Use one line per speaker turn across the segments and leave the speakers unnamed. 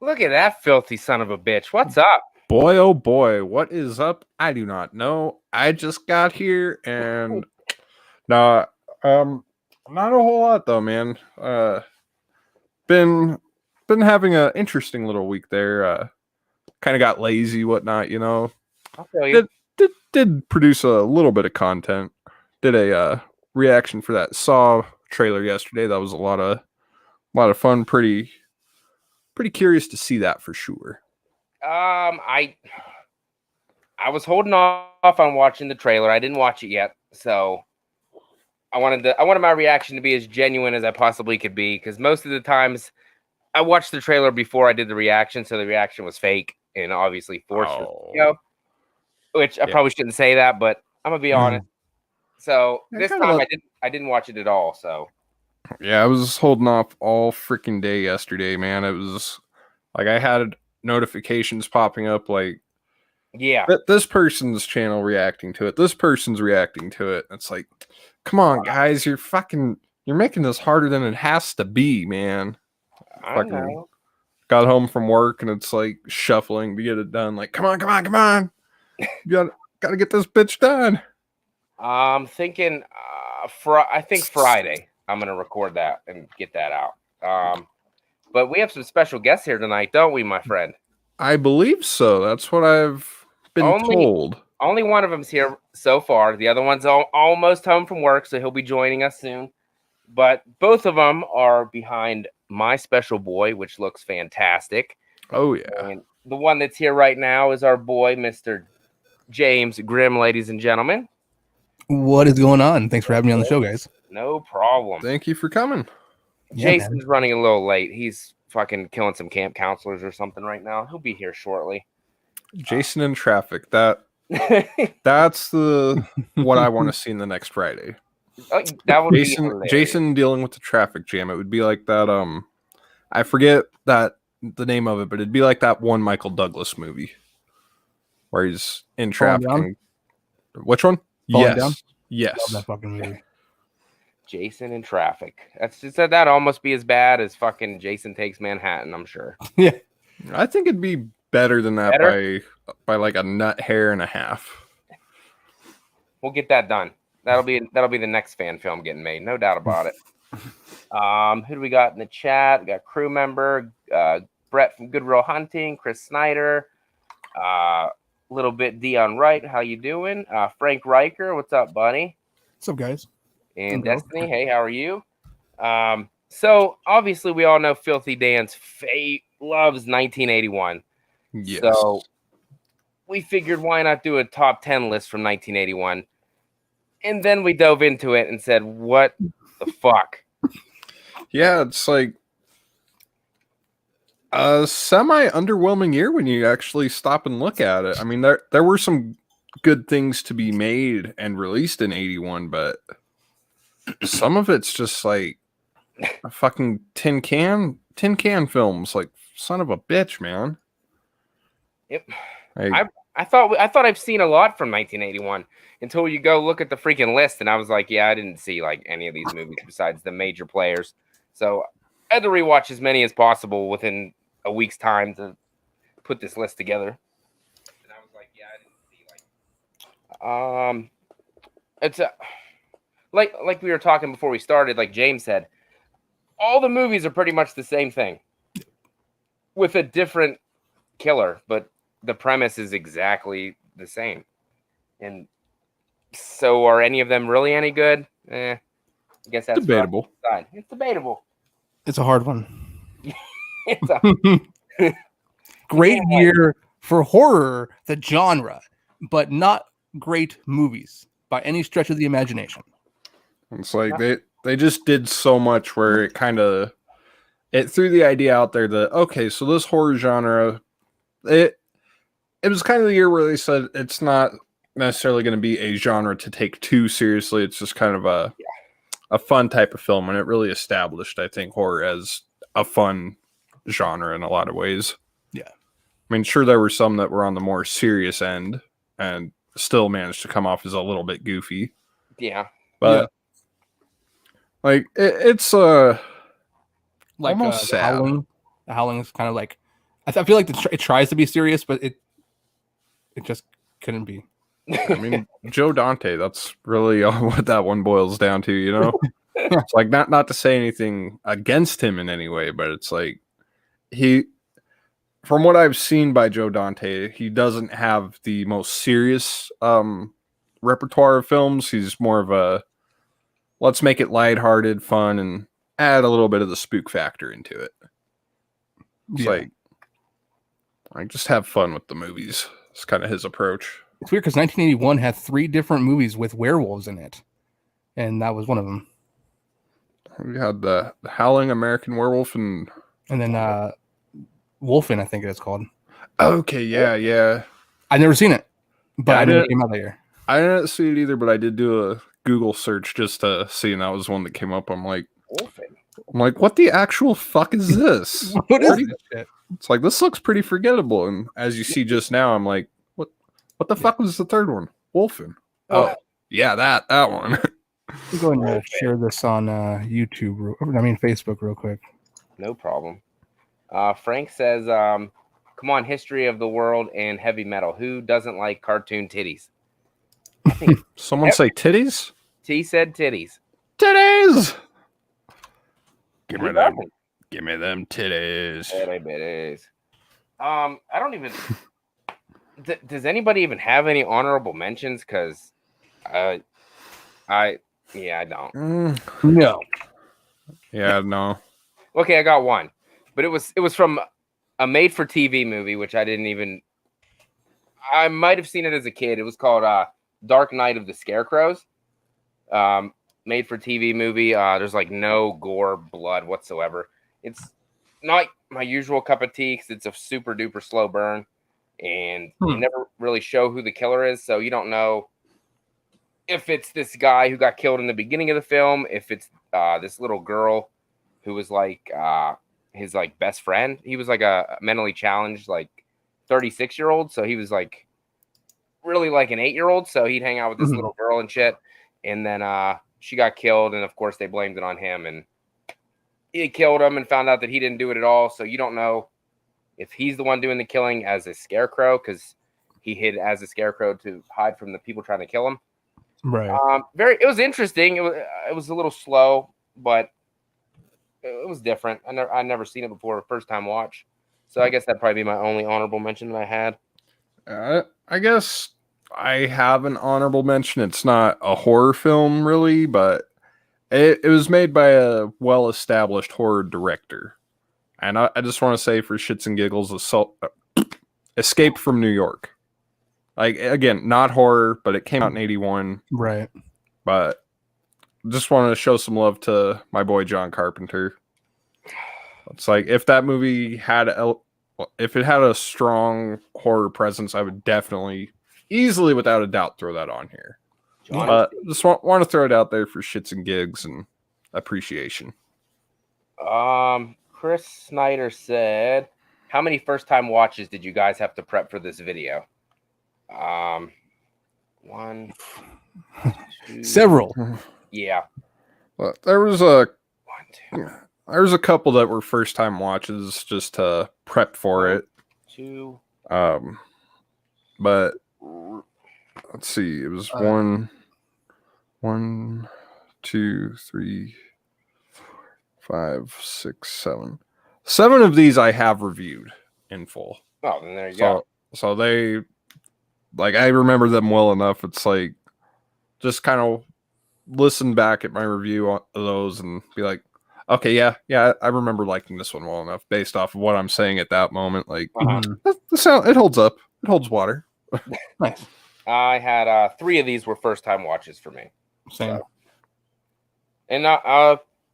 Look at that filthy son of a bitch. What's up?
Boy, oh boy, what is up? I do not know. I just got here and nah, not a whole lot though, man. Been having an interesting little week there. Kind of got lazy, whatnot, you know.
I feel you.
Did produce a little bit of content. Did a reaction for that Saw trailer yesterday. That was a lot of fun. Pretty curious to see that for sure.
I was holding off on watching the trailer. I didn't watch it yet, so I wanted my reaction to be as genuine as I possibly could be, because most of the times I watched the trailer before I did the reaction, so the reaction was fake and obviously forced. Which I probably shouldn't say that, but I'm gonna be honest. So this time I didn't watch it at all. So
yeah, I was holding off all freaking day yesterday, man. It was like I had notifications popping up like,
yeah,
this person's channel reacting to it. This person's reacting to it. It's like, come on, guys, you're making this harder than it has to be, man.
I know.
Got home from work and it's like shuffling to get it done. Like, come on. You gotta get this bitch done.
I'm thinking I think Friday I'm gonna record that and get that out. But we have some special guests here tonight, don't we, my friend?
I believe so. That's what I've been told.
Only one of them's here so far. The other one's almost home from work, so he'll be joining us soon. But both of them are behind my special boy, which looks fantastic.
Oh, yeah.
And the one that's here right now is our boy, Mr. James Grimm, ladies and gentlemen.
What is going on? Thanks for having me on the show, guys.
No problem.
Thank you for coming.
Jason's running a little late. He's fucking killing some camp counselors or something right now. He'll be here shortly.
Jason in traffic. That's what I want to see in the next Friday.
That would be
Jason dealing with the traffic jam. It would be like that. I forget the name of it, but it'd be like that one Michael Douglas movie where he's in traffic. Which one? Yes.
Love that fucking movie.
Jason in traffic. That's just that almost be as bad as fucking Jason Takes Manhattan, I'm sure.
Yeah.
I think it'd be better than that by like a nut hair and a half.
We'll get that done. That'll be the next fan film getting made, no doubt about it. Who do we got in the chat? We got crew member Brett from Goodwill Hunting, Chris Snyder, little bit Dion Wright. How you doing? Frank Riker, what's up, buddy?
What's up, guys?
And Destiny, hey, how are you? So obviously we all know Filthy Dan's fate loves 1981.
Yes.
So we figured why not do a top 10 list from 1981. And then we dove into it and said, what the fuck?
Yeah, it's like a semi-underwhelming year when you actually stop and look at it. I mean, there were some good things to be made and released in 81, but some of it's just like a fucking tin can films. Like, son of a bitch, man.
Yep. I thought I've seen a lot from 1981 until you go look at the freaking list, and I was like, yeah, I didn't see like any of these movies besides the major players. So I had to rewatch as many as possible within a week's time to put this list together. And I was like, yeah, I didn't see it's like we were talking before we started, like James said, all the movies are pretty much the same thing with a different killer, but the premise is exactly the same. And so are any of them really any good? I guess that's
debatable.
It's debatable.
It's a hard one.
It's a
great year for horror, the genre, but not great movies by any stretch of the imagination.
It's like they just did so much where it threw the idea out there that, okay, so this horror genre, it was kind of the year where they said it's not necessarily going to be a genre to take too seriously. It's just kind of a fun type of film, and it really established, I think, horror as a fun genre in a lot of ways.
Yeah.
I mean, sure, there were some that were on the more serious end and still managed to come off as a little bit goofy.
Yeah.
But like it's
like
almost sad.
The Howling is kind of like I feel like it tries to be serious, but it just couldn't be.
I mean, Joe Dante, that's really what that one boils down to, you know? It's like not to say anything against him in any way, but it's like from what I've seen by Joe Dante, he doesn't have the most serious repertoire of films. He's more of a let's make it lighthearted, fun, and add a little bit of the spook factor into it. It's like just have fun with the movies. It's kind of his approach.
It's weird because 1981 had 3 different movies with werewolves in it, and that was one of them.
We had the Howling American Werewolf and
then Wolfen, I think it is called.
Okay, yeah.
I've never seen it, but
Yeah,
I know it came out that year.
I didn't see it either, but I did do a Google search just to see, and that was one that came up. I'm like, what the actual fuck is this?
What is this shit?
It's like, this looks pretty forgettable. And as you see just now, I'm like, what the fuck was the third one? Wolfen. Oh, yeah, that one.
I'm going to share this on Facebook real quick.
No problem. Frank says, come on, history of the world and heavy metal. Who doesn't like cartoon titties?
Someone say titties?
T said titties.
Titties! Give me them titties.
Titties. I don't even... does anybody even have any honorable mentions? Because I don't.
No.
Yeah, no.
Okay, I got one, but it was from a made-for-TV movie, which I might have seen it as a kid. It was called Dark Night of the Scarecrows. Made-for-TV movie. There's like no gore, blood whatsoever. It's not my usual cup of tea because it's a super-duper slow burn, and they never really show who the killer is, so you don't know if it's this guy who got killed in the beginning of the film, if it's this little girl who was like his like best friend. He was like a mentally challenged like 36-year-old, so he was like really like an 8-year-old, so he'd hang out with this little girl and shit. And then she got killed, and of course they blamed it on him, and he killed him and found out that he didn't do it at all. So you don't know if he's the one doing the killing as a scarecrow, because he hid as a scarecrow to hide from the people trying to kill him.
Right.
It was interesting. It was a little slow, but it was different. I never seen it before, first time watch. So I guess that'd probably be my only honorable mention that I had.
I guess I have an honorable mention. It's not a horror film really, but it was made by a well-established horror director. And I just want to say, for shits and giggles, Escape from New York. Like, again, not horror, but it came out in 81.
Right.
But just wanted to show some love to my boy John Carpenter. It's like, if that movie had if it had a strong horror presence, I would definitely, easily, without a doubt, throw that on here. But just want to throw it out there for shits and gigs and appreciation.
Chris Snyder said, how many first-time watches did you guys have to prep for this video? 1, 2,
several.
Yeah.
Well, there was a couple that were first-time watches just to prep for it.
2.
But let's see. It was 1, 2, 3, 4, 5, 6, 7. 7 of these I have reviewed in full.
Oh, then there you go.
So they, like, I remember them well enough. It's like, just kind of listen back at my review of those and be like, okay, yeah, I remember liking this one well enough based off of what I'm saying at that moment. Like, the sound, it holds up. It holds water.
Nice.
I had 3 of these were first-time watches for me.
Same.
So. And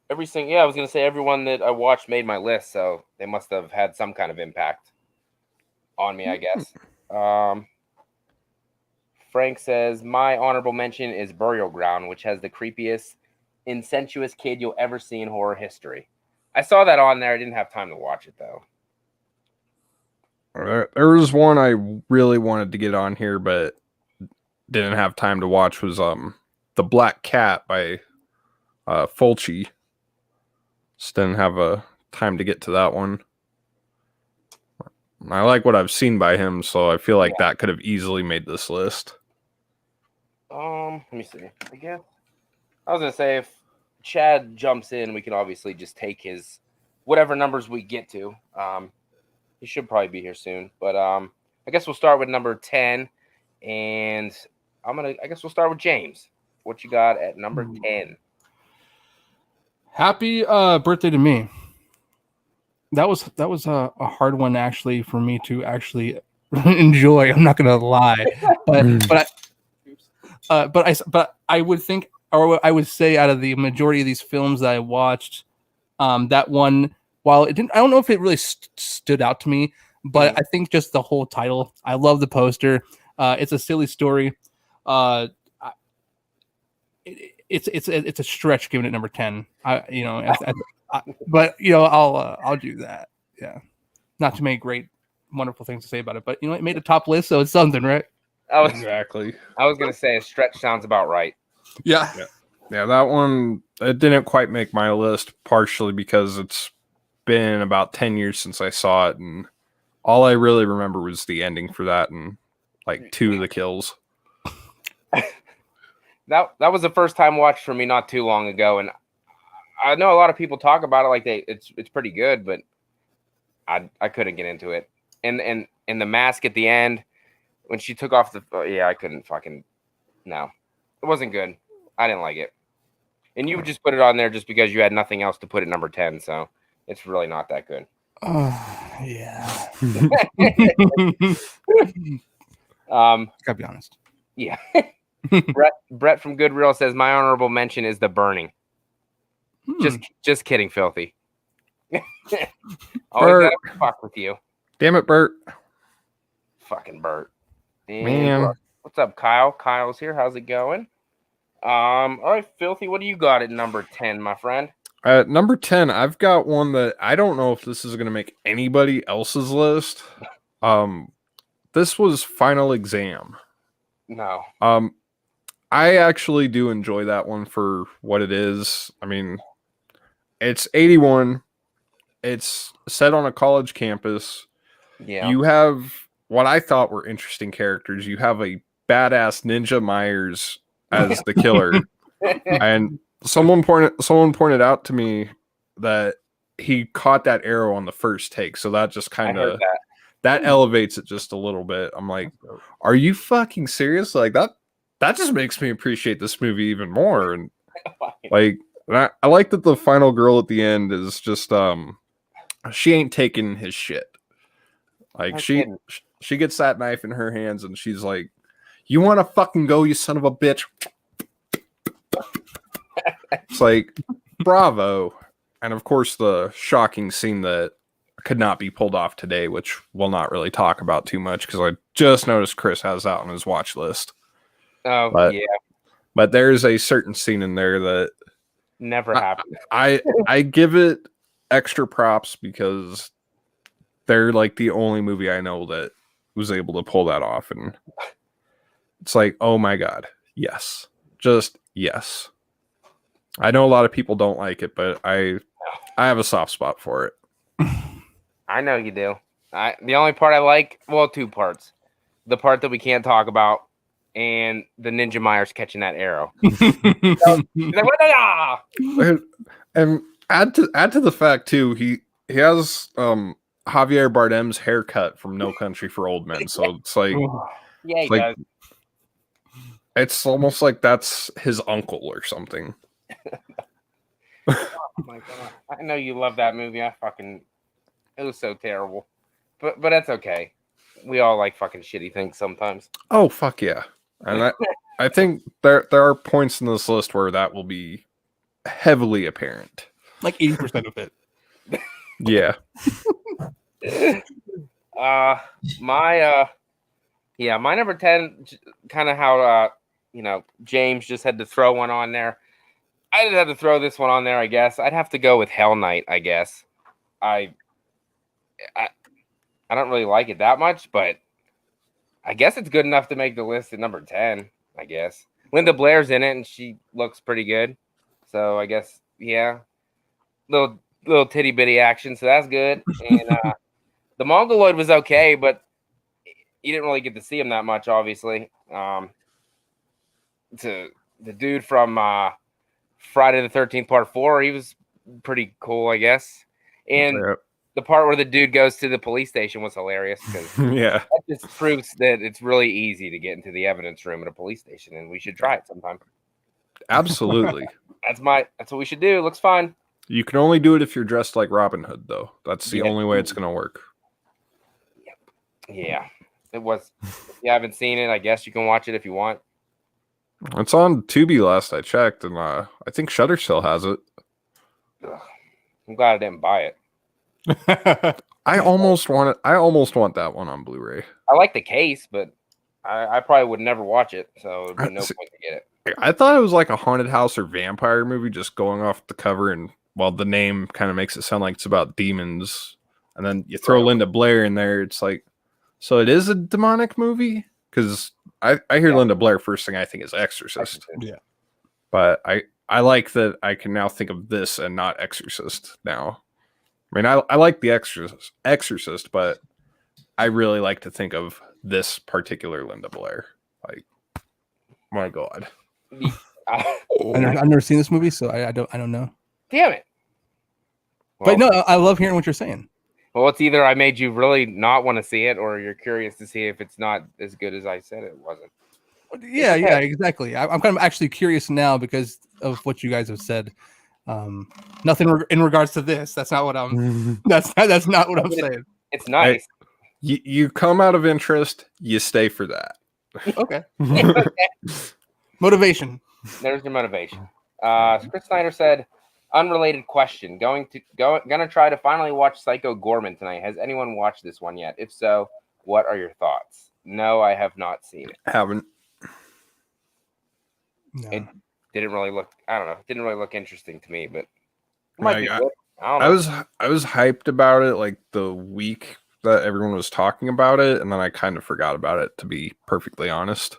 everything, I was gonna say everyone that I watched made my list, so they must have had some kind of impact on me, I guess. Frank says, my honorable mention is Burial Ground, which has the creepiest, incestuous kid you'll ever see in horror history. I saw that on there. I didn't have time to watch it though.
There was one I really wanted to get on here, but didn't have time to watch. Was The Black Cat by Fulci. Just didn't have a time to get to that one. I like what I've seen by him, so I feel like that could have easily made this list.
Let me see. I guess I was gonna say if Chad jumps in, we can obviously just take his whatever numbers we get to. He should probably be here soon, but I guess we'll start with number 10, and I guess we'll start with James. What you got at number 10?
Happy birthday to me. That was a hard one actually for me to actually enjoy. I'm not gonna lie, but I would think, or I would say, out of the majority of these films that I watched, that one, while it didn't, I don't know if it really stood out to me, but I think just the whole title. I love the poster. It's a silly story. It's a stretch giving it number 10. But I'll do that. Yeah, not too many great, wonderful things to say about it, but it made a top list, so it's something, right?
Exactly.
I was gonna say a stretch sounds about right.
Yeah.
That one, it didn't quite make my list, partially because it's been about 10 years since I saw it, and all I really remember was the ending for that and like 2 of the kills.
That was the first time watch for me not too long ago, and I know a lot of people talk about it like it's pretty good, but I couldn't get into it. And the mask at the end when she took off I couldn't fucking, no, it wasn't good. I didn't like it. And you just put it on there just because you had nothing else to put at number 10, so it's really not that good.
Yeah. Gotta be honest.
Yeah. Brett from Good Reel says my honorable mention is The Burning. Just kidding, Filthy. Always gotta fuck with you.
Damn it, Bert.
Fucking Bert. And
Man.
what's up, Kyle? Kyle's here. How's it going? All right, Filthy, what do you got at number 10, my friend?
At number 10, I've got one that I don't know if this is going to make anybody else's list. This was Final Exam.
No.
I actually do enjoy that one for what it is. I mean, it's 81. It's set on a college campus.
Yeah.
You have what I thought were interesting characters. You have a badass Ninja Myers as the killer. And someone pointed out to me that he caught that arrow on the first take. So that just kind of that elevates it just a little bit. I'm like, are you fucking serious? Like that just makes me appreciate this movie even more. And like, I like that the final girl at the end is just she ain't taking his shit. Like she gets that knife in her hands and she's like, you want to fucking go, you son of a bitch? It's like, bravo. And of course the shocking scene that could not be pulled off today, which we'll not really talk about too much because I just noticed Chris has that on his watch list.
Oh, yeah.
But there's a certain scene in there that
never happened.
I give it extra props because they're like the only movie I know that was able to pull that off. And it's like, oh my God. Yes. Just yes. I know a lot of people don't like it, but I have a soft spot for it.
I know you do. The only part I like, well, 2 parts. The part that we can't talk about and the Ninja Myers catching that arrow.
And add to the fact too, he has Javier Bardem's haircut from No Country for Old Men. So it's like,
yeah, he does.
It's almost like that's his uncle or something.
Oh my God. I know you love that movie. It was so terrible. But that's okay. We all like fucking shitty things sometimes.
Oh, fuck yeah. And I think there are points in this list where that will be heavily apparent.
Like 80% of it.
Yeah.
My number 10, kind of how James just had to throw one on there. I didn't have to throw this one on there, I guess. I'd have to go with Hell Night, I guess. I don't really like it that much, but I guess it's good enough to make the list at number 10, I guess. Linda Blair's in it, and she looks pretty good. So I guess, yeah. Little titty-bitty action, so that's good. And The Mongoloid was okay, but you didn't really get to see him that much, obviously. To the dude from Friday the 13th Part 4, he was pretty cool, I guess. And the part where the dude goes to the police station was hilarious because
yeah,
that just proves that it's really easy to get into the evidence room at a police station, and we should try it sometime.
absolutely.
That's what we should do. Looks fun.
You can only do it if you're dressed like Robin Hood, though. That's the only way it's going to work.
Yeah, it was. If you haven't seen it, I guess you can watch it if you want.
It's on Tubi last I checked, and I think Shudder still has it.
Ugh. I'm glad I didn't buy it.
I almost want it. I almost want that one on Blu-ray.
I like the case, but I probably would never watch it, so there'd be no point to get it.
I thought it was like a haunted house or vampire movie, just going off the cover, and the name kind of makes it sound like it's about demons, and then you throw Linda Blair in there. It's like, so it is a demonic movie? Because I hear Linda Blair, first thing I think is Exorcist.
Yeah,
but I like that I can now think of this and not Exorcist now. I mean, I like the Exorcist, but I really like to think of this particular Linda Blair. Like, my God.
I've never seen this movie, so I don't know.
Damn it!
But no, I love hearing what you're saying.
Well, it's either I made you really not want to see it, or you're curious to see if it's not as good as I said it wasn't.
Yeah, exactly. I'm kind of actually curious now because of what you guys have said. Nothing in regards to this. That's not what I'm. That's not what I'm saying.
It's nice.
You come out of interest. You stay for that.
Okay. Motivation.
There's your motivation. Chris Snyder said, unrelated question. Gonna try to finally watch Psycho Gorman tonight. Has anyone watched this one yet? If so, what are your thoughts? No, I have not seen it.
Haven't.
No.
It didn't really look. I don't know. It didn't really look interesting to me, but it might be good. I don't know.
I was hyped about it like the week that everyone was talking about it, and then I kind of forgot about it, to be perfectly honest.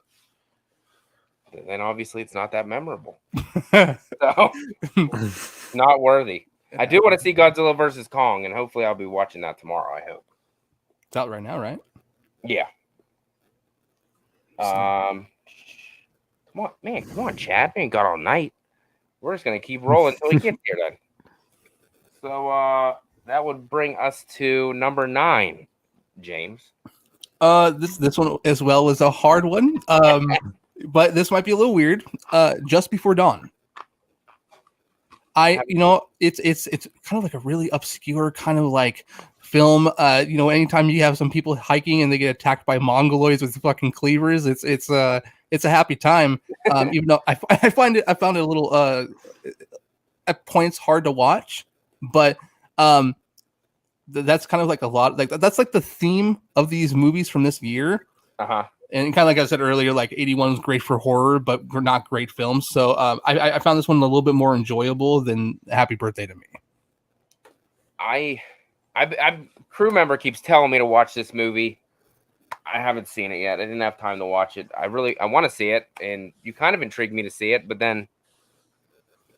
Then obviously it's not that memorable. So not worthy. I do want to see Godzilla versus Kong, and hopefully I'll be watching that tomorrow. I hope.
It's out right now, right?
Yeah. Come on, man. Come on, Chad. We ain't got all night. We're just gonna keep rolling until he gets here then. So that would bring us to number 9, James.
This one as well is a hard one. But this might be a little weird. Just Before Dawn. It's kind of like a really obscure kind of like film. Anytime you have some people hiking and they get attacked by mongoloids with fucking cleavers, it's a happy time. Even though I found it a little at points hard to watch, but that's kind of like a lot. Like that's like the theme of these movies from this year. And kind of like I said earlier, like 81 is great for horror, but we're not great films. So I found this one a little bit more enjoyable than Happy Birthday to Me.
I crew member keeps telling me to watch this movie. I haven't seen it yet. I didn't have time to watch it. I want to see it, and you kind of intrigued me to see it, but then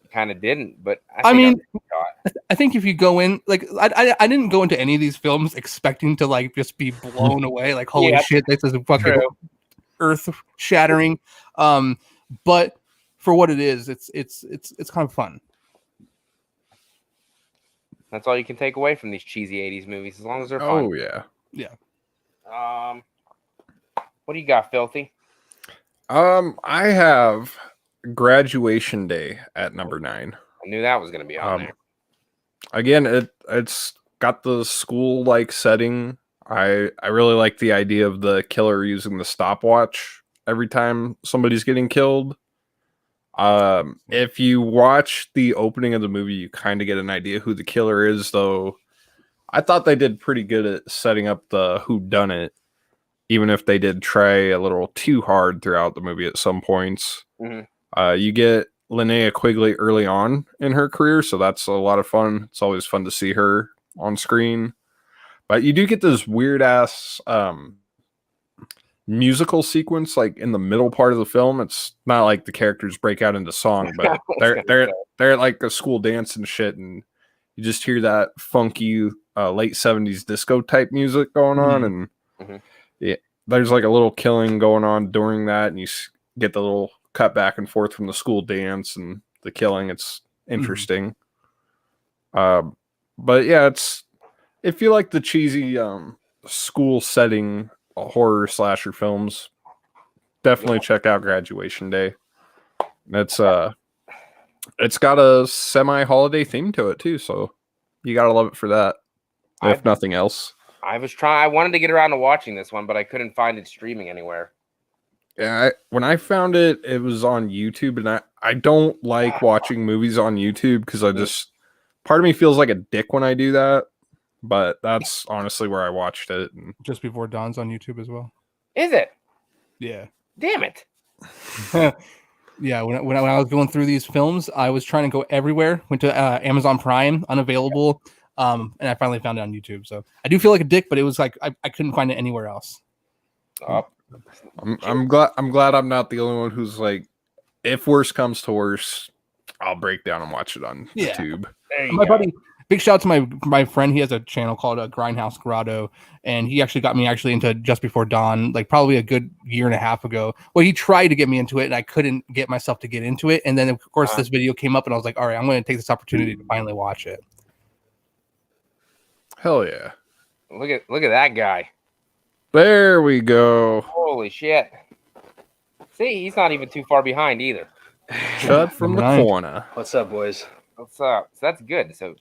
you kind of didn't. But
I think if you go in, like I didn't go into any of these films expecting to like just be blown away. Like holy shit, this is fucking earth shattering. But for what it is, it's kind of fun.
That's all you can take away from these cheesy 80s movies, as long as they're fun.
Oh yeah.
What do you got, Filthy?
I have Graduation Day at number 9.
I knew that was going to be on there.
Again, it's got the school-like setting. I really like the idea of the killer using the stopwatch every time somebody's getting killed. If you watch the opening of the movie, you kind of get an idea who the killer is, though. I thought they did pretty good at setting up the whodunit, even if they did try a little too hard throughout the movie at some points.
Mm-hmm.
You get Linnea Quigley early on in her career, so that's a lot of fun. It's always fun to see her on screen. But you do get this weird-ass musical sequence, like in the middle part of the film. It's not like the characters break out into song, but they're at like a school dance and shit, and you just hear that funky late 70s disco type music going on, and yeah, there's like a little killing going on during that, and you get the little cut back and forth from the school dance and the killing. It's interesting. But yeah, if you like the cheesy school setting horror slasher films, definitely check out Graduation Day. It's got a semi-holiday theme to it too, so you gotta love it for that, if nothing else.
I wanted to get around to watching this one, but I couldn't find it streaming anywhere.
Yeah, when I found it, it was on YouTube, and I don't like watching movies on YouTube because part of me feels like a dick when I do that. But that's honestly where I watched it. And
Just Before Dawn's on YouTube as well.
Is it?
Yeah.
Damn it.
Yeah, when I was going through these films, I was trying to go everywhere. Went to Amazon Prime, unavailable, and I finally found it on YouTube. So I do feel like a dick, but it was like I couldn't find it anywhere else.
I'm glad I'm not the only one who's like, if worse comes to worse, I'll break down and watch it on YouTube.
My buddy, big shout out to my friend. He has a channel called Grindhouse Grotto, and he actually got me into Just Before Dawn, like probably a good year and a half ago. Well, he tried to get me into it, and I couldn't get myself to get into it. And then, of course, this video came up, and I was like, all right, I'm going to take this opportunity to finally watch it.
Hell yeah!
Look at that guy.
There we go.
Holy shit! See, he's not even too far behind either.
Chud from the corner.
What's up, boys?
What's up? So that's good. So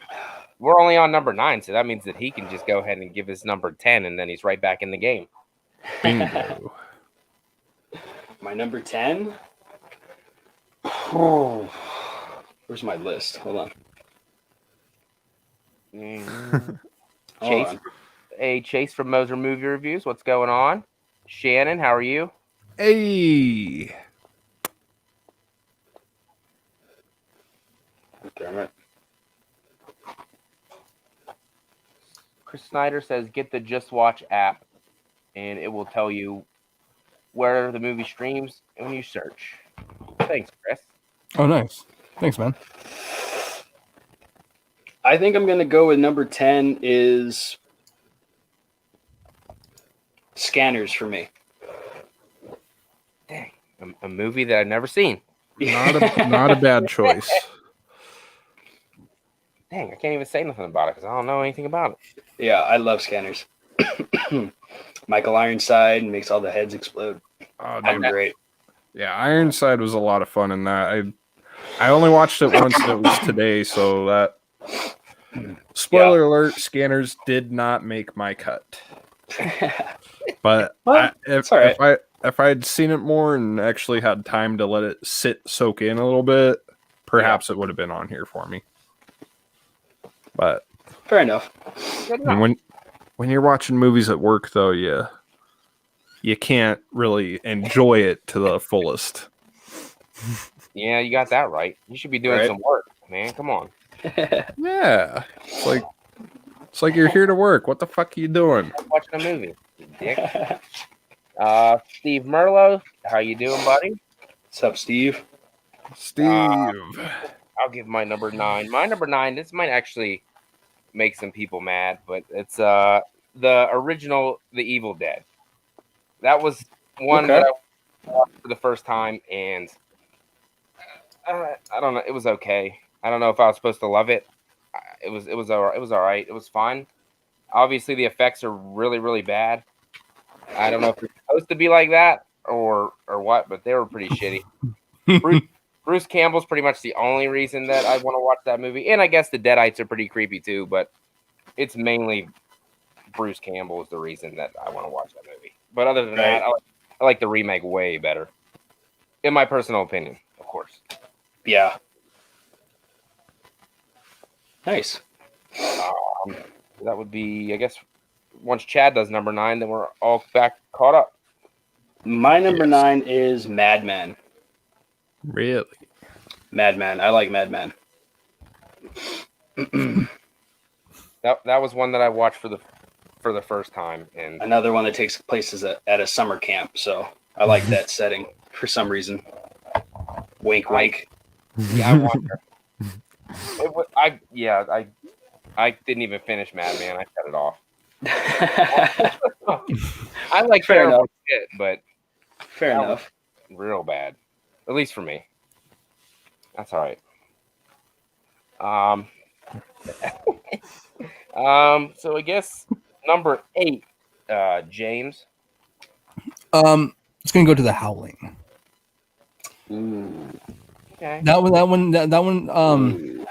we're only on number 9, so that means that he can just go ahead and give his number 10, and then he's right back in the game.
Bingo.
My number 10? Oh, where's my list? Hold on.
Chase, Chase from Moser Movie Reviews. What's going on? Shannon, how are you?
Hey.
Damn it.
Chris Snyder says, get the Just Watch app, and it will tell you where the movie streams when you search. Thanks, Chris.
Oh, nice. Thanks, man.
I think I'm going to go with number 10 is Scanners for me.
Dang, a movie that I've never seen.
Not a bad choice.
Dang, I can't even say nothing about it because I don't know anything about it.
Yeah, I love Scanners. Michael Ironside makes all the heads explode.
Oh,
I'm great.
Yeah, Ironside was a lot of fun in that. I only watched it once, and it was today, so that... Spoiler alert, Scanners did not make my cut. But if I had seen it more and actually had time to let it soak in a little bit, perhaps it would have been on here for me. But
fair enough.
When you're watching movies at work, though, you can't really enjoy it to the fullest.
Yeah, you got that right. You should be doing some work, man. Come on.
Yeah, it's like you're here to work. What the fuck are you doing?
I'm watching a movie, you dick. Steve Merlo, how you doing, buddy?
What's up, Steve?
I'll give my number 9. My number 9. This might actually make some people mad, but it's the original The Evil Dead. That was one that I watched for the first time, and I don't know. It was okay. I don't know if I was supposed to love it. It was all right. It was fine. Obviously, the effects are really, really bad. I don't know if it's supposed to be like that or what, but they were pretty shitty. Bruce Campbell's pretty much the only reason that I want to watch that movie, and I guess the Deadites are pretty creepy too. But it's mainly Bruce Campbell is the reason that I want to watch that movie. But other than that, I like the remake way better, in my personal opinion, of course.
Yeah. Nice.
That would be, I guess, once Chad does number 9, then we're all back caught up.
My number 9 is Mad Men.
Really?
Mad Men. I like Mad Men.
That was one that I watched for the first time, and
another one that takes place at a summer camp. So I like that setting for some reason. Wink, wink.
Yeah, I watched it. I didn't even finish Mad Men. I cut it off. I like
Fair
terrible
enough.
shit, but
Fair
that
enough.
was real bad. At least for me. That's all right. So I guess number 8, James.
It's gonna go to The Howling.
Ooh.
Okay.
That one.
Ooh.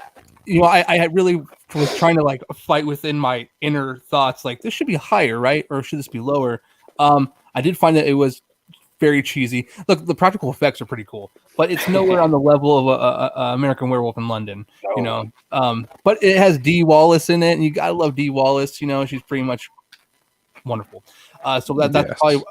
You know, I had really was trying to like fight within my inner thoughts, like this should be higher, right, or should this be lower? I did find that it was very cheesy. Look, the practical effects are pretty cool, but it's nowhere on the level of a American Werewolf in London, you know. But it has Dee Wallace in it, and you gotta love Dee Wallace. You know, she's pretty much wonderful. So that's
Yes.
probably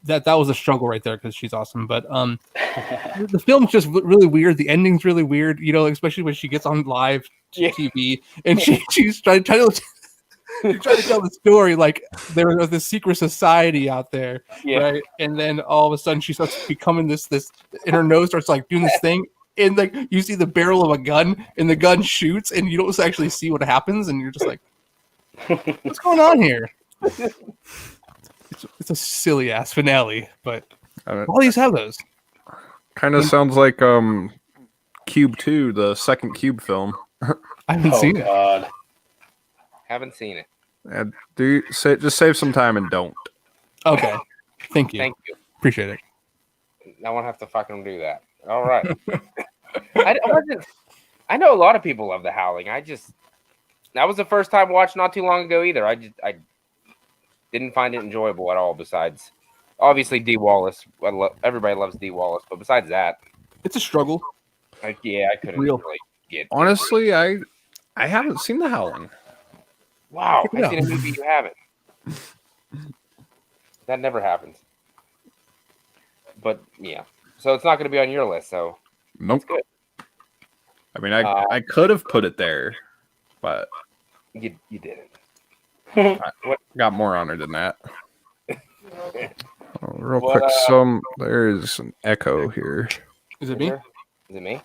that was a struggle right there because she's awesome. But the film's just really weird. The ending's really weird, you know, especially when she gets on live TV and she's trying to tell the story like there's this secret society out there, right? And then all of a sudden she starts becoming this, and her nose starts like doing this thing, and like you see the barrel of a gun, and the gun shoots, and you don't actually see what happens, and you're just like, what's going on here? It's a silly ass finale, but all these have those.
Kind of sounds like Cube 2, the second Cube film.
I haven't seen
God.
Haven't seen it.
And just save some time and don't.
it. Okay, thank you.
Thank you.
Appreciate it.
I won't have to fucking do that. All right. I know a lot of people love The Howling. That was the first time watched not too long ago either. I didn't find it enjoyable at all. Besides, obviously Dee Wallace. Everybody loves Dee Wallace, but besides that,
It's a struggle.
I couldn't
Real.
really get.
Honestly, I haven't seen The Howling.
Wow,
Check it
I've seen a
out.
movie you haven't. That never happens. But yeah, so it's not going to be on your list. So
Nope.
good.
I mean, I could have put it there, but
You didn't.
I got more honor than that. Oh, real
What,
quick, there's an echo here.
Is it me?
Is it me?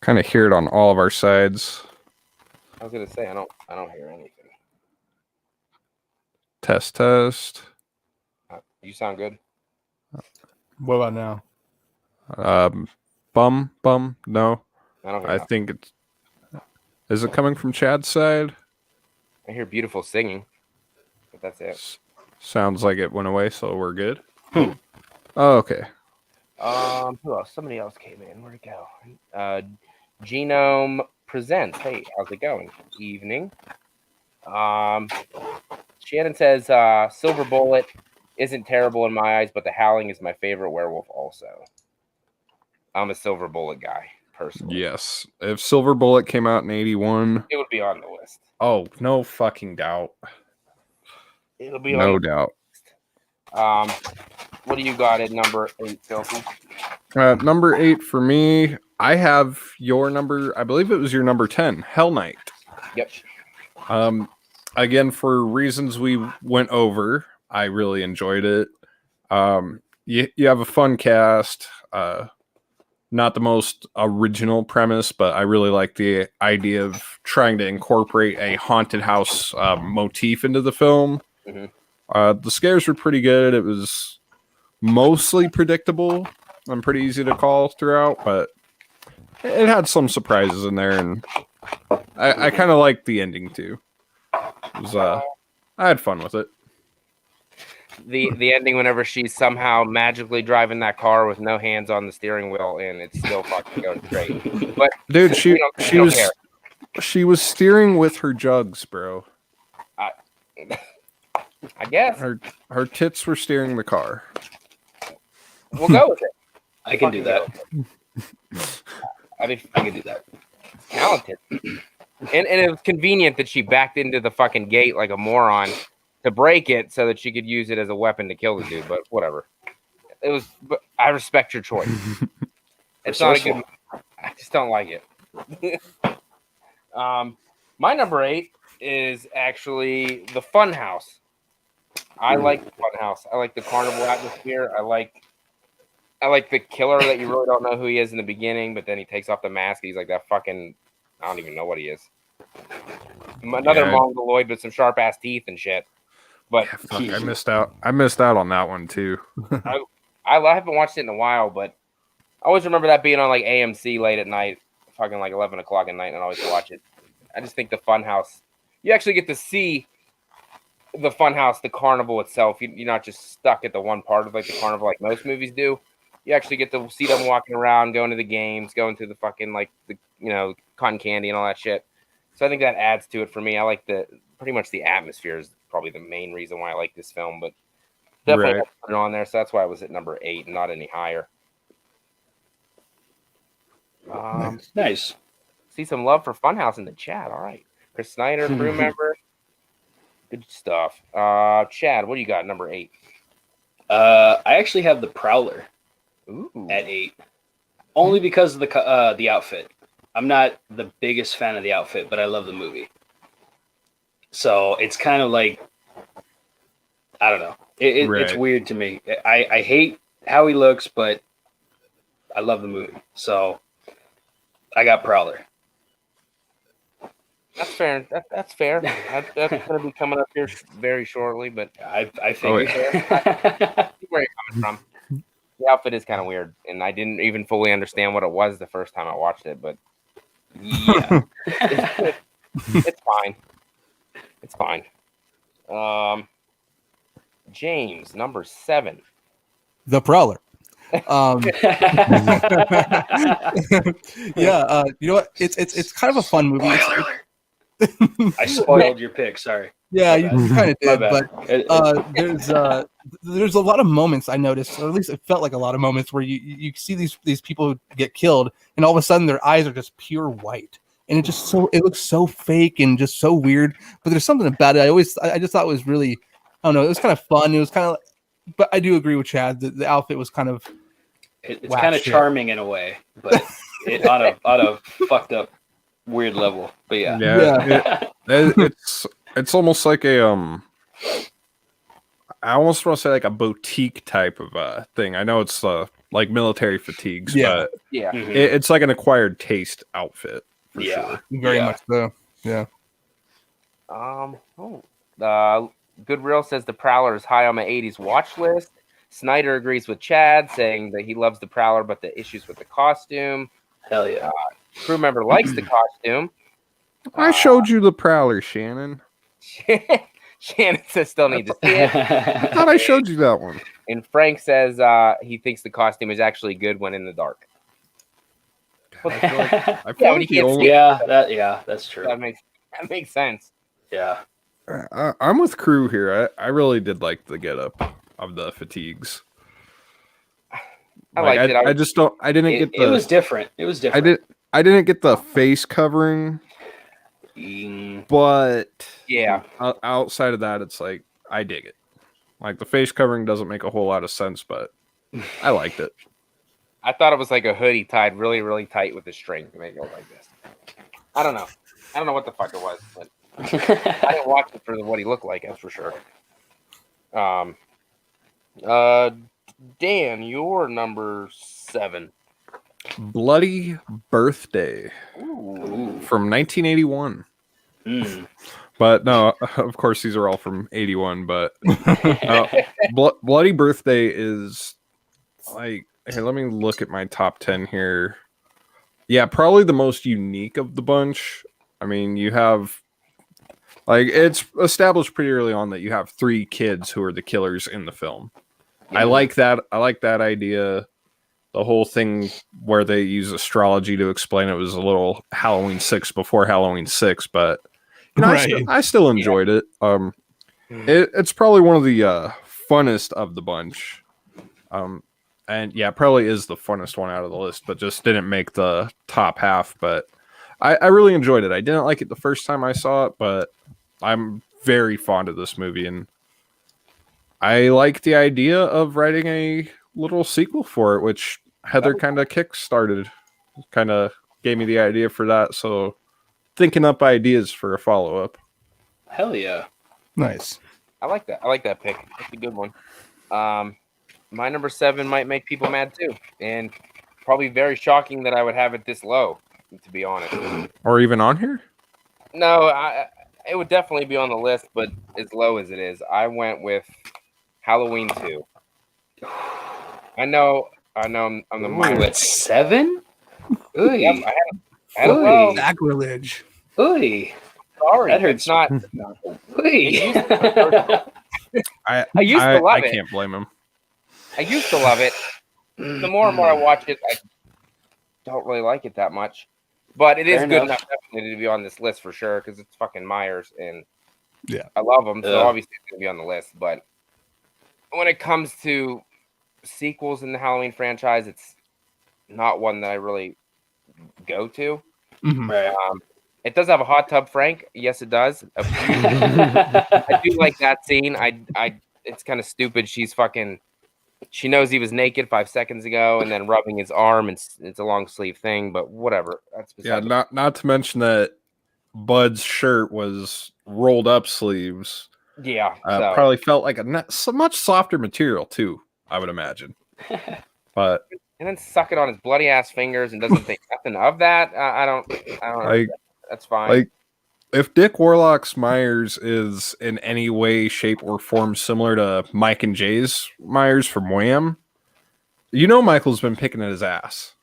Kind of hear it on all of our sides.
I was gonna say I don't hear anything.
Test.
You sound good.
What about now?
Bum. No,
I don't hear.
I think it's. Is it coming from Chad's side?
I hear beautiful singing, but that's it.
Sounds like it went away, so we're good. Oh, okay.
Who else? Somebody else came in. Where'd it go? Genome Presents. Hey, how's it going? Evening. Shannon says Silver Bullet isn't terrible in my eyes, but The Howling is my favorite werewolf also. I'm a Silver Bullet guy, personally.
Yes. If Silver Bullet came out in 81,
It would be on the list.
oh, no fucking doubt.
It'll be on
No
the
doubt.
What do you got at number 8, Filthy?
Number 8 for me, I have your number, I believe it was your number 10, Hell Knight.
Yep.
Again, for reasons we went over, I really enjoyed it. You have a fun cast, not the most original premise, but I really like the idea of trying to incorporate a haunted house motif into the film.
Mm-hmm.
The scares were pretty good. It was mostly predictable and pretty easy to call throughout, but it had some surprises in there, and I kind of liked the ending too. It was, I had fun with it.
The ending whenever she's somehow magically driving that car with no hands on the steering wheel and it's still fucking going straight. But
Dude, she
don't care.
she was steering with her jugs, bro.
I guess
Her tits were steering the car.
we'll go with it.
I can do that.
I mean,
I can do that.
talented, and it was convenient that she backed into the fucking gate like a moron to break it so that she could use it as a weapon to kill the dude. But whatever. It was. But I respect your choice. It's not a good. I just don't like it. My number 8 is actually the Funhouse. I like the Funhouse. I like the carnival atmosphere. I like the killer that you really don't know who he is in the beginning, but then he takes off the mask. He's like that fucking. I don't even know what he is. Another
Yeah.
mongoloid with some sharp ass teeth and shit. But
Yeah, fuck, I missed out. I missed out on that one too.
I haven't watched it in a while, but I always remember that being on like AMC late at night, fucking like 11 o'clock at night, and I always watch it. I just think the Funhouse, you actually get to see the Funhouse, the carnival itself. You're not just stuck at the one part of like the carnival like most movies do. You actually get to see them walking around, going to the games, going to the fucking like the cotton candy and all that shit. So I think that adds to it for me. I like pretty much the atmosphere is probably the main reason why I like this film, but definitely
Right.
put it on there. So that's why I was at number 8 and not any higher.
Nice.
See some love for Funhouse in the chat. All right. Chris Snyder, crew member. Good stuff. Chad, what do you got? Number 8.
I actually have the Prowler
Ooh.
at 8, only because of the outfit. I'm not the biggest fan of the outfit, but I love the movie. So it's kind of like, I don't know. It's
Right.
weird to me. I hate how he looks, but I love the movie. So I got Prowler.
That's fair. That's fair. That's going to be coming up here very shortly, but
I
Oh,
figured.
I see where you're coming from. The outfit is kind of weird, and I didn't even fully understand what it was the first time I watched it, but
Yeah.
it's fine. It's fine. James, number 7.
The Prowler. Yeah, you know what? It's kind of a fun movie.
I spoiled your pick. Sorry.
Yeah, you kind of
My
did,
bad.
but there's a lot of moments I noticed, or at least it felt like a lot of moments where you see these people get killed, and all of a sudden their eyes are just pure white, and it looks so fake and just so weird. But there's something about it. I just thought it was really, I don't know, it was kind of fun. It was kind of, but I do agree with Chad. The outfit was kind of
It's
whack
kind of
shit.
charming in a way, but on a fucked up weird level. But yeah.
It's almost like a I almost want to say like a boutique type of thing. I know it's like military fatigues, but
Yeah.
Mhm.
it's like an acquired taste outfit for
Yeah.
sure.
very
Yeah.
much so. Yeah.
Goodreal says the Prowler is high on my 80s watch list. Snyder agrees with Chad, saying that he loves the Prowler, but the issues with the costume.
Hell yeah.
Crew member likes the costume.
I showed you the Prowler, Shannon.
Shannon says still need to see it.
I thought I showed you that one.
And Frank says he thinks the costume is actually good when in the dark.
I feel like, I feel
Yeah, when
like
you can't
the only,
yeah, that's true.
That makes sense.
Yeah.
I'm with Crew here. I really did like the getup of the fatigues.
I liked it.
I just don't. I didn't get the.
It was different. It was different.
I didn't get the face covering, but
Yeah.
outside of that, it's like I dig it. Like the face covering doesn't make a whole lot of sense, but I liked it.
I thought it was like a hoodie tied really, really tight with a string to make it look like this. I don't know. I don't know what the fuck it was, but I didn't watch it for what he looked like, that's for sure. Dan, you're number 7.
Bloody Birthday
Ooh.
from 1981.
Mm.
But no, of course these are all from 81. But Bloody Birthday is like, here, let me look at my top 10 here. Yeah, probably the most unique of the bunch. I mean, you have like it's established pretty early on that you have 3 kids who are the killers in the film.
Yeah.
I like that. I like that idea. The whole thing where they use astrology to explain it was a little Halloween 6 before Halloween 6, but you know,
Right.
I still enjoyed it. It's probably one of the funnest of the bunch. And yeah, probably is the funnest one out of the list, but just didn't make the top half. But I really enjoyed it. I didn't like it the first time I saw it, but I'm very fond of this movie, and I like the idea of writing a little sequel for it, which Heather kind of kick-started, kind of gave me the idea for that. So thinking up ideas for a follow-up.
Hell yeah.
Nice.
I like that. I like that pick. That's a good one. My number 7 might make people mad too, and probably very shocking that I would have it this low, to be honest.
Or even on here?
No, it would definitely be on the list, but as low as it is, I went with Halloween 2. I'm the
You
minor.
at 7?
Yep,
Ooh.
I had it low.
Sacrilege.
Ooh.
Sorry,
That hurts.
it's not.
I
I used to love
I
it.
can't blame him.
I used to love it. The more and more I watch it, I don't really like it that much. But it is
Fair
good
enough.
enough definitely to be on this list for sure because it's fucking Myers and
Yeah.
I love him, so
Yeah.
obviously it's gonna be on the list. But when it comes to sequels in the Halloween franchise, it's not one that I really go to.
Mhm.
Right.
It does have a hot tub, Frank. Yes, it does. I do like that scene. It's kind of stupid. She knows he was naked 5 seconds ago, and then rubbing his arm, and it's a long sleeve thing. But whatever. That's
Yeah,
beside
not to mention that Bud's shirt was rolled up sleeves.
yeah. So
Probably felt like so much softer material too, I would imagine. But
and then suck it on his bloody ass fingers and doesn't think nothing of that. I don't.
like,
That's fine.
like if Dick Warlock's Myers is in any way, shape, or form similar to Mike and Jay's Myers from Wham, you know Michael's been picking at his ass.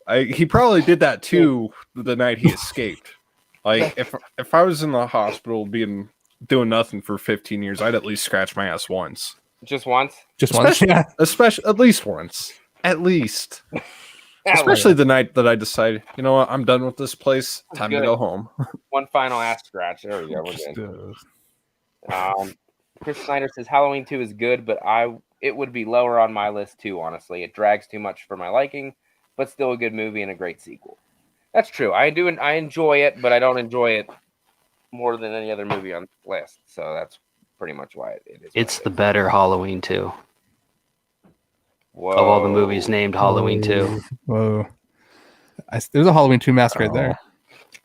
He probably did that too the night he escaped. Like if I was in the hospital doing nothing for 15 years, I'd at least scratch my ass once.
Just once.
Just one. Yeah.
Especially at least once. At least. Especially the night that I decided, you know what, I'm done with this place. Time to
Good.
go home.
One final ass scratch. There we go. We're good. Chris Snyder says Halloween 2 is good, but it would be lower on my list too, honestly. It drags too much for my liking, but still a good movie and a great sequel. That's true. I enjoy it, but I don't enjoy it more than any other movie on the list. So that's pretty much why it is.
It's the better Halloween 2
Whoa.
of all the movies named Halloween 2.
Whoa. There's a Halloween 2 mask right there.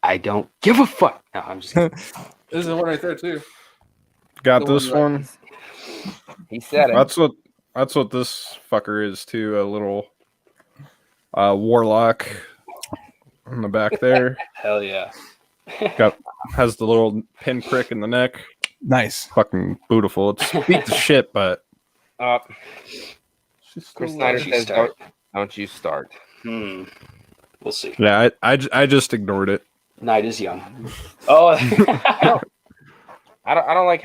I don't give a fuck. No, I'm just kidding.
There's one right there too.
Got this one.
He said it.
That's what this fucker is too. A little warlock on the back there.
Hell yeah.
Has the little pinprick in the neck.
Nice.
Fucking beautiful. It's beat the shit, but
Chris Snyder says, "Don't you start."
We'll see.
yeah, I just ignored it.
Night is young. Oh,
I don't like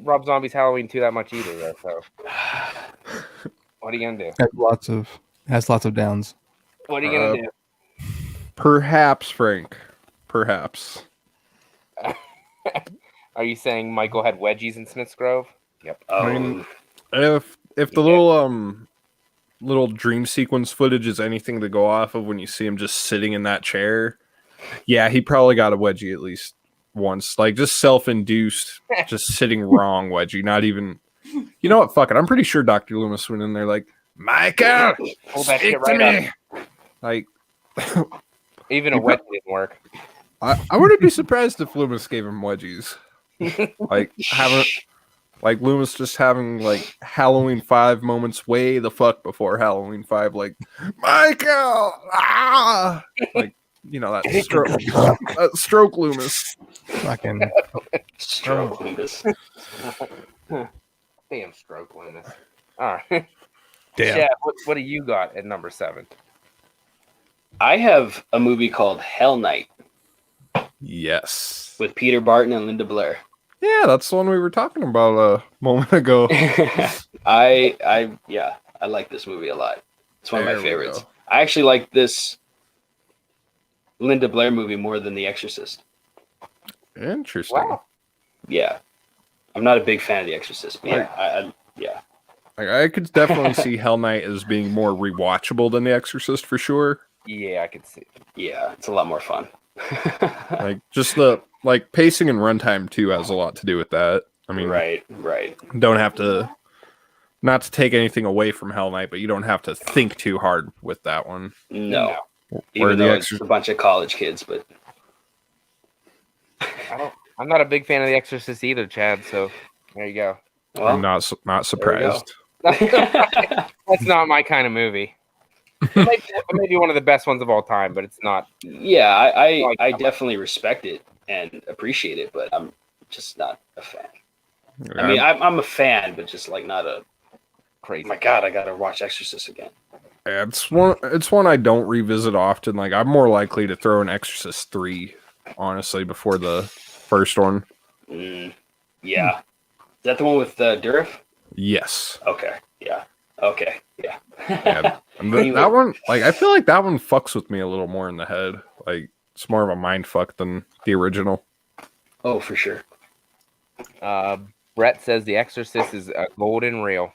Rob Zombie's Halloween 2 that much either, though. So what are you gonna do?
Has lots of downs.
What are you gonna do?
Perhaps, Frank. Perhaps.
Are you saying Michael had wedgies in Smith's Grove? Yep.
I mean, if the little dream sequence footage is anything to go off of when you see him just sitting in that chair, yeah, he probably got a wedgie at least once. Like just self-induced, just sitting wrong wedgie. Not even. You know what? Fuck it. I'm pretty sure Dr. Loomis went in there like, Michael,
Pull that
speak
shit
to
right
me. Like,
even a wedgie didn't work.
I wouldn't be surprised if Loomis gave him wedgies. Like Loomis just having like Halloween 5 moments way the fuck before Halloween 5, like Michael, like you know that stroke Loomis.
Fucking
stroke Loomis.
Damn stroke Loomis. All right.
damn.
Chad, what do you got at number 7?
I have a movie called Hell Night
Yes.
with Peter Barton and Linda Blair.
Yeah, that's the one we were talking about a moment ago.
I like this movie a lot. It's one of my favorites. I actually like this Linda Blair movie more than The Exorcist.
Interesting.
Wow.
Yeah. I'm not a big fan of The Exorcist, but yeah.
I could definitely see Hell Night as being more rewatchable than The Exorcist for sure.
Yeah, I could see.
Yeah, it's a lot more fun.
Like just the pacing and runtime too has a lot to do with that. I mean,
right.
Don't have to, not to take anything away from Hell Night, but you don't have to think too hard with that one.
No.
Where
Even
The
though it's a bunch of college kids, but
I'm not a big fan of The Exorcist either, Chad. So there you go.
I'm not surprised.
That's not my kind of movie. It may be one of the best ones of all time, but it's not.
Yeah, I definitely respect it and appreciate it, but I'm just not a fan. I mean, I'm a fan, but just like not a
Crazy.
Oh my God, I gotta watch Exorcist again.
It's one I don't revisit often. Like I'm more likely to throw an Exorcist 3, honestly, before the first one.
Yeah. Is that the one with Durif?
Yes.
Okay. Yeah. Okay. Yeah.
Yeah. That one, like I feel like that one fucks with me a little more in the head. Like it's more of a mind fuck than the original.
Oh, for sure.
Brett says The Exorcist is a golden reel.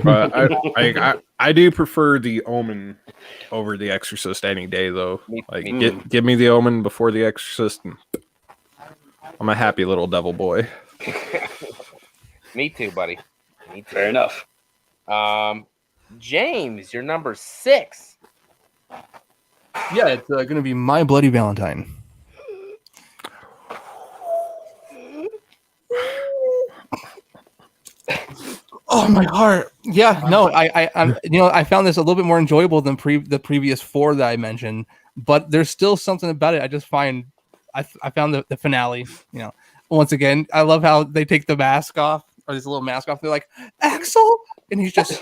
But I do prefer the Omen over the Exorcist any day, though. Like give me the Omen before the Exorcist, and I'm a happy little devil boy.
Me too, buddy. Me too.
Fair enough.
James, you're number 6.
Yeah, it's going to be My Bloody Valentine. Oh my heart! Yeah, no, I found this a little bit more enjoyable than the previous 4 that I mentioned, but there's still something about it. I just find I found the finale. Once again, I love how they take the mask off, or this little mask off. They're like, Axel, and he's just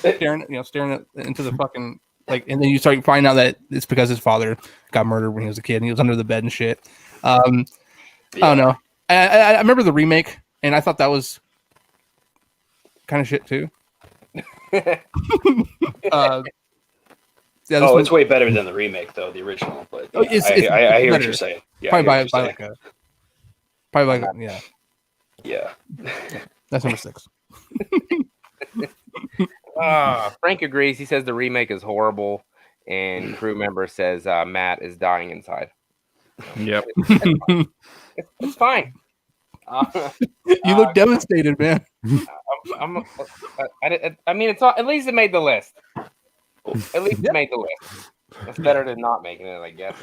staring into the fucking and then you start finding out that it's because his father got murdered when he was a kid, and he was under the bed and shit. I don't know. I remember the remake, and I thought that was kind of shit too.
Yeah, it's way better than the remake, though, the original. But I hear what you're saying. Yeah, yeah.
That's number 6.
Frank agrees. He says the remake is horrible, and crew member says Matt is dying inside.
Yep.
It's fine.
You look devastated, man.
I mean, it's all, at least it made the list. At least it made the list. It's better than not making it, I guess.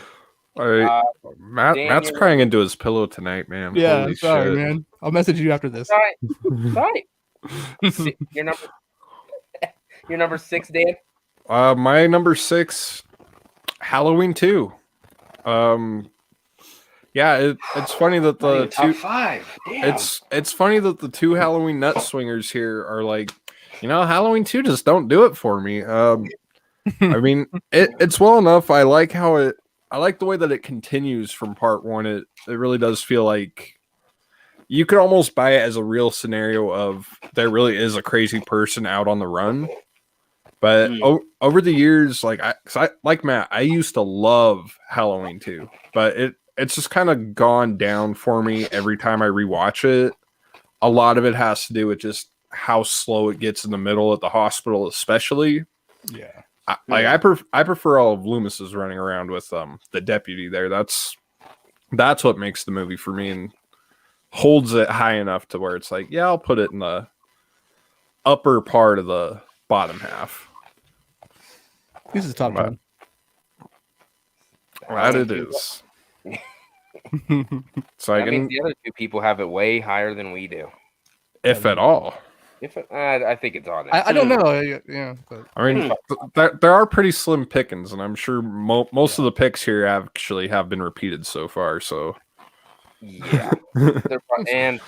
Matt's crying into his pillow tonight, man.
Yeah,
Holy
sorry,
shit.
man. I'll message you after this.
Sorry. Your number 6, Dan?
My number 6, Halloween 2. Yeah, it's funny that the
top 5. Damn.
It's funny that the 2 Halloween nut swingers here are like, Halloween 2 just don't do it for me. I mean, it's well enough. I like the way that it continues from part 1. It really does feel like you could almost buy it as a real scenario of there really is a crazy person out on the run. But over the years, like Matt, I used to love Halloween 2, but it's just kind of gone down for me every time I rewatch it. A lot of it has to do with just how slow it gets in the middle at the hospital, especially.
Yeah.
I prefer all of Loomis's running around with the deputy there. That's what makes the movie for me and holds it high enough to where it's like, yeah, I'll put it in the upper part of the bottom half.
This is top 10.
That it is. So
I mean, the other 2 people have it way higher than we do,
if at all.
I think it's on there.
I don't know. Yeah, but.
I mean, there are pretty slim pickings, and I'm sure most of the picks here actually have been repeated so far. So,
yeah, and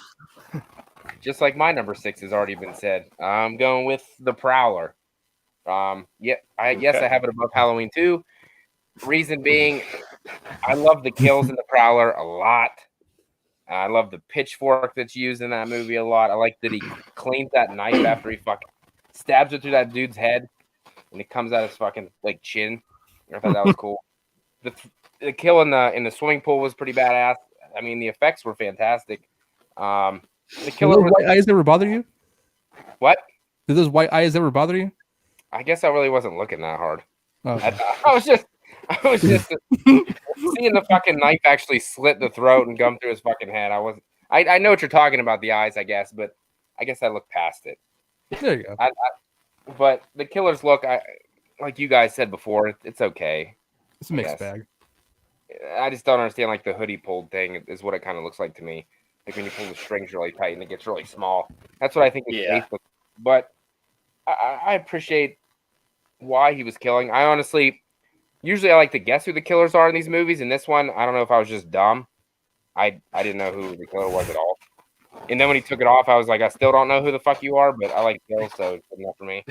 just like my number 6 has already been said, I'm going with The Prowler. I have it above Halloween 2. Reason being, I love the kills in The Prowler a lot. I love the pitchfork that's used in that movie a lot. I like that he cleans that knife after he fucking stabs it through that dude's head, and it comes out his fucking chin. I thought that was cool. The kill in the swimming pool was pretty badass. I mean, the effects were fantastic. The killer.
Did those white eyes ever bother you?
What?
Did those white eyes ever bother you?
I guess I really wasn't looking that hard.
Okay.
I was just seeing the fucking knife actually slit the throat and gum through his fucking head. I know what you're talking about, the eyes, I guess, but I guess I looked past it.
There you go.
But the killer's look, like you guys said before, it's okay.
It's a mixed bag.
I just don't understand the hoodie pulled thing is what it kind of looks like to me. Like when you pull the strings really tight and it gets really small. That's what I think. Yeah. But I appreciate why he was killing. I honestly, usually I like to guess who the killers are in these movies. In this one, I don't know if I was just dumb. I didn't know who the killer was at all. And then when he took it off, I was like, I still don't know who the fuck you are, but I like Bill, so it's good enough for me.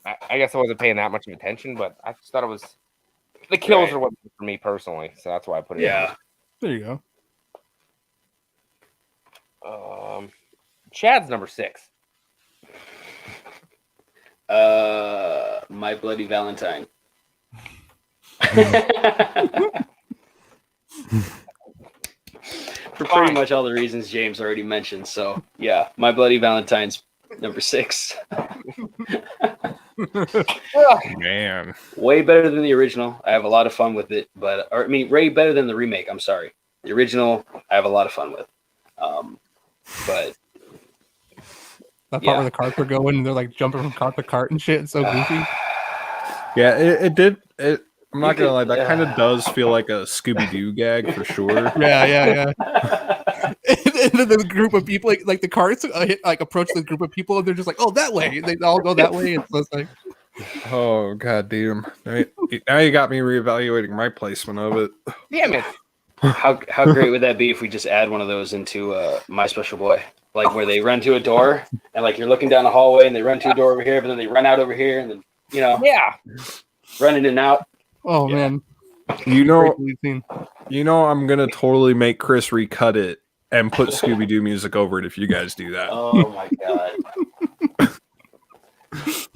I guess I wasn't paying that much attention, but I just thought it was the kills are what for me personally, so that's why I put it.
Yeah.
In.
There you
go. Chad's number 6.
My Bloody Valentine. For pretty much all the reasons James already mentioned. So yeah, My Bloody Valentine's number 6.
Man,
way better than the original. I have a lot of fun with it, way better than the remake. I'm sorry, the original I have a lot of fun with. But
that part where the carts are going and they're like jumping from cart to cart and shit. It's so goofy.
Yeah, it did. I'm not gonna lie, that kind of does feel like a Scooby-Doo gag for sure.
Yeah. And then the group of people, like the carts, approach the group of people, and they're just like, "Oh, that way." They all go that way, and so it's like,
oh god damn! Now you got me reevaluating my placement of it.
Damn it!
How great would that be if we just add one of those into My Special Boy? Like where they run to a door, and like you're looking down the hallway, and they run to a door over here, but then they run out over here, and then run in and out.
Oh man,
you know, I'm gonna totally make Chris recut it and put Scooby-Doo music over it if you guys do that.
Oh my god.
That's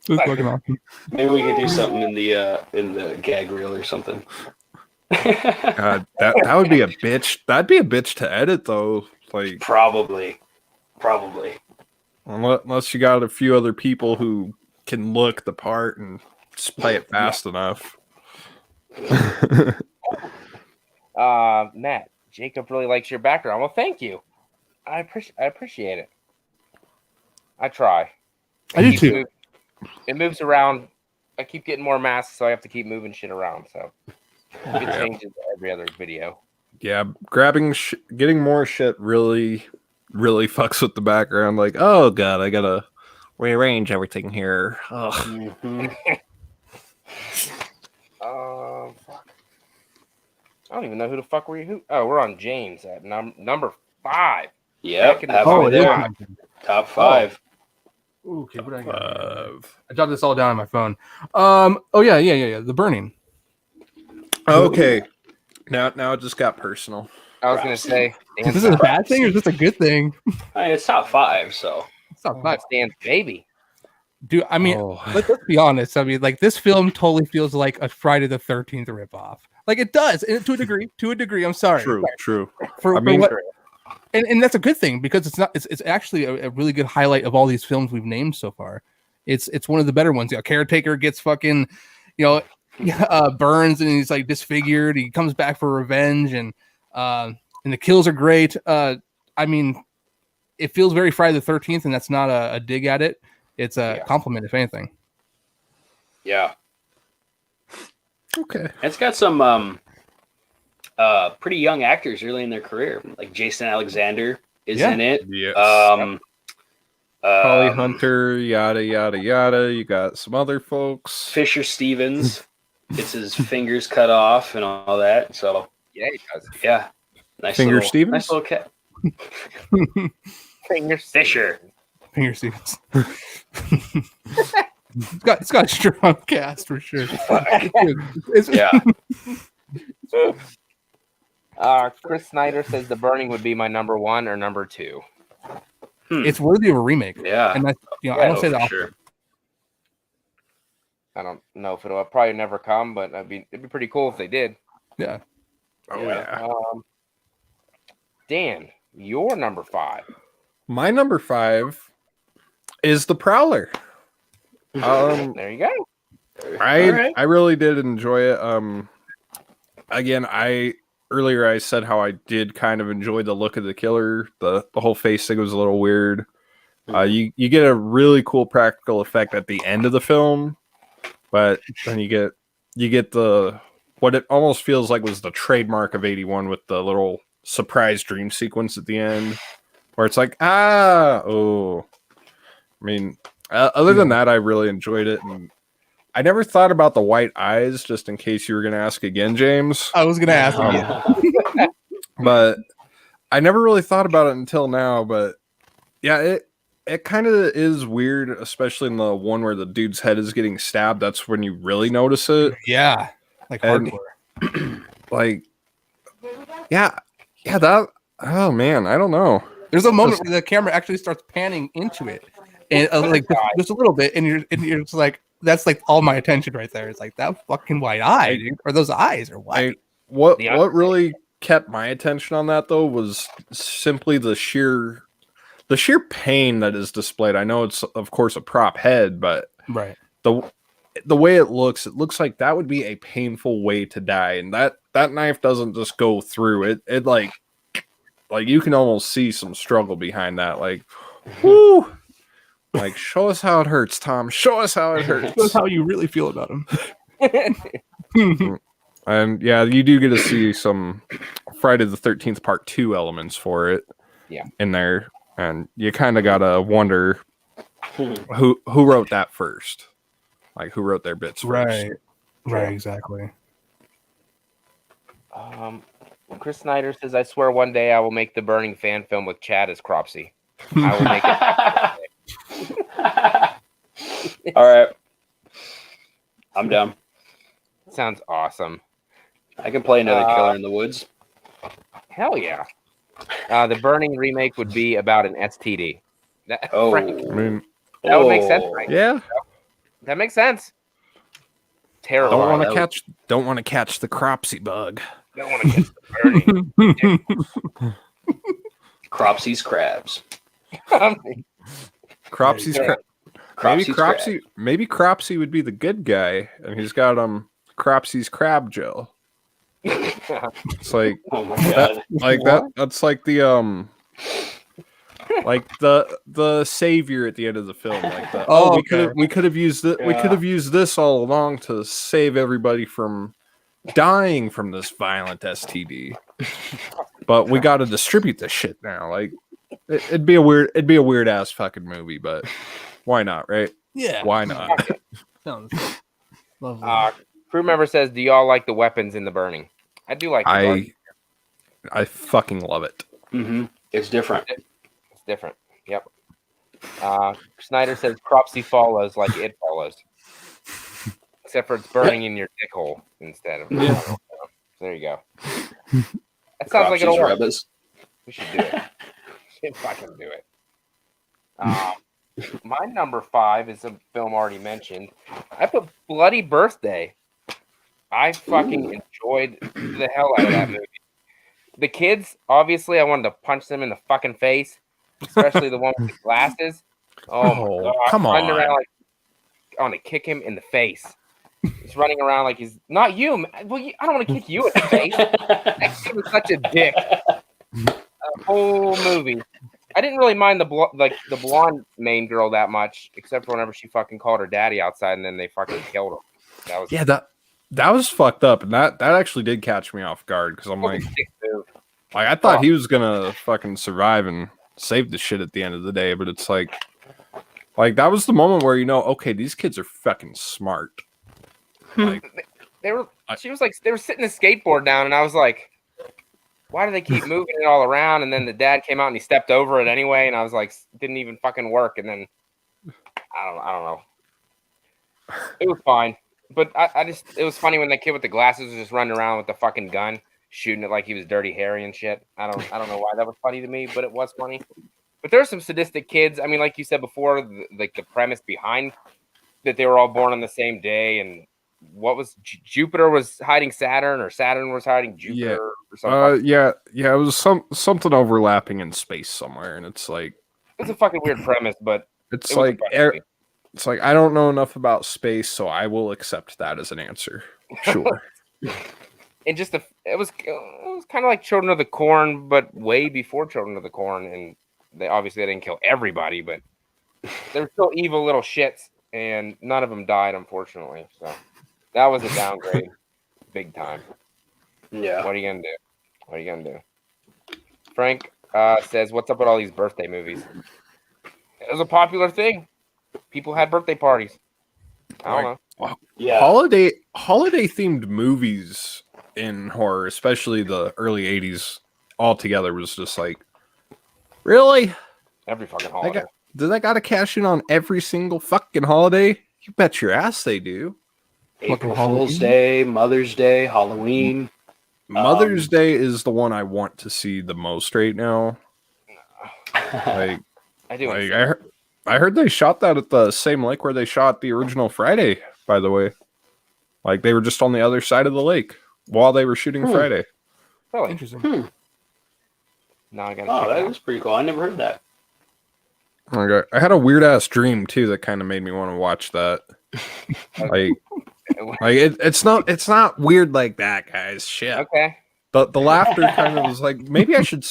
fucking awesome.
Maybe we could do something in the gag reel or something.
God, that would be a bitch. That'd be a bitch to edit though. Like
probably.
Unless you got a few other people who can look the part and just play it fast enough.
Matt, Jacob really likes your background. Well, thank you. I appreciate it. I try.
I do too.
It moves around. I keep getting more masks, so I have to keep moving shit around. So it changes every other video.
Yeah, getting more shit really fucks with the background. Like, oh god, I gotta rearrange everything here.
Mm-hmm. Fuck. I don't even know who the fuck were you. We're on James at number 5.
Yeah. Top 5.
Ooh, okay, what I got? I jotted this all down on my phone. Yeah. The Burning.
Okay. Now it just got personal.
I was gonna say,
is this a bad thing or is this a good thing?
I mean, it's top 5, so
it's top 5.
Stan's baby.
Dude, I mean, let's be honest. I mean, like this film totally feels like a Friday the 13th ripoff. Like it does, and to a degree. I'm sorry.
True.
And that's a good thing because it's actually a really good highlight of all these films we've named so far. It's one of the better ones. Caretaker gets fucking, burns and he's like disfigured. He comes back for revenge and the kills are great. I mean, it feels very Friday the 13th, and that's not a dig at it. It's a compliment, if anything.
Yeah.
Okay.
It's got some pretty young actors early in their career. Like Jason Alexander is in it.
Yes.
Holly
Hunter, yada yada yada. You got some other folks.
Fisher Stevens gets his fingers cut off and all that. So
yeah, he does.
Yeah. Nice
Finger Stevens?
Nice little cat.
Fisher
Stevens. It's got a strong cast for sure.
Chris Snyder says The Burning would be my number 1 or number 2.
It's worthy of a remake.
Yeah,
and I don't say that.
Sure.
I don't know if it'll probably never come, but it'd be pretty cool if they did.
Yeah.
Oh yeah.
Dan, your number 5.
My number 5 is The Prowler.
There you go.
I really did enjoy it. Again, earlier I said how I did kind of enjoy the look of the killer. The whole face thing was a little weird. You get a really cool practical effect at the end of the film, but then you get the what it almost feels like was the trademark of 81 with the little surprise dream sequence at the end, where it's like, I mean, Other than that, I really enjoyed it, and I never thought about the white eyes, just in case you were going to ask again, James.
I was gonna ask again.
But I never really thought about it until now. But yeah, it kind of is weird, especially in the one where the dude's head is getting stabbed. That's when you really notice it.
Yeah, like
And-
hardcore.
Like, yeah, that. Oh man, I don't know.
There's a moment where the camera actually starts panning into it, and like just a little bit, and you're just like, that's like all my attention right there. It's like that fucking white eye, dude. Or those eyes, or what?
What really kept my attention on that though was simply the sheer pain that is displayed. I know it's of course a prop head, but
Right.
the way it looks like that would be a painful way to die, and that knife doesn't just go through it like you can almost see some struggle behind that, like whoo, like show us how it hurts, Tom, show us how it hurts.
That's how you really feel about him.
And yeah, you do get to see some Friday the 13th Part 2 elements for it, in there, and you kind of gotta wonder who wrote that first, like who wrote their bits first.
Right, exactly.
Chris Snyder says, "I swear one day I will make the Burning fan film with Chad as Cropsy. I will make it."
All right, I'm down.
Sounds awesome.
I can play another Killer in the Woods.
Hell yeah. The Burning remake would be about an STD. Frank,
I mean,
that would make sense, right?
yeah.
That makes sense. Terrible.
Don't want to catch the Cropsy bug.
Don't want to catch the Burning.
Cropsy's crabs.
Cropsy's maybe Cropsy would be the good guy, and he's got Cropsy's crab gel. It's like,
Oh my god!
that's like the like the savior at the end of the film, like we could have used it. We could have used this all along to save everybody from dying from this violent STD, but we got to distribute this shit now. Like it'd be a weird ass fucking movie, but why not, right?
Yeah,
Why not?
Sounds lovely.
Crew member says, "Do y'all like the weapons in the Burning?" I do like.
I fucking love it.
Mm-hmm. It's different.
It's different. Yep. Snyder says Cropsy follows like it follows, except for it's burning in your dick hole instead of. So there you go. That sounds like it'll work. We should do it. We should fucking do it. My number 5 is a film already mentioned. I put Bloody Birthday. I fucking enjoyed the hell out of that movie. The kids, obviously, I wanted to punch them in the fucking face, especially the one with the glasses. Oh my god!
Come on!
Around like, I want to kick him in the face. He's running around like he's not you. Well, I don't want to kick you in the face. That kid was such a dick. The whole movie. I didn't really mind the blonde main girl that much, except for whenever she fucking called her daddy outside, and then they fucking killed him.
That was fucked up, and that actually did catch me off guard, because I'm like I thought he was gonna fucking survive and save the shit at the end of the day, but it's like that was the moment where okay, these kids are fucking smart. Like
they were sitting the skateboard down, and I was like, why do they keep moving it all around? And then the dad came out and he stepped over it anyway, and I was like, didn't even fucking work. And then I don't know. It was fine. But it was funny when the kid with the glasses was just running around with the fucking gun, shooting it like he was Dirty Harry and shit. I don't know why that was funny to me, but it was funny. But there are some sadistic kids. I mean, like you said before, the premise behind that they were all born on the same day, and what was Jupiter was hiding Saturn, or Saturn was hiding Jupiter, or something.
Yeah. It was something overlapping in space somewhere, and it's like
it's a fucking weird premise, but
it's like. It's like, I don't know enough about space, so I will accept that as an answer. Sure.
And just it was kind of like Children of the Corn, but way before Children of the Corn, and they didn't kill everybody, but they were still evil little shits, and none of them died, unfortunately. So that was a downgrade, big time.
Yeah.
What are you gonna do? Frank says, "What's up with all these birthday movies?" It was a popular thing. People had birthday parties. I don't know.
Yeah.
Holiday themed movies in horror, especially the early 80s altogether, was just like, really?
Every fucking holiday.
Do they gotta cash in on every single fucking holiday? You bet your ass they do.
April Fool's Day, Mother's Day, Halloween.
Mother's Day is the one I want to see the most right now. Like,
I do.
I heard they shot that at the same lake where they shot the original Friday, by the way. Like, they were just on the other side of the lake while they were shooting Friday.
Really
Interesting.
Now I gotta.
Oh,
check it
that
out.
is pretty cool. I never heard that.
I had a weird ass dream too that kind of made me want to watch that. Like it's not weird like that, guys. Shit.
Okay.
The laughter kind of was like, maybe I should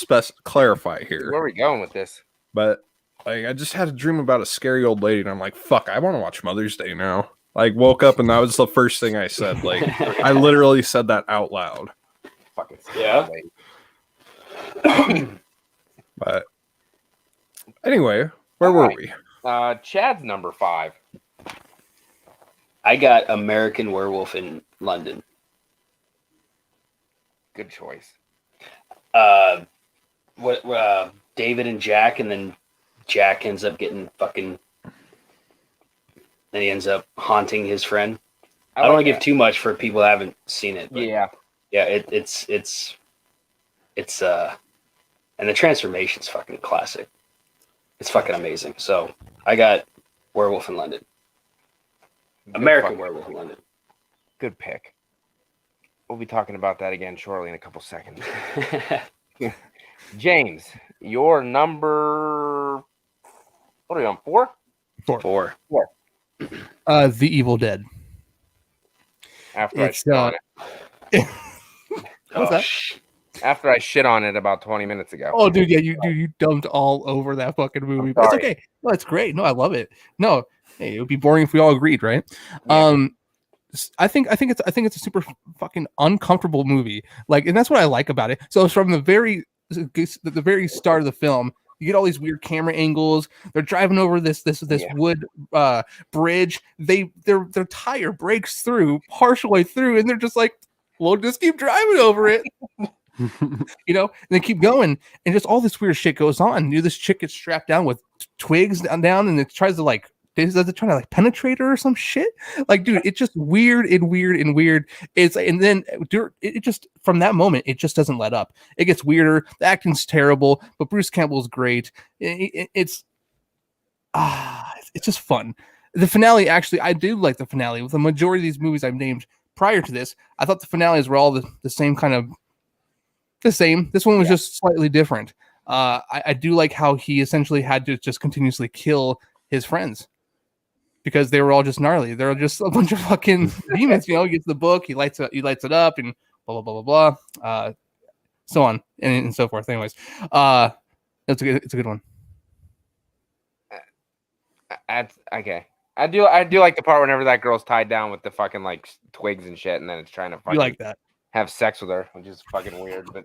clarify
Where
here.
are we going with this?
But like, I just had a dream about a scary old lady, and I'm like, fuck, I want to watch Mother's Day now. Like, woke up and that was the first thing I said. Like, I literally said that out loud.
Fucking
Yeah.
But anyway, where were we?
Chad's number 5.
I got American Werewolf in London.
Good choice.
David and Jack, and then Jack ends up getting fucking. Then he ends up haunting his friend. I don't want to give too much for people who haven't seen it. But
Yeah.
yeah, it's and the transformation's fucking classic. It's fucking amazing. So I got Werewolf in London. American Werewolf in London.
Good pick. We'll be talking about that again shortly in a couple seconds. James, your number. What are you on? 4?
4.
The Evil Dead.
After I
It's,
shit on it.
What's that?
After I shit on it about 20 minutes ago.
Oh, dude, yeah, you dumped all over that fucking movie. But it's
sorry.
okay. No, it's great. No, I love it. No, hey, it would be boring if we all agreed, right?
Yeah.
I think it's a super fucking uncomfortable movie. Like, and that's what I like about it. So from the very start of the film, you get all these weird camera angles. They're driving over this wood bridge. Their tire breaks through partial way through, and they're just like, "We'll just keep driving over it." You know, and they keep going, and just all this weird shit goes on. This chick gets strapped down with twigs down, and it tries to like. Is it trying to like penetrate her or some shit? Like, dude, it's just weird. It's and then it just from that moment it just doesn't let up. It gets weirder. The acting's terrible, but Bruce Campbell's great. It's just fun. The finale, actually, I do like the finale. With the majority of these movies I've named prior to this, I thought the finales were all the same kind of the same. This one was just slightly different. I do like how he essentially had to just continuously kill his friends. Because they were all just gnarly. They're just a bunch of fucking demons. You know, he gets the book, he lights it up, and blah blah blah blah blah, so on and so forth. Anyways, it's a good one.
Okay, I do like the part whenever that girl's tied down with the fucking like twigs and shit, and then it's trying to fucking
You like that?
have sex with her, which is fucking weird, but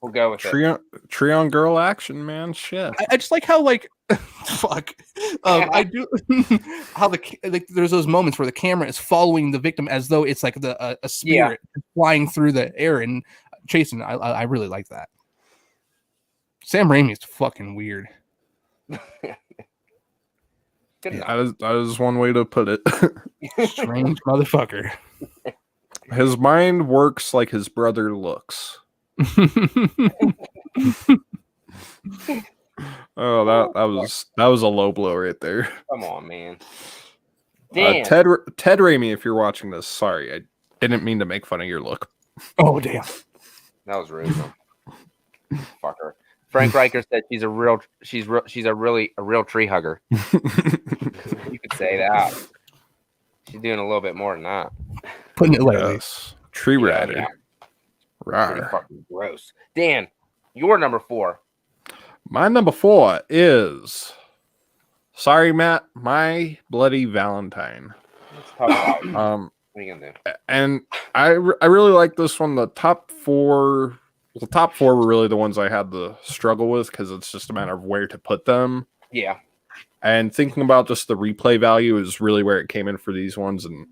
we'll go with it.
Tree on girl action, man. Shit.
I just like how like fuck. I do how there's those moments where the camera is following the victim as though it's like a spirit flying through the air and chasing. I really like that. Sam Raimi is fucking weird.
That is one way to put it.
Strange motherfucker.
His mind works like his brother looks. Oh, that was a low blow right there.
Come on, man. Damn.
Ted Raimi, if you're watching this, sorry, I didn't mean to make fun of your look.
Oh damn,
that was rude. Fuck her. Frank Riker said she's a real tree hugger. You could say that. She's doing a little bit more than that.
Putting it lightly.
Yes. Tree rider.
Yeah.
Rawr.
Pretty fucking gross. Dan, your number 4.
My number 4 is, sorry, Matt, My Bloody Valentine.
Let's talk about it. What are you gonna do?
And I really like this one. The top four were really the ones I had to struggle with because it's just a matter of where to put them.
Yeah.
And thinking about just the replay value is really where it came in for these ones. And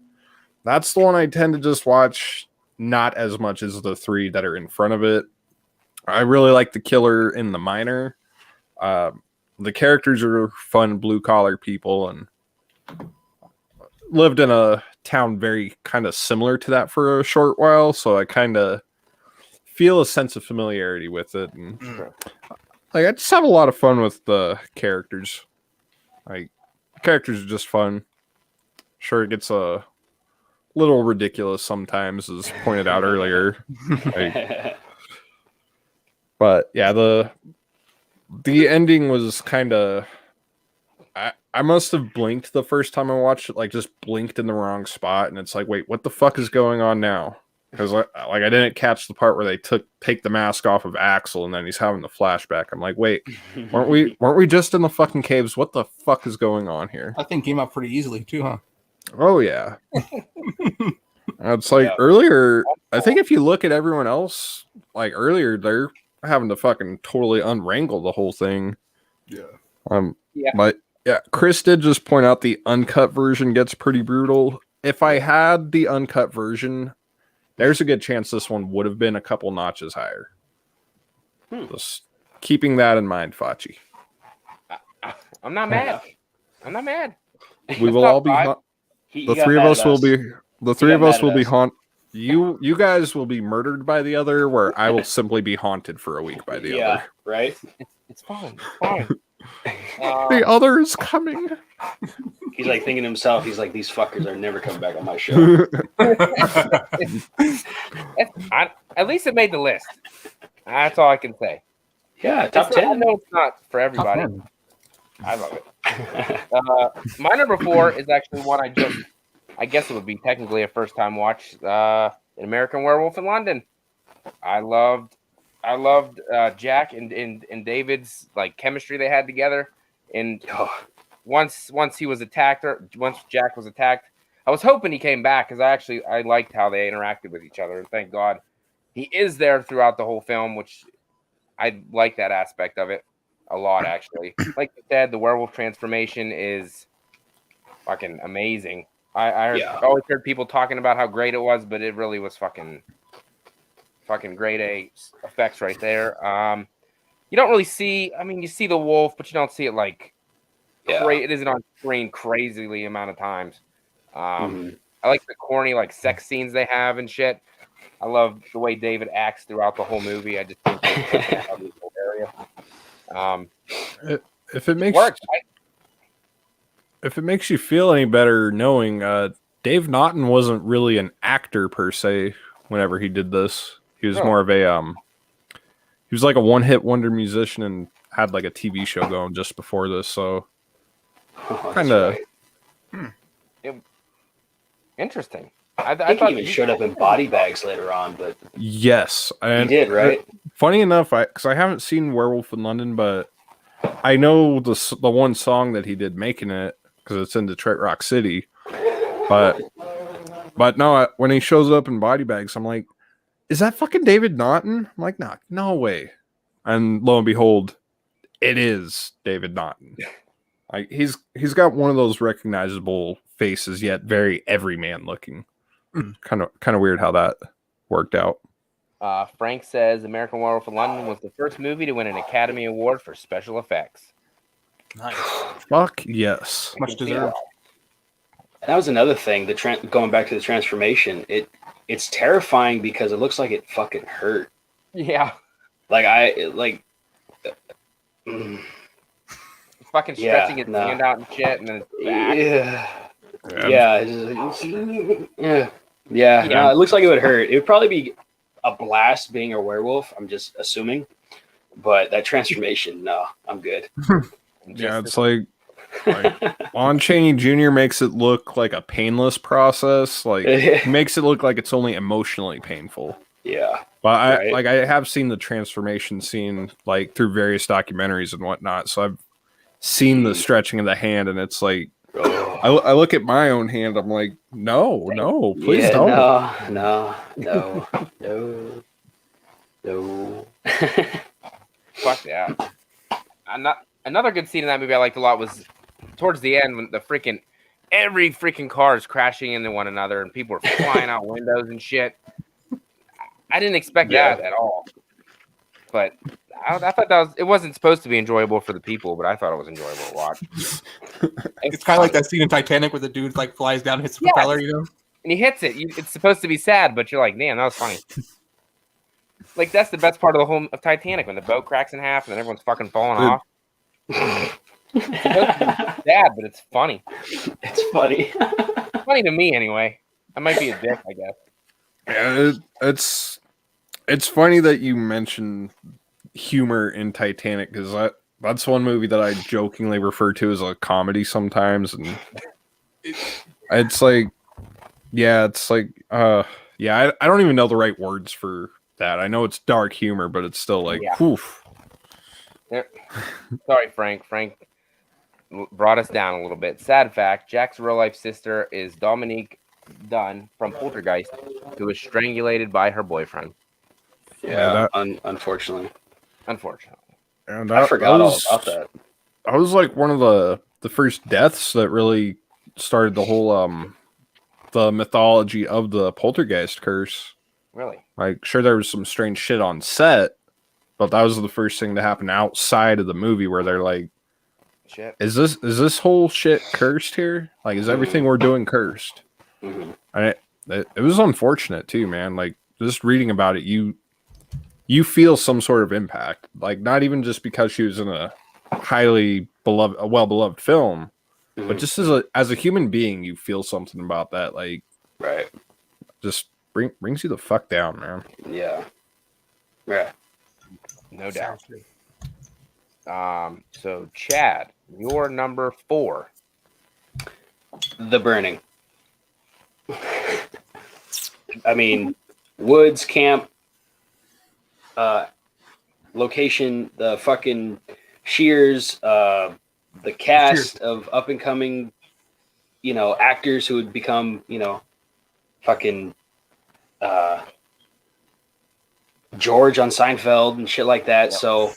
that's the one I tend to just watch not as much as the three that are in front of it. I really like the killer in The Miner. The characters are fun blue collar people and lived in a town very kind of similar to that for a short while. So I kind of feel a sense of familiarity with it. And like, I just have a lot of fun with the characters. Like, characters are just fun. Sure, it gets a little ridiculous sometimes, as pointed out earlier. Like, but yeah, the ending was kind of. I must have blinked the first time I watched it, like just blinked in the wrong spot, and it's like, wait, what the fuck is going on now? Because like I didn't catch the part where they take the mask off of Axel, and then he's having the flashback. I'm like, wait, weren't we just in the fucking caves? What the fuck is going on here?
I think came out pretty easily too, huh?
Oh yeah. It's like earlier. I think if you look at everyone else, like earlier, they're having to fucking totally unwrangle the whole thing.
Yeah.
But yeah, Chris did just point out the uncut version gets pretty brutal. If I had the uncut version, there's a good chance this one would have been a couple notches higher. Just keeping that in mind, Facci.
I'm not mad. I'm not mad.
We will all be the three of us will be haunted. You guys will be murdered by the other, where I will simply be haunted for a week by the other.
Yeah, right?
It's fine. It's fine.
The other is coming.
He's like thinking to himself, he's like, these fuckers are never coming back on my show.
At least it made the list. That's all I can say.
Yeah, top 10.
I know it's not for everybody. I love it. My number 4 is actually one I guess it would be technically a first time watch. An American Werewolf in London. I loved Jack and David's like chemistry they had together. And once he was attacked, or once Jack was attacked, I was hoping he came back because I liked how they interacted with each other. And thank God he is there throughout the whole film, which I like that aspect of it a lot, actually. Like you said, the werewolf transformation is fucking amazing. I always heard people talking about how great it was, but it really was fucking grade A effects right there. You don't really see. I mean, you see the wolf, but you don't see it like. It isn't on screen crazily amount of times. I like the corny like sex scenes they have and shit. I love the way David acts throughout the whole movie. I just think it's a whole area.
If it makes you feel any better knowing Dave Naughton wasn't really an actor per se whenever he did this. He was more of a he was like a one-hit wonder musician and had like a TV show going just before this, so kind of
interesting.
I think he even showed up in body bags later on, but
yes, and
he did, right?
Funny enough, because I haven't seen Werewolf in London, but I know the one song that he did making it because it's in Detroit Rock City. But no, when he shows up in body bags, I'm like, is that fucking David Naughton? I'm like, no way. And lo and behold, it is David Naughton. Like he's got one of those recognizable faces, yet very everyman looking. Kind of weird how that worked out.
Frank says American Werewolf in London was the first movie to win an Academy Award for special effects.
Nice.
Fuck yes.
Much deserved.
That was another thing. Going back to the transformation, it's terrifying because it looks like it fucking hurt.
Yeah.
Like
fucking stretching his hand out and shit, and then
no, it looks like it would hurt. It would probably be a blast being a werewolf. I'm just assuming, but that transformation, no, I'm good.
Yeah, it's like Lon Chaney Jr. makes it look like a painless process. Like he makes it look like it's only emotionally painful.
Yeah.
But I have seen the transformation scene like through various documentaries and whatnot. So I've seen the stretching of the hand, and it's like I look at my own hand. I'm like, no, please don't.
No.
Fuck yeah. Another good scene in that movie I liked a lot was towards the end when every freaking car is crashing into one another and people are flying out windows and shit. I didn't expect that at all. But I thought it wasn't supposed to be enjoyable for the people, but I thought it was enjoyable to watch.
It's kind of like that scene in Titanic where the dude like flies down and hits the propeller, you know?
And he hits it. It's supposed to be sad, but you're like, damn, that was funny. Like, that's the best part of the whole of Titanic, when the boat cracks in half and then everyone's fucking falling off. It's supposed to be sad, but it's funny.
It's funny.
Funny to me, anyway. I might be a dick, I guess.
Yeah, it's funny that you mentioned humor in Titanic, because that's one movie that I jokingly refer to as a comedy sometimes, and it's like, I don't even know the right words for that. I know it's dark humor, but it's still like, oof.
Sorry, Frank. Frank brought us down a little bit. Sad fact: Jack's real life sister is Dominique Dunn from Poltergeist, who was strangulated by her boyfriend.
Yeah, unfortunately.
And
I forgot all about that.
I was like one of the first deaths that really started the whole the mythology of the Poltergeist curse.
Really?
Like, sure, there was some strange shit on set, but that was the first thing to happen outside of the movie where they're like,
shit,
is this whole shit cursed here? Like, is everything we're doing cursed?
Mm-hmm.
And it was unfortunate too, man. Like, just reading about it, you feel some sort of impact. Like, not even just because she was in a highly beloved, a well-beloved film, but just as a human being, you feel something about that. Like,
right,
just brings you the fuck down, man.
Yeah.
No doubt. So Chad, your number 4.
The Burning. I mean, woods, camp, location, the fucking shears, the cast of up and coming, actors who would become, fucking George on Seinfeld and shit like that. Yep. So,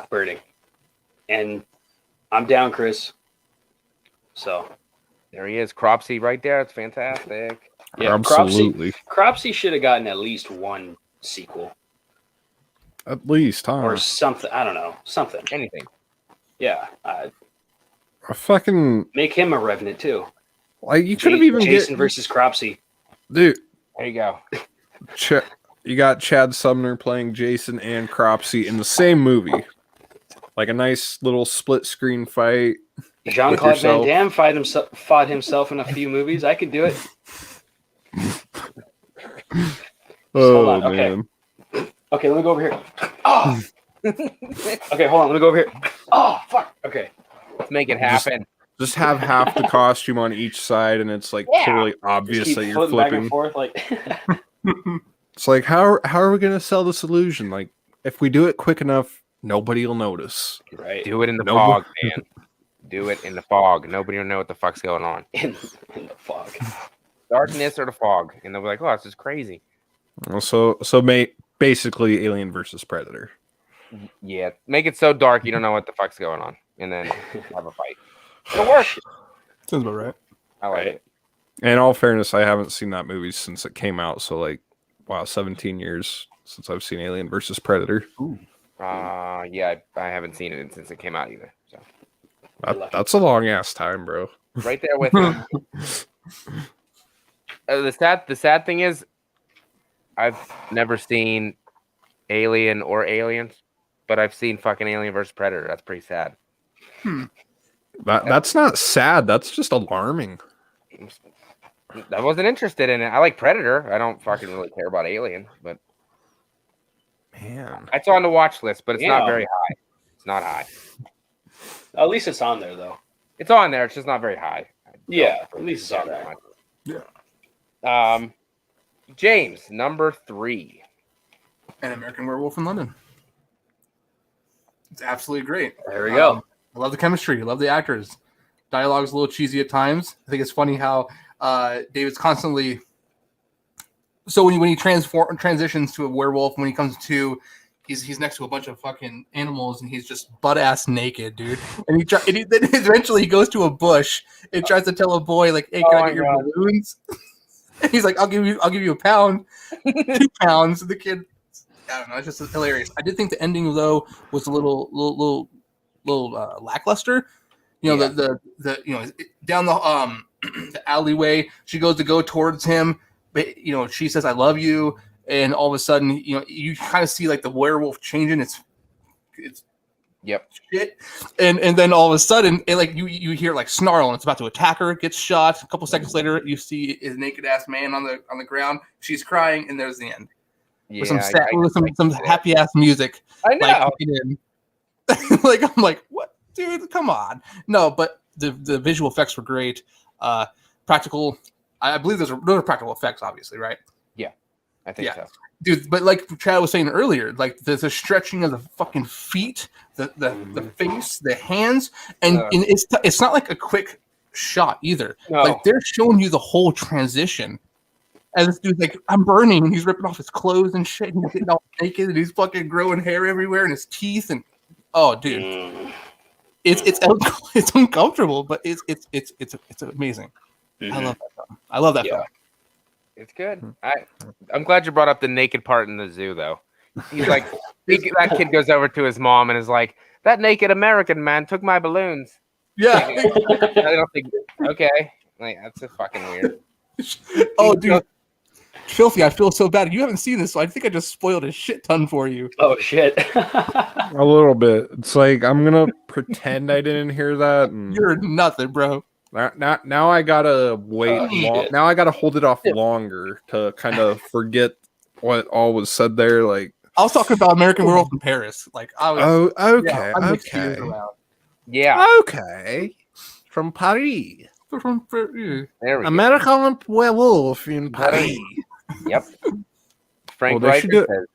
Burning. And I'm down, Chris. So
there he is, Cropsy right there. It's fantastic.
Yeah, absolutely.
Cropsy should have gotten at least one sequel.
At least, huh?
Or something. I don't know. Something.
Anything.
Yeah.
I fucking
make him a Revenant too.
Like, you could have even
Jason versus Cropsy.
Dude.
There you go.
You got Chad Sumner playing Jason and Cropsy in the same movie. Like a nice little split screen fight.
Jean-Claude Van Damme fought himself in a few movies. I could do it.
Oh, man.
Okay, let me go over here. Oh! Okay, hold on. Let me go over here. Oh, fuck. Okay.
Let's make it happen.
Just have half the costume on each side, and it's like totally obvious that you're flipping. Back and forth, like... It's like, how are we going to sell this illusion? Like, if we do it quick enough, nobody will notice.
Right.
Do it in the fog, man. Do it in the fog. Nobody will know what the fuck's going on.
In the fog.
Darkness or the fog. And they'll be like, oh, this is crazy.
So basically Alien versus Predator.
Yeah. Make it so dark you don't know what the fuck's going on. And then have a fight. It'll work.
Sounds about right.
I like it.
In all fairness, I haven't seen that movie since it came out. So, like, wow, 17 years since I've seen Alien versus Predator.
Ooh.
I haven't seen it since it came out either. So
that's a long ass time, bro.
Right there with him. The sad thing is, I've never seen Alien or Aliens, but I've seen fucking Alien versus Predator. That's pretty sad.
That's not sad. That's just alarming.
I wasn't interested in it. I like Predator. I don't fucking really care about Alien, but
man,
it's on the watch list, but it's not very high. It's not high.
At least it's on there, though.
It's on there. It's just not very high.
Yeah, at least it's on there.
Yeah. James, number 3.
An American Werewolf in London. It's absolutely great.
There we go.
I love the chemistry. I love the actors. Dialogue's a little cheesy at times. I think it's funny how David's constantly. So when he transitions to a werewolf, when he comes to he's next to a bunch of fucking animals and he's just butt ass naked, dude. And then eventually he goes to a bush and tries to tell a boy like, "Hey, can I get your balloons?" And he's like, "I'll give you a pound, 2 pounds." And the kid, I don't know, it's just hilarious. I did think the ending though was a little lackluster. You know, the you know, down the the alleyway, she goes to go towards him, but you know, she says, "I love you." And all of a sudden, you know, you kind of see like the werewolf changing its shit, and then all of a sudden, like you hear like snarl, and it's about to attack her. Gets shot. A couple seconds later, you see a naked ass man on the ground. She's crying, and there's the end.
Yeah,
With some happy ass music.
I know.
Like I'm like, what, dude? Come on. No, but the visual effects were great. Practical. I believe those are practical effects, obviously, right?
I think so.
Dude, but like Chad was saying earlier, like the stretching of the fucking feet, the face, the hands, and it's not like a quick shot either.
No.
Like they're showing you the whole transition. And this dude's like, "I'm burning," and he's ripping off his clothes and shit, and he's getting all naked, and he's fucking growing hair everywhere, and his teeth, and oh, dude, it's uncomfortable, but it's amazing. I love that film. I love that film.
It's good. I'm glad you brought up the naked part in the zoo, though. He's like, that kid goes over to his mom and is like, "That naked American man took my balloons."
Yeah.
I don't think. Okay, like that's just fucking weird.
Oh, dude, Filthy, I feel so bad. You haven't seen this, so I think I just spoiled a shit ton for you.
Oh shit.
A little bit. It's like I'm gonna pretend I didn't hear that. And
You're nothing, bro.
Now I gotta wait. Now I gotta hold it off longer to kind of forget what all was said there. Like
I was talking about American Werewolf in Paris. Like I was.
Oh, okay,
Yeah.
Okay. From Paris.
There
There we go.
American Werewolf in Paris.
Yep. Frank
Well, they should do
Riker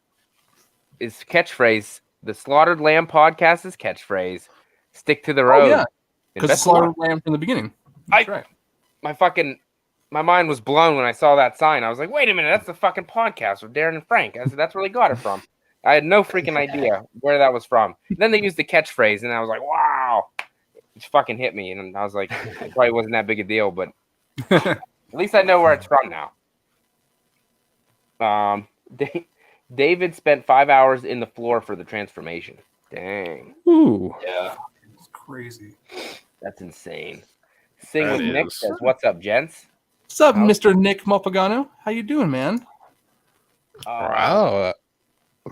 says his catchphrase, the Slaughtered Lamb podcast's catchphrase, "Stick to the road."
Oh yeah, because
Invest
Slaughtered Lamb from the beginning. That's right.
My mind was blown when I saw that sign. I was like, wait a minute, that's the fucking podcast with Darren and Frank. I said, that's where they got it from. I had no freaking idea where that was from. And then they used the catchphrase, and I was like, wow. It fucking hit me. And I was like, it probably wasn't that big a deal, but at least I know where it's from now. David spent 5 hours in the floor for the transformation. Dang.
Ooh.
Yeah.
It's crazy.
That's insane. Sing
That
with Nick
is.
says, "What's up, gents?"
What's up, Mr. Nick Mopagano? How you doing, man?
Wow.
I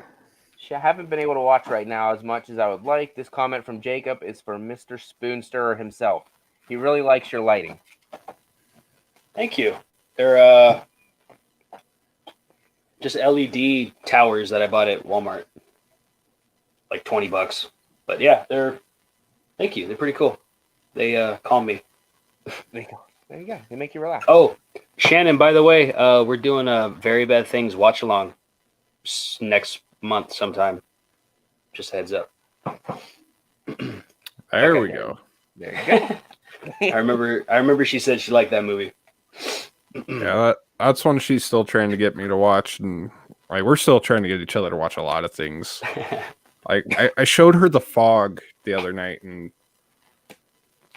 haven't been able to watch right now as much as I would like. This comment from Jacob is for Mr. Spoonstirrer himself. He really likes your lighting.
Thank you. They're just LED towers that I bought at Walmart. Like $20. But yeah, thank you. They're pretty cool. They calm me.
There you go. They make you relax.
Oh, Shannon, by the way, we're doing a Very Bad Things watch along next month sometime. Just heads up.
There we go.
There you go.
I remember she said she liked that movie.
Yeah, that's one she's still trying to get me to watch, and like we're still trying to get each other to watch a lot of things. Like I showed her The Fog the other night, and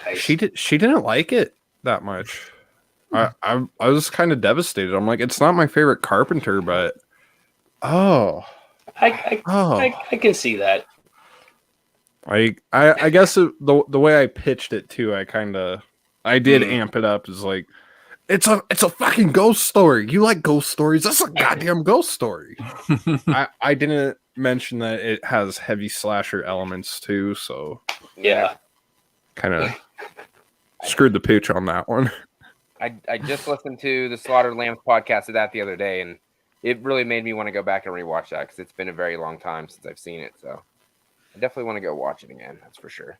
Nice.
she didn't like it that much. I was kind of devastated. I'm like, it's not my favorite Carpenter, but
I can see that.
I guess the way I pitched it too, I did amp it up. Is like, it's a fucking ghost story. You like ghost stories? That's a goddamn ghost story. I didn't mention that it has heavy slasher elements too, so
Yeah.
kind of screwed the pooch on that one.
I just listened to the Slaughtered Lambs podcast of that the other day, and it really made me want to go back and rewatch that because it's been a very long time since I've seen it. So I definitely want to go watch it again. That's for sure.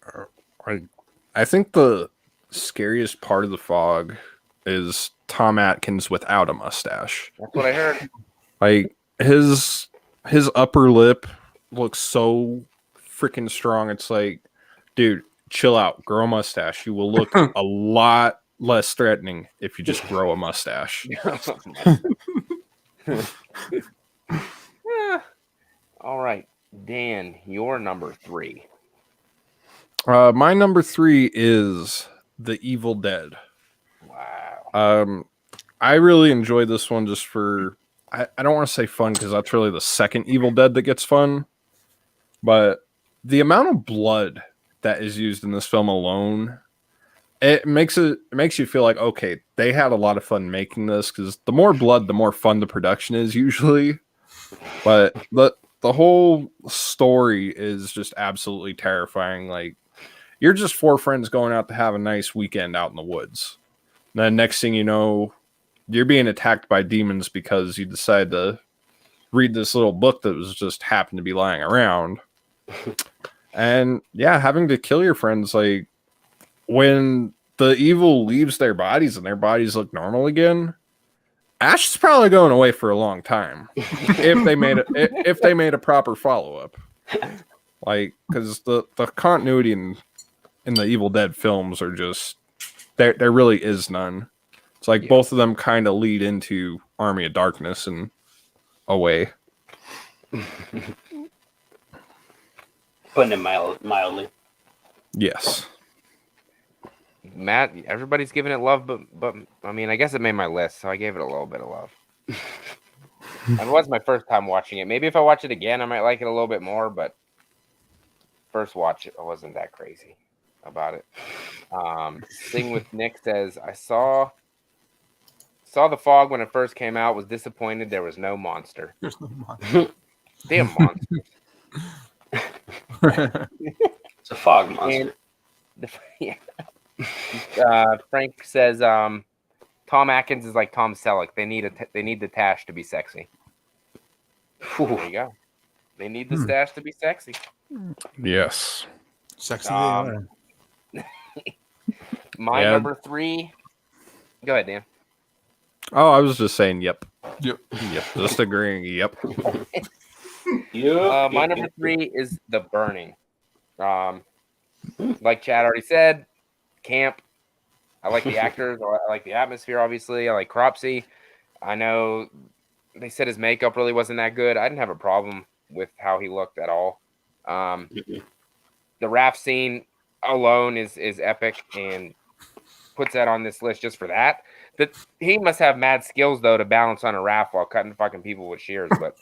I think the scariest part of The Fog is Tom Atkins without a mustache.
That's what I heard.
Like his upper lip looks so freaking strong. It's like, dude, chill out, grow a mustache. You will look a lot less threatening if you just grow a mustache.
All right. Dan, your number 3.
My number 3 is The Evil Dead.
Wow.
I really enjoyed this one just for I don't want to say fun because that's really the second Evil Dead that gets fun, but the amount of blood that is used in this film alone, it makes you feel like, okay, they had a lot of fun making this, because the more blood, the more fun the production is usually. But the whole story is just absolutely terrifying. Like, you're just 4 friends going out to have a nice weekend out in the woods. And then next thing you know, you're being attacked by demons because you decide to read this little book that was just happened to be lying around. And yeah, having to kill your friends, like, when the evil leaves their bodies and their bodies look normal again, Ash is probably going away for a long time if they made a proper follow-up. Like, because the continuity in the Evil Dead films are just there really is none. It's like both of them kind of lead into Army of Darkness in a way.
Putting it mildly.
Yes.
Matt, everybody's giving it love, but I mean, I guess it made my list, so I gave it a little bit of love. It was my first time watching it. Maybe if I watch it again, I might like it a little bit more, but first watch, I wasn't that crazy about it. Sing with Nick says, I saw The Fog when it first came out, was disappointed there was no monster.
There's no monster.
Damn monster.
It's a fog monster.
Yeah. Frank says Tom Atkins is like Tom Selleck. They need the tash to be sexy. There you go. They need the stash to be sexy.
Yes.
Sexy.
My number 3. Go ahead, Dan.
Oh, I was just saying, yep.
Yep.
Just agreeing, yep.
My number 3 is The Burning. Like Chad already said, camp. I like the actors. I like the atmosphere, obviously. I like Cropsey. I know they said his makeup really wasn't that good. I didn't have a problem with how he looked at all. The raft scene alone is epic and puts that on this list just for that. He must have mad skills, though, to balance on a raft while cutting fucking people with shears, but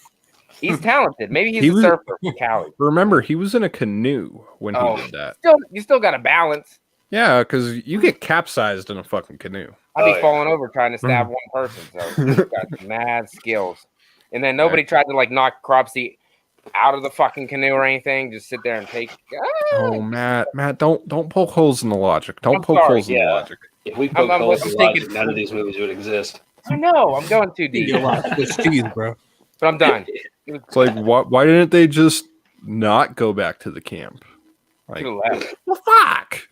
he's talented. Maybe he's a surfer from Cali.
Remember, he was in a canoe when he did that.
You still got to balance.
Yeah, because you get capsized in a fucking canoe.
I'd be falling over trying to stab one person. So he's got mad skills. And then nobody tried to like knock Cropsey out of the fucking canoe or anything. Just sit there and take.
Oh, Matt, don't poke holes in the logic. Don't poke holes in the logic.
If we poke holes in the logic, none of these movies would exist.
I know. I'm going too deep.
Bro.
But I'm done.
It's like, why didn't they just not go back to the camp? Like,
well,
fuck.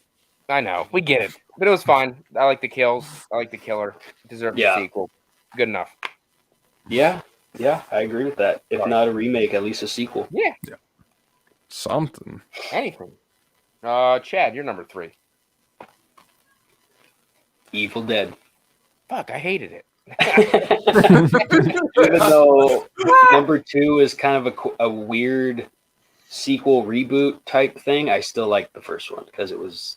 I know. We get it. But it was fun. I like the kills. I like the killer. Deserves a sequel. Good enough.
Yeah, I agree with that. If not a remake, at least a sequel.
Yeah.
Something.
Anything. Chad, you're number 3.
Evil Dead.
Fuck, I hated it.
Even though number 2 is kind of a weird sequel reboot type thing, I still like the first one because it was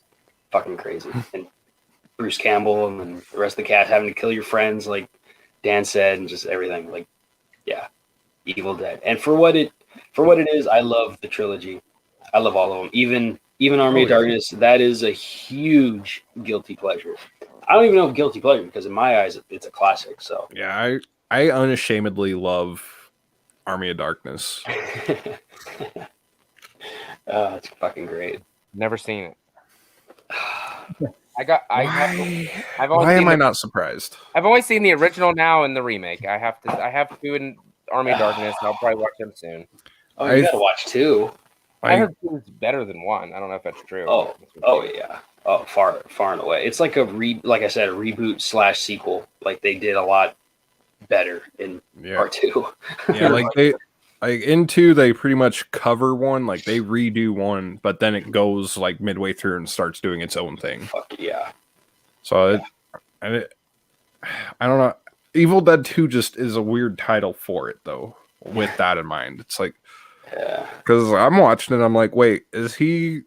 fucking crazy. And Bruce Campbell and then the rest of the cast having to kill your friends, like Dan said, and just everything. Like, yeah, Evil Dead. And for what it is, I love the trilogy. I love all of them. Even Army of Darkness. That is a huge guilty pleasure. I don't even know if guilty pleasure because in my eyes it's a classic. So
yeah, I unashamedly love Army of Darkness.
It's fucking great.
Never seen it.
Why am I not surprised?
I've only seen the original now and the remake. I have to in Army of Darkness. And I'll probably watch them soon.
Oh, you gotta watch 2.
I heard 2 is better than 1. I don't know if that's true.
Oh yeah. Oh, far and away. It's like like I said, a reboot / sequel. Like they did a lot better in part 2.
Yeah, like in 2 they pretty much cover 1, like they redo 1, but then it goes like midway through and starts doing its own thing.
Fuck yeah.
So I don't know. Evil Dead 2 just is a weird title for it though. With that in mind, it's like
Yeah.
Because I'm watching it, I'm like, wait, is he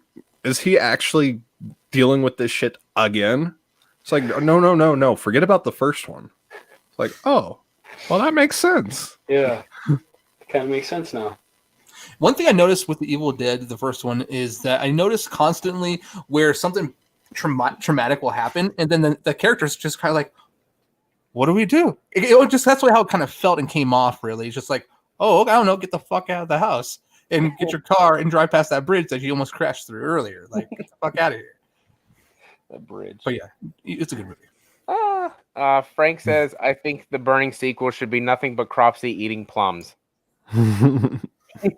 actually dealing with this shit again? It's like, no. Forget about the first one. It's like, oh, well, that makes sense.
Yeah. Kind of makes sense now.
One thing I noticed with the Evil Dead, the first one, is that I noticed constantly where something traumatic will happen, and then the characters just kind of like, what do we do? It just that's how it kind of felt and came off. Really, it's just like, oh, I don't know, get the fuck out of the house and get your car and drive past that bridge that you almost crashed through earlier. Like, get the fuck out of here.
The bridge.
But yeah, it's a good movie.
Frank says, I think the Burning sequel should be nothing but Cropsy eating plums. I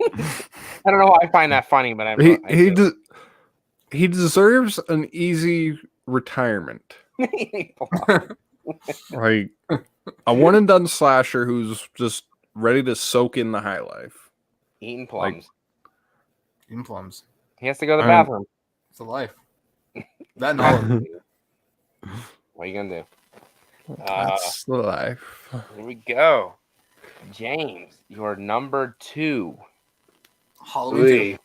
don't know why I find that funny, but
he deserves an easy retirement. Like a one and done slasher who's just ready to soak in the high life.
Eating plums.
Eating plums.
He has to go to the bathroom.
It's a life. That and all of it.
What are you gonna do?
That's the life.
Here we go. James, your number 2.
Halloween.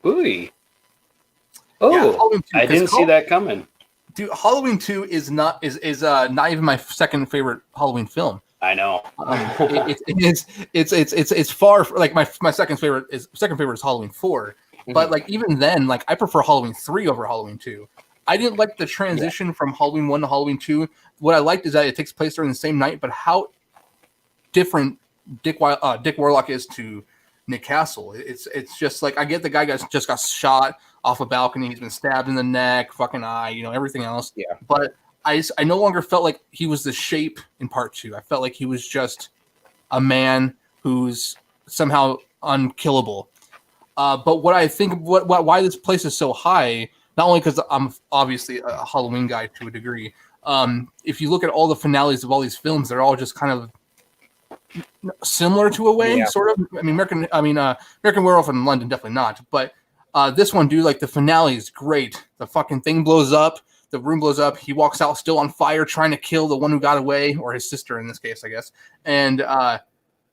Ooh. Oh,
Yeah, Halloween 2,
I didn't see that coming.
Dude, Halloween 2 is not even my second favorite Halloween film.
I know.
It's far like my second favorite is Halloween 4. But like even then, like I prefer Halloween 3 over Halloween 2. I didn't like the transition from Halloween 1 to Halloween 2. What I liked is that it takes place during the same night, but how different Dick Warlock is to Nick Castle. It's just like I get the guy just got shot off a balcony. He's been stabbed in the neck, fucking eye, everything else.
Yeah.
But I no longer felt like he was the Shape in part 2. I felt like he was just a man who's somehow unkillable. But what I think, why this place is so high, not only because I'm obviously a Halloween guy to a degree. If you look at all the finales of all these films, they're all just kind of similar to a way, sort of. I mean, American Werewolf in London definitely not, but this one, dude, like the finale is great. The fucking thing blows up, the room blows up. He walks out still on fire, trying to kill the one who got away, or his sister in this case, I guess. And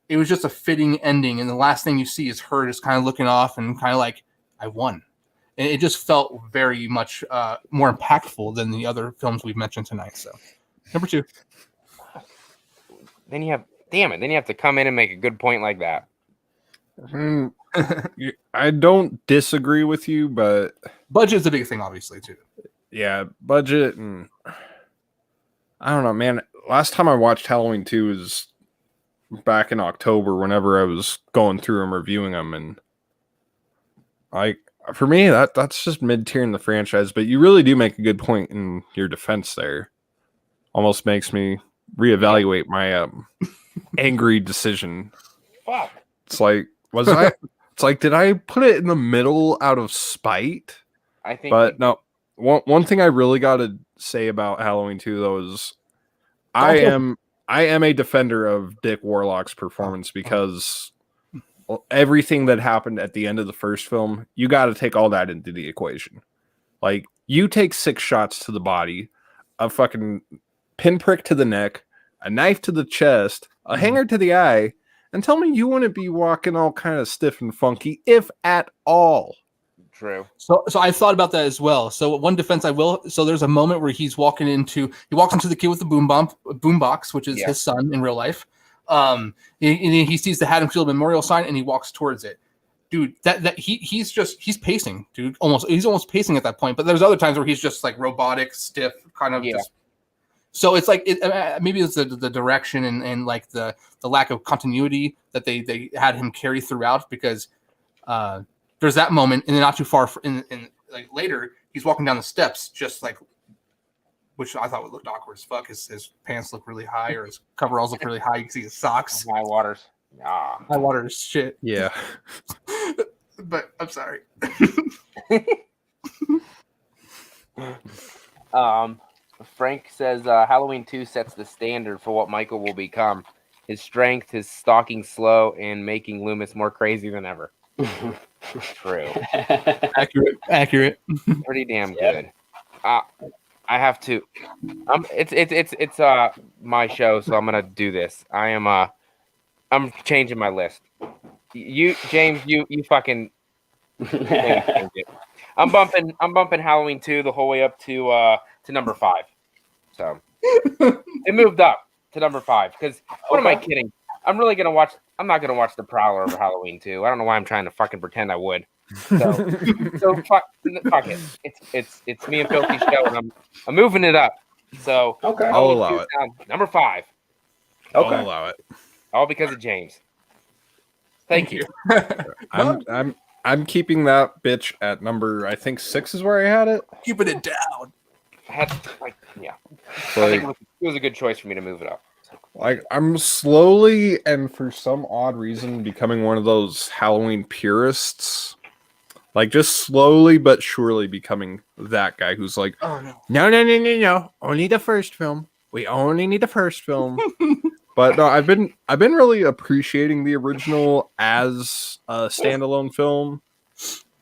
it was just a fitting ending. And the last thing you see is her just kind of looking off and kind of like, I won. And it just felt very much more impactful than the other films we've mentioned tonight. So, number 2.
Then you have to come in and make a good point like that.
I don't disagree with you, but
budget is a big thing, obviously, too.
Yeah, budget and I don't know, man. Last time I watched Halloween 2 was back in October, whenever I was going through them, reviewing them, and like for me, that's just mid-tier in the franchise. But you really do make a good point in your defense there. Almost makes me reevaluate my angry decision.
Fuck.
It's like, did I put it in the middle out of spite?
I think.
But no, one thing I really got to say about Halloween 2 though is I am a defender of Dick Warlock's performance, because everything that happened at the end of the first film, you got to take all that into the equation. Like, you take 6 shots to the body, a fucking pinprick to the neck, a knife to the chest, a hanger to the eye, and tell me you wouldn't be walking all kind of stiff and funky, if at all.
True.
So I thought about that as well. So one defense I will. So there's a moment where he walks into the kid with the boombox, which is his son in real life. He sees the Haddonfield Memorial sign and he walks towards it. Dude, he's pacing, dude. He's almost pacing at that point. But there's other times where he's just like robotic, stiff, kind of. Just, so it's like maybe it's the direction and like the lack of continuity that they had him carry throughout, because there's that moment, and then not too far in like later, he's walking down the steps, just like, which I thought would look awkward as fuck. His pants look really high, or his coveralls look really high. You can see his socks.
High waters. Yeah.
High waters. Shit.
Yeah.
But I'm sorry.
Frank says Halloween 2 sets the standard for what Michael will become. His strength, his stalking slow, and making Loomis more crazy than ever. True.
Accurate.
Pretty damn good. I have to. It's my show, so I'm gonna do this. I'm changing my list. You James, you fucking. I'm bumping Halloween 2 the whole way up to number 5. So it moved up to number 5 because what am I kidding? I'm not gonna watch The Prowler over Halloween 2. I don't know why I'm trying to fucking pretend I would. So fuck it. It's me and Filthy show, and I'm moving it up. So
Okay.
I'll allow it.
Number 5.
I'll allow it.
All because of James. Thank you.
I'm keeping that bitch at number, I think 6 is where I had it.
Keeping it down.
I think it was a good choice for me to move it up.
Like, I'm slowly and for some odd reason becoming one of those Halloween purists. Like, just slowly but surely becoming that guy who's like,
oh no,
no, only the first film. We only need the first film. But no, I've been really appreciating the original as a standalone film.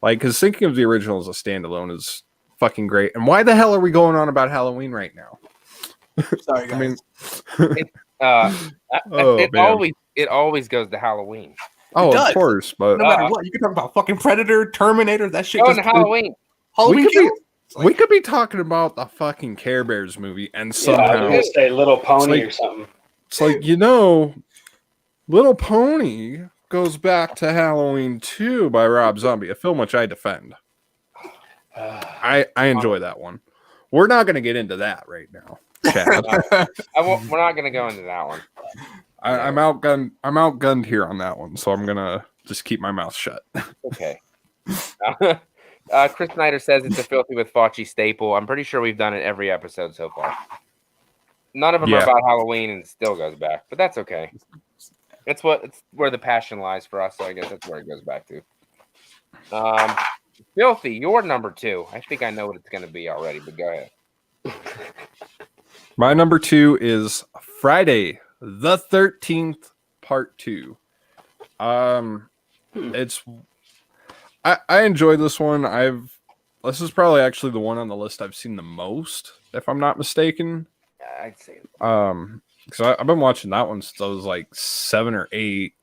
Like, because thinking of the original as a standalone is fucking great. And why the hell are we going on about Halloween right now?
Sorry guys.
It always goes to Halloween.
Oh,
does.
of course, but
No matter what, you can talk about fucking Predator, Terminator, that shit.
Going to Halloween.
Halloween
we could be talking about the fucking Care Bears movie and
I
somehow
was gonna say Little Pony
like-
or something.
it's like, Little Pony goes back to Halloween 2 by Rob Zombie, a film which I defend. I enjoy that one. We're not going to get into that right now, Chad.
We're not going to go into that one.
I'm outgunned here on that one, so I'm going to just keep my mouth shut.
Okay. Chris Snyder says it's a Filthy with Fauci staple. I'm pretty sure we've done it every episode so far. None of them are about Halloween, and it still goes back, but that's okay. It's where the passion lies for us, so I guess that's where it goes back to. Filthy, you're number 2. I think I know what it's going to be already, but go ahead.
My number 2 is Friday the 13th, Part 2. It's I enjoy this one. This is probably actually the one on the list I've seen the most, if I'm not mistaken.
I'd say.
Because I've been watching that one since I was like 7 or 8,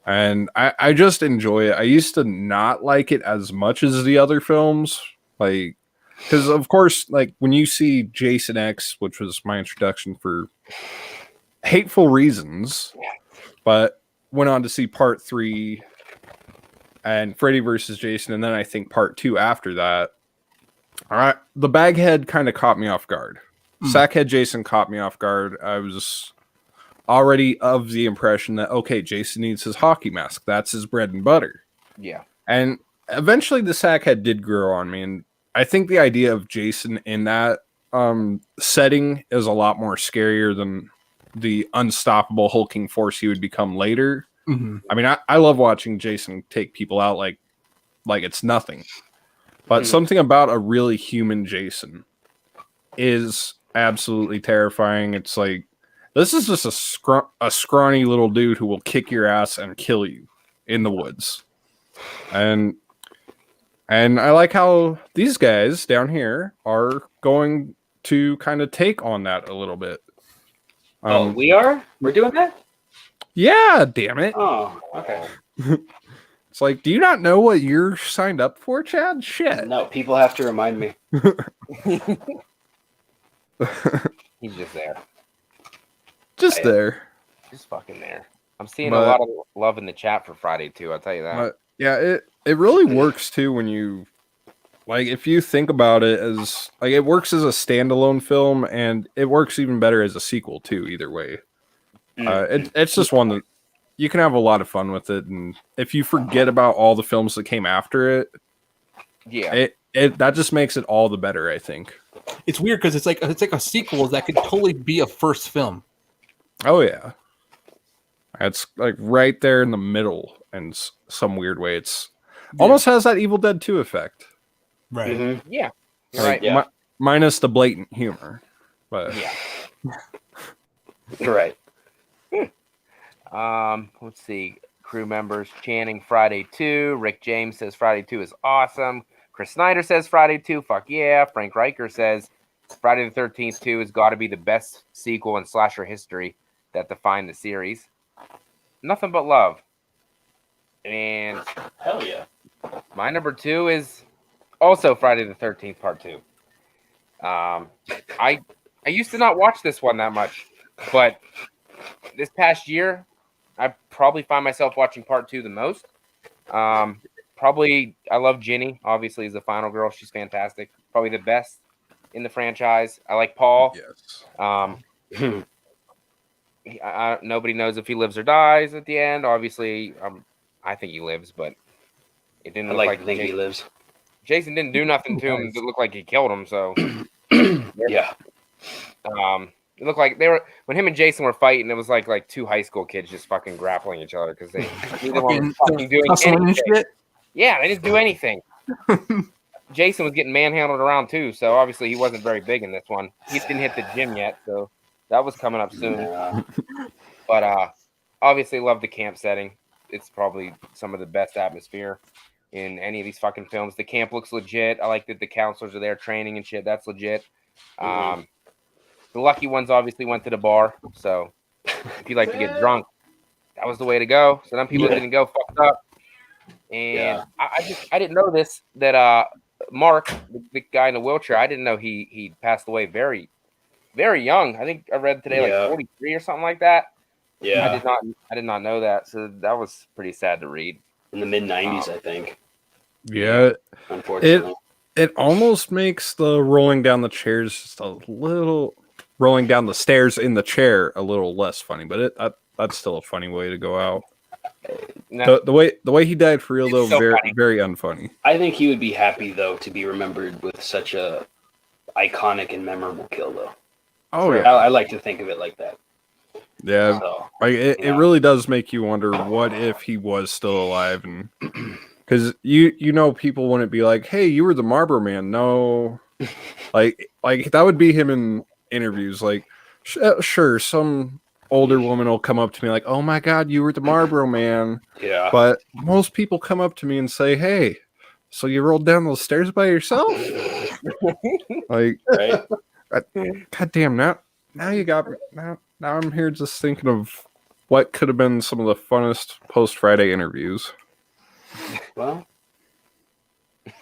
and I just enjoy it. I used to not like it as much as the other films, like because of course, like when you see Jason X, which was my introduction for Hateful Reasons, but went on to see Part 3 and Freddy versus Jason, and then I think Part 2 after that. All right, the Baghead kind of caught me off guard. Sackhead Jason caught me off guard. I was already of the impression that, okay, Jason needs his hockey mask. That's his bread and butter.
Yeah.
And eventually the Sackhead did grow on me. And I think the idea of Jason in that setting is a lot more scarier than the unstoppable hulking force he would become later.
Mm-hmm.
I mean, I love watching Jason take people out like it's nothing. But something about a really human Jason is absolutely terrifying. It's like, this is just a scrawny little dude who will kick your ass and kill you in the woods. And I like how these guys down here are going to kind of take on that a little bit.
We're doing that?
Yeah, damn it.
Oh, okay.
It's like, do you not know what you're signed up for, Chad? Shit.
No, people have to remind me.
He's just there.
Just there.
Just fucking there. I'm seeing a lot of love in the chat for Friday too. I'll tell you that.
But yeah, it really works too when you like, if you think about it as like, it works as a standalone film and it works even better as a sequel too. Either way, it's just one that you can have a lot of fun with it, and if you forget about all the films that came after it,
yeah,
it that just makes it all the better. I think
it's weird because it's like a sequel that could totally be a first film.
Oh yeah, it's like right there in the middle in some weird way. It's almost has that Evil Dead 2 effect,
right?
Mm-hmm.
Yeah, you're
like,
right.
Minus the blatant humor, but
Yeah,
You're right.
let's see. Crew members chanting Friday 2. Rick James says Friday 2 is awesome. Chris Snyder says Friday 2, fuck yeah. Frank Riker says Friday the 13th 2 has got to be the best sequel in slasher history that defined the series. Nothing but love. And
Hell yeah.
my number 2 is also Friday the 13th Part 2. I used to not watch this one that much, but this past year, I probably find myself watching Part 2 the most. Probably, I love Ginny. Obviously, as the final girl, she's fantastic. Probably the best in the franchise. I like Paul.
Yes.
Nobody knows if he lives or dies at the end. Obviously, I think he lives, but it didn't
I
look
like to
like
think he lives.
Jason didn't do nothing to him that looked like he killed him. So
Yeah.
it looked like they were when him and Jason were fighting. It was like two high school kids just fucking grappling each other because they neither one was fucking doing anything. Yeah, they didn't do anything. Jason was getting manhandled around too, so obviously he wasn't very big in this one. He didn't hit the gym yet, so that was coming up soon.
Yeah.
But obviously love the camp setting. It's probably some of the best atmosphere in any of these fucking films. The camp looks legit. I like that the counselors are there training and shit. That's legit. The lucky ones obviously went to the bar, so if you like to get drunk, that was the way to go. So then people didn't go fucked up. And I didn't know this that Mark, the guy in the wheelchair, I didn't know he passed away very, very young. I think I read today like 43 or something like that.
Yeah.
I did not know that. So that was pretty sad to read.
In the mid 90s, I think.
Yeah.
Unfortunately.
It almost makes the rolling down the chairs just a little rolling down the stairs in the chair a little less funny, but that's still a funny way to go out.
No,
The way he died for real though,
so
very
funny.
very unfunny.
I think he would be happy though to be remembered with such a iconic and memorable kill though.
Oh
I,
yeah,
I like to think of it like that.
yeah.
So,
Like it really does make you wonder what if he was still alive, and because you know people wouldn't be like, hey, you were the Marlboro Man. No, like that would be him in interviews. Like sure, some older woman will come up to me like, oh my god, you were the Marlboro Man.
yeah.
But most people come up to me and say, hey, so you rolled down those stairs by yourself? Like,
Right?
god damn, now you got me. Now I'm here just thinking of what could have been some of the funnest post Friday interviews.
Well,
it's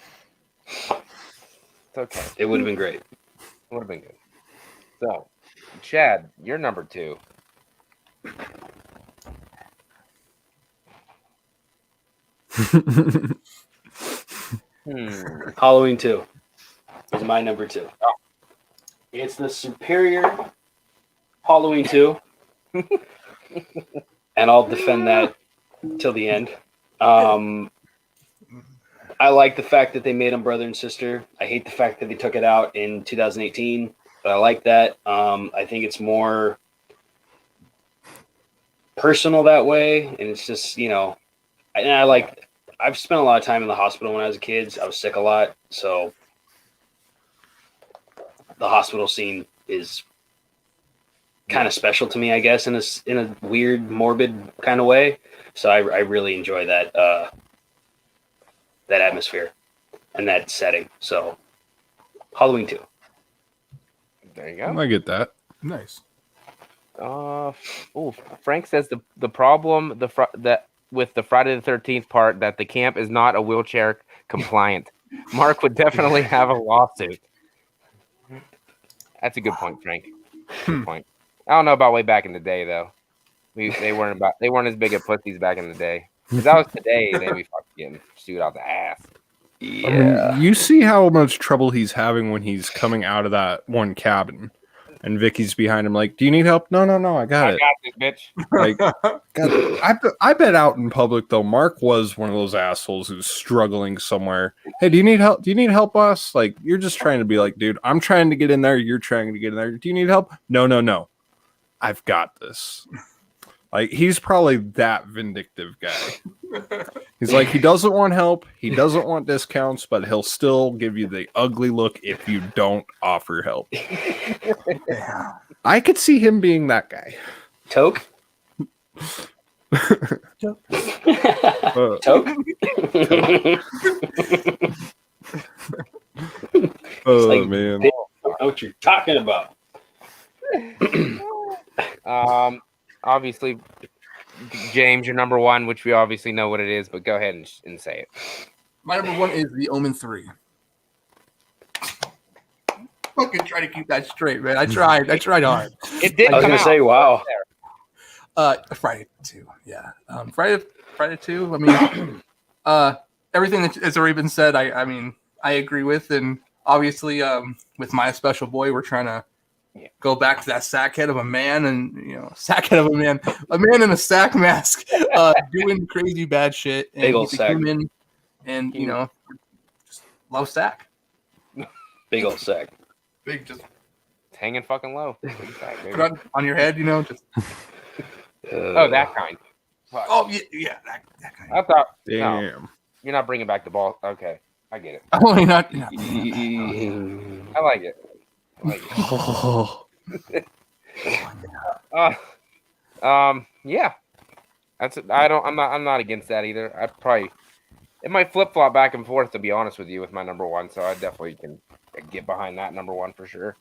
okay.
it would have been great.
Would have been good. So, Chad, you're number 2.
Halloween 2 is my number 2. It's the superior Halloween 2. And I'll defend that till the end. I like the fact that they made them brother and sister. I hate the fact that they took it out in 2018, but I like that. I think it's more personal that way, and it's just, I've spent a lot of time in the hospital when I was a kid. I was sick a lot, so the hospital scene is kind of special to me, I guess, in a weird, morbid kind of way. So I really enjoy that that atmosphere and that setting. So Halloween 2.
There you go.
I get that.
Nice.
Frank says the problem that with the Friday the 13th part that the camp is not a wheelchair compliant. Mark would definitely have a lawsuit. That's a good point, Frank. Good point. I don't know about way back in the day though. They weren't as big of pussies back in the day. If that was today, they'd be fucking getting sued out the ass.
Yeah.
I mean, you see how much trouble he's having when he's coming out of that one cabin, and Vicky's behind him, like, "Do you need help?" No, I got it.
I got this, bitch.
Like, God, I bet out in public though, Mark was one of those assholes who's struggling somewhere. Hey, do you need help? Do you need help, boss? Like, you're just trying to be like, dude, I'm trying to get in there. You're trying to get in there. Do you need help? No. I've got this. Like, he's probably that vindictive guy. He's like, he doesn't want help. He doesn't want discounts, but he'll still give you the ugly look if you don't offer help. I could see him being that guy.
Toke? Toke?
Oh,
like,
man.
I don't know what you're talking about.
Obviously, James, your number one, which we obviously know what it is, but go ahead and say it.
My number one is The Omen 3. Fucking try to keep that straight, man. I tried hard.
It did
I was
come
gonna
out.
say, wow.
Friday 2, yeah. Friday 2. I mean, everything that's already been said, I mean, I agree with, and obviously, with My Special Boy, we're trying to go back to that sack head of a man, and a man in a sack mask, doing crazy bad shit, and
Big old
he's a
sack.
human, and just love sack.
Big old sack.
Big, just
It's hanging fucking low. Big sack, baby.
put on your head, just.
Oh, that kind. Fuck.
Oh yeah, that kind.
I thought.
Damn.
No, you're not bringing back the ball. Okay, I get it.
Oh, you're not.
I like it. Yeah. That's it. I'm not against that either. It might flip flop back and forth, to be honest with you, with my number one. So I definitely can get behind that number one for sure.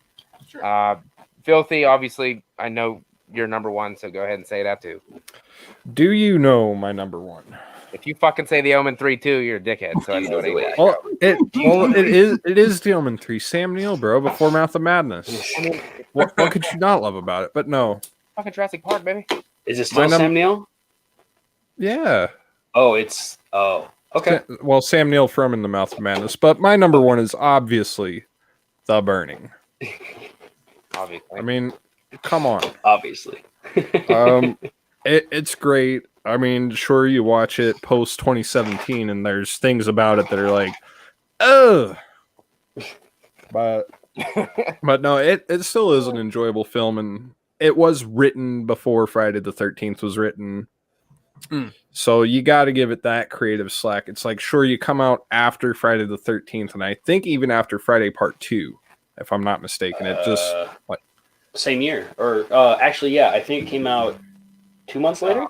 Sure.
Filthy, obviously, I know you're number one, so go ahead and say that too.
Do you know my number one?
If you fucking say The Omen 3 too, you're a dickhead. So I know it ain't that.
Well, it is The Omen 3. Sam Neill, bro, before Mouth of Madness.
I mean,
What could you not love about it? But no.
fucking Jurassic Park, baby.
Is it still Sam Neill?
Yeah.
Oh, okay.
Well, Sam Neill from In the Mouth of Madness, but my number one is obviously The Burning.
Obviously.
I mean, come on.
Obviously.
It's great. I mean, sure, you watch it post 2017, and there's things about it that are like, oh, but no, it still is an enjoyable film, and it was written before Friday the 13th was written. So you got to give it that creative slack. It's like, sure, you come out after Friday the 13th, and I think even after Friday Part 2, if I'm not mistaken. It just like
same year, or actually, yeah, I think it came out 2 months later.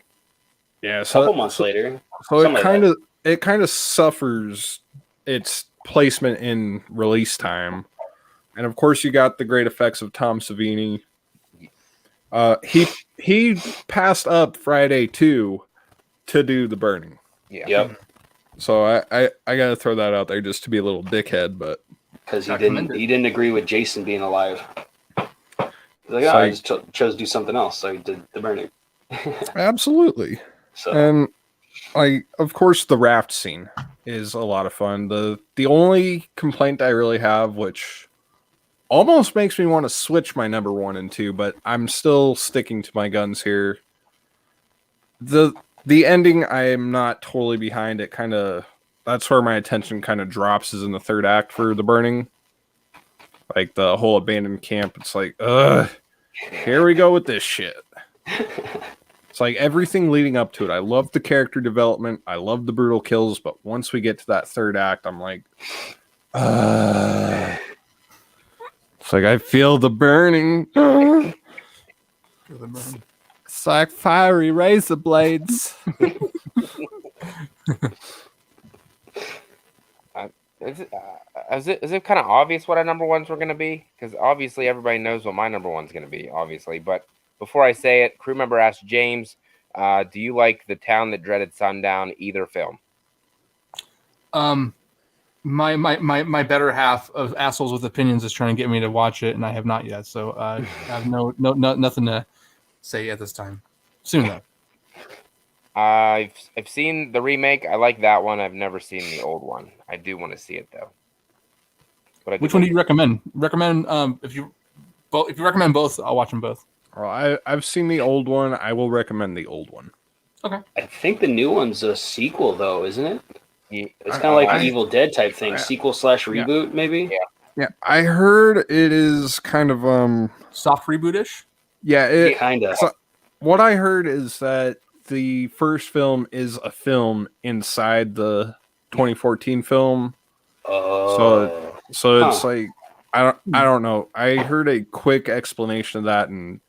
Yeah,
A couple months later.
So
Something
it kind of suffers its placement in release time, and of course you got the great effects of Tom Savini. He passed up Friday 2 to do The Burning.
Yeah.
Yep.
So I gotta throw that out there just to be a little dickhead, but
Because he didn't agree with Jason being alive. He's like, I just chose to do something else, so he did The Burning.
absolutely.
So
And of course, the raft scene is a lot of fun. The only complaint I really have, which almost makes me want to switch my number 1 and 2, but I'm still sticking to my guns here. The ending, I am not totally behind it. That's where my attention kind of drops, is in the third act for The Burning. Like the whole abandoned camp. It's like, here we go with this shit. It's like everything leading up to it. I love the character development. I love the brutal kills. But once we get to that third act, I'm like, it's like I feel the burning. It's like fiery razor blades.
Is it kind of obvious what our number ones were going to be? Because obviously everybody knows what my number one's going to be, obviously. But before I say it, crew member asked James, do you like The Town That Dreaded Sundown, either film?
My better half of Assholes with Opinions is trying to get me to watch it, and I have not yet. So I have nothing to say at this time. Soon though.
I've seen the remake. I like that one. I've never seen the old one. I do want to see it though. But
which one do you recommend? If you recommend both, I'll watch them both.
Well, I've seen the old one. I will recommend the old one.
Okay.
I think the new one's a sequel, though, isn't it?
Yeah,
It's kind of like an Evil Dead type thing, sequel / reboot, maybe.
Yeah, I heard it is kind of
soft reboot-ish.
Yeah,
kind of.
So what I heard is that the first film is a film inside the 2014 film. So it's like I don't know. I heard a quick explanation of that, and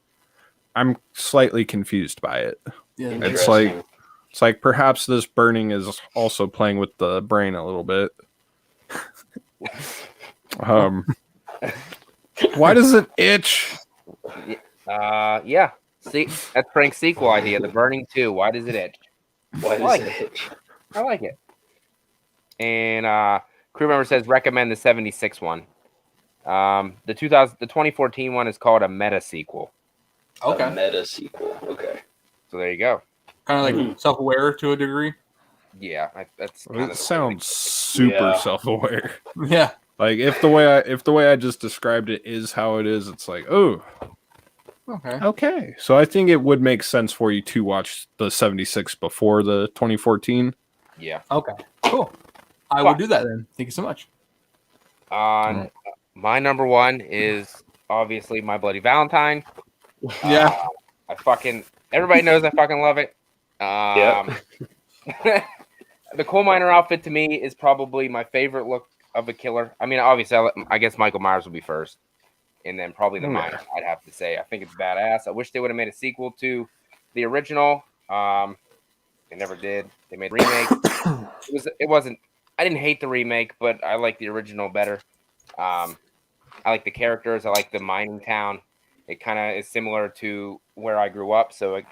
I'm slightly confused by it.
Yeah,
it's like perhaps this burning is also playing with the brain a little bit. Why does it itch?
Yeah. See, that's Frank's sequel idea, The Burning 2. Why does it itch?
Why does it itch?
I like it. And crew member says recommend the 76 one. The 2014 one is called a meta sequel.
Okay.
A meta sequel. Okay.
So there you go.
Kind of like self-aware to a degree.
Yeah, that's kind
It
of
sounds super self-aware.
Yeah.
Like if the way I just described it is how it is, it's like, oh, okay. So I think it would make sense for you to watch the 76 before the 2014.
Yeah.
Okay. Cool. I will do that then. Thank you so much.
My number one is obviously My Bloody Valentine.
Yeah.
Everybody knows I fucking love it. The coal miner outfit to me is probably my favorite look of a killer. I mean, obviously, I guess Michael Myers will be first, and then probably the miner. I'd have to say, I think it's badass. I wish they would have made a sequel to the original. They never did. They made a remake. It wasn't. I didn't hate the remake, but I like the original better. I like the characters. I like the mining town. It kind of is similar to where I grew up, so I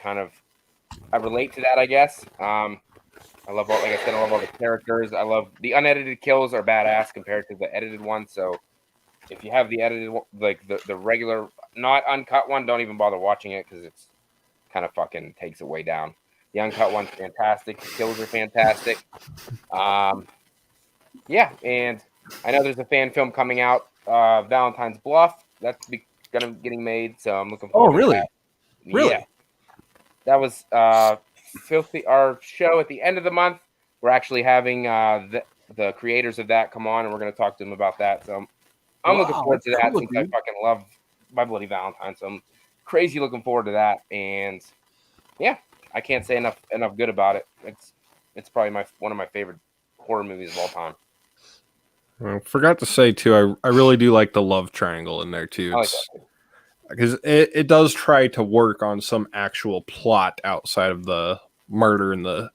relate to that, I guess. I love all the characters. I love the unedited kills are badass compared to the edited ones. So if you have the edited, like the regular, not uncut one, don't even bother watching it because it's kind of fucking takes it way down. The uncut one's fantastic. The kills are fantastic. Yeah, and I know there's a fan film coming out, Valentine's Bluff. That's getting made, so I'm looking forward.
Oh, really?
To that.
Really?
Yeah. That was filthy. Our show at the end of the month. We're actually having the creators of that come on, and we're going to talk to them about that. So I'm looking forward to that since I fucking love My Bloody Valentine. So I'm crazy looking forward to that, and yeah, I can't say enough good about it. It's probably one of my favorite horror movies of all time.
I forgot to say too, I really do like the love triangle in there too. Because it does try to work on some actual plot outside of the murder and the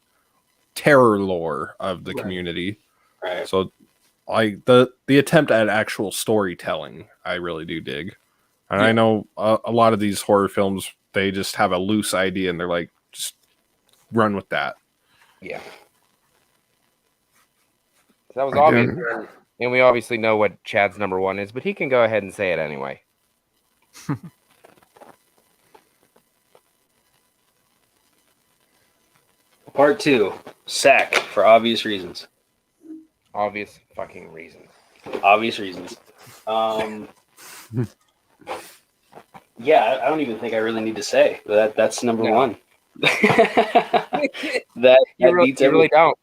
terror lore of the community.
Right.
So like the attempt at actual storytelling, I really do dig. And I know a lot of these horror films, they just have a loose idea and they're like, just run with that.
Yeah. So that was obvious. And we obviously know what Chad's number one is, but he can go ahead and say it anyway.
Part 2, Sack, for obvious reasons.
Obvious fucking reasons.
Obvious reasons. Yeah, I don't even think I really need to say that's number one. that
you really don't.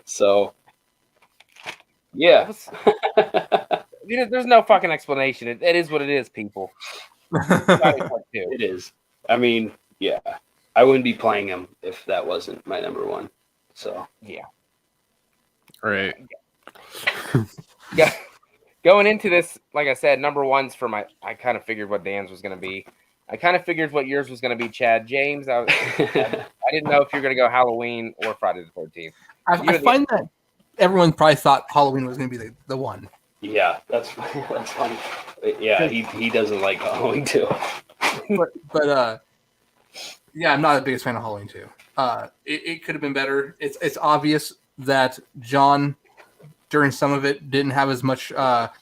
So, yeah.
There's no fucking explanation. It is what it is, people.
It is. I mean, yeah. I wouldn't be playing him if that wasn't my number one. So,
yeah.
Right.
Yeah. Going into this, like I said, number one's for I kind of figured what Dan's was going to be. I kind of figured what yours was going to be, Chad. James, I didn't know if you're going to go Halloween or Friday the 13th.
I find that everyone probably thought Halloween was going to be the one.
Yeah, that's funny. Yeah, he doesn't like Halloween too.
But yeah, I'm not the biggest fan of Halloween too. It could have been better. It's obvious that John, during some of it, didn't have as much. Not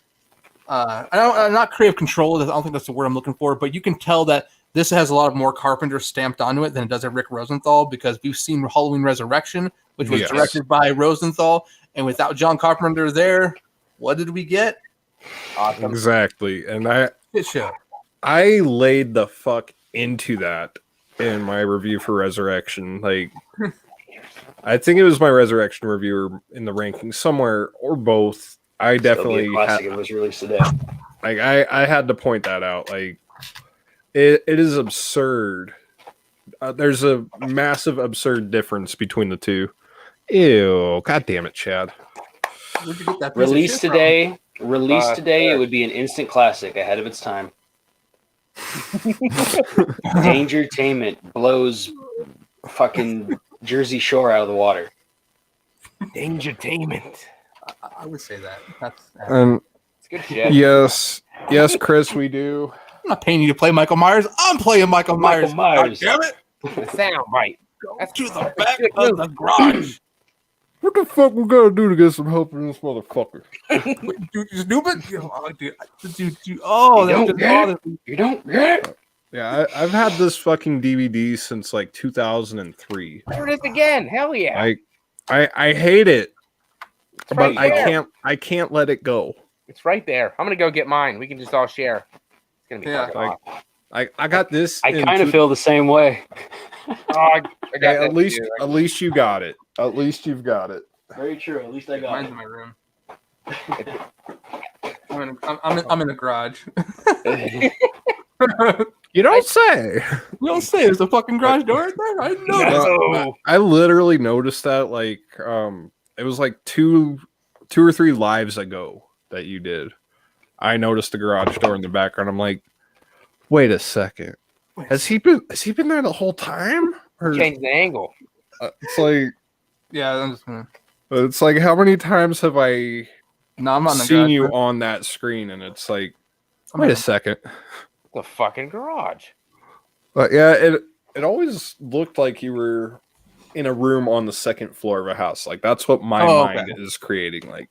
creative control. I don't think that's the word I'm looking for. But you can tell that this has a lot more Carpenter stamped onto it than it does at Rick Rosenthal, because we've seen Halloween Resurrection, which was directed by Rosenthal, and without John Carpenter there, what did we get?
Awesome.
Exactly, and I laid the fuck into that in my review for Resurrection. Like, I think it was my Resurrection review in the rankings somewhere, or both. I definitely
classic. It was released today.
Like, I had to point that out. Like, it is absurd. There's a massive absurd difference between the two. Ew! God damn it, Chad.
Where'd you get that
Released today. It would be an instant classic ahead of its time. Dangertainment blows fucking Jersey Shore out of the water.
Dangertainment.
I would say that. That's
it's good shit.
Yes, Chris, we do.
I'm not paying you to play Michael Myers. I'm playing Michael Myers.
Myers.
God damn it!
The sound bite.
That's to the back of the garage.
What the fuck we gotta do to get some help from this motherfucker?
Dude, you stupid. Oh, that just bothers me.
You don't get.
Yeah, I've had this fucking DVD since like 2003.
There it is again. Hell yeah.
I hate it,
It's
but
right there.
I can't let it go.
It's right there. I'm gonna go get mine. We can just all share. It's gonna be fucking
like-
awesome.
I got this.
I
in
kind of
two-
feel the same way.
Oh, I got
Hey,
that
at least
too.
at least you got it. At least you've got it.
Very true. At least I got
Mine's in my room. I'm in the garage.
You don't say.
You don't say there's a fucking garage door right there. I know that.
No.
I literally noticed that like it was like two or three lives ago that you did. I noticed the garage door in the background. I'm like, wait a second. Has he been there the whole time? Or
Change the angle.
it's like
Yeah, I'm just gonna.
it's like how many times have I
No, I'm not in the
seen
garage.
you
door.
on that screen? And it's like,
I'm
wait
in-
a second.
The fucking garage.
But yeah, it always looked like you were in a room on the second floor of a house. Like that's what my mind is creating. Like,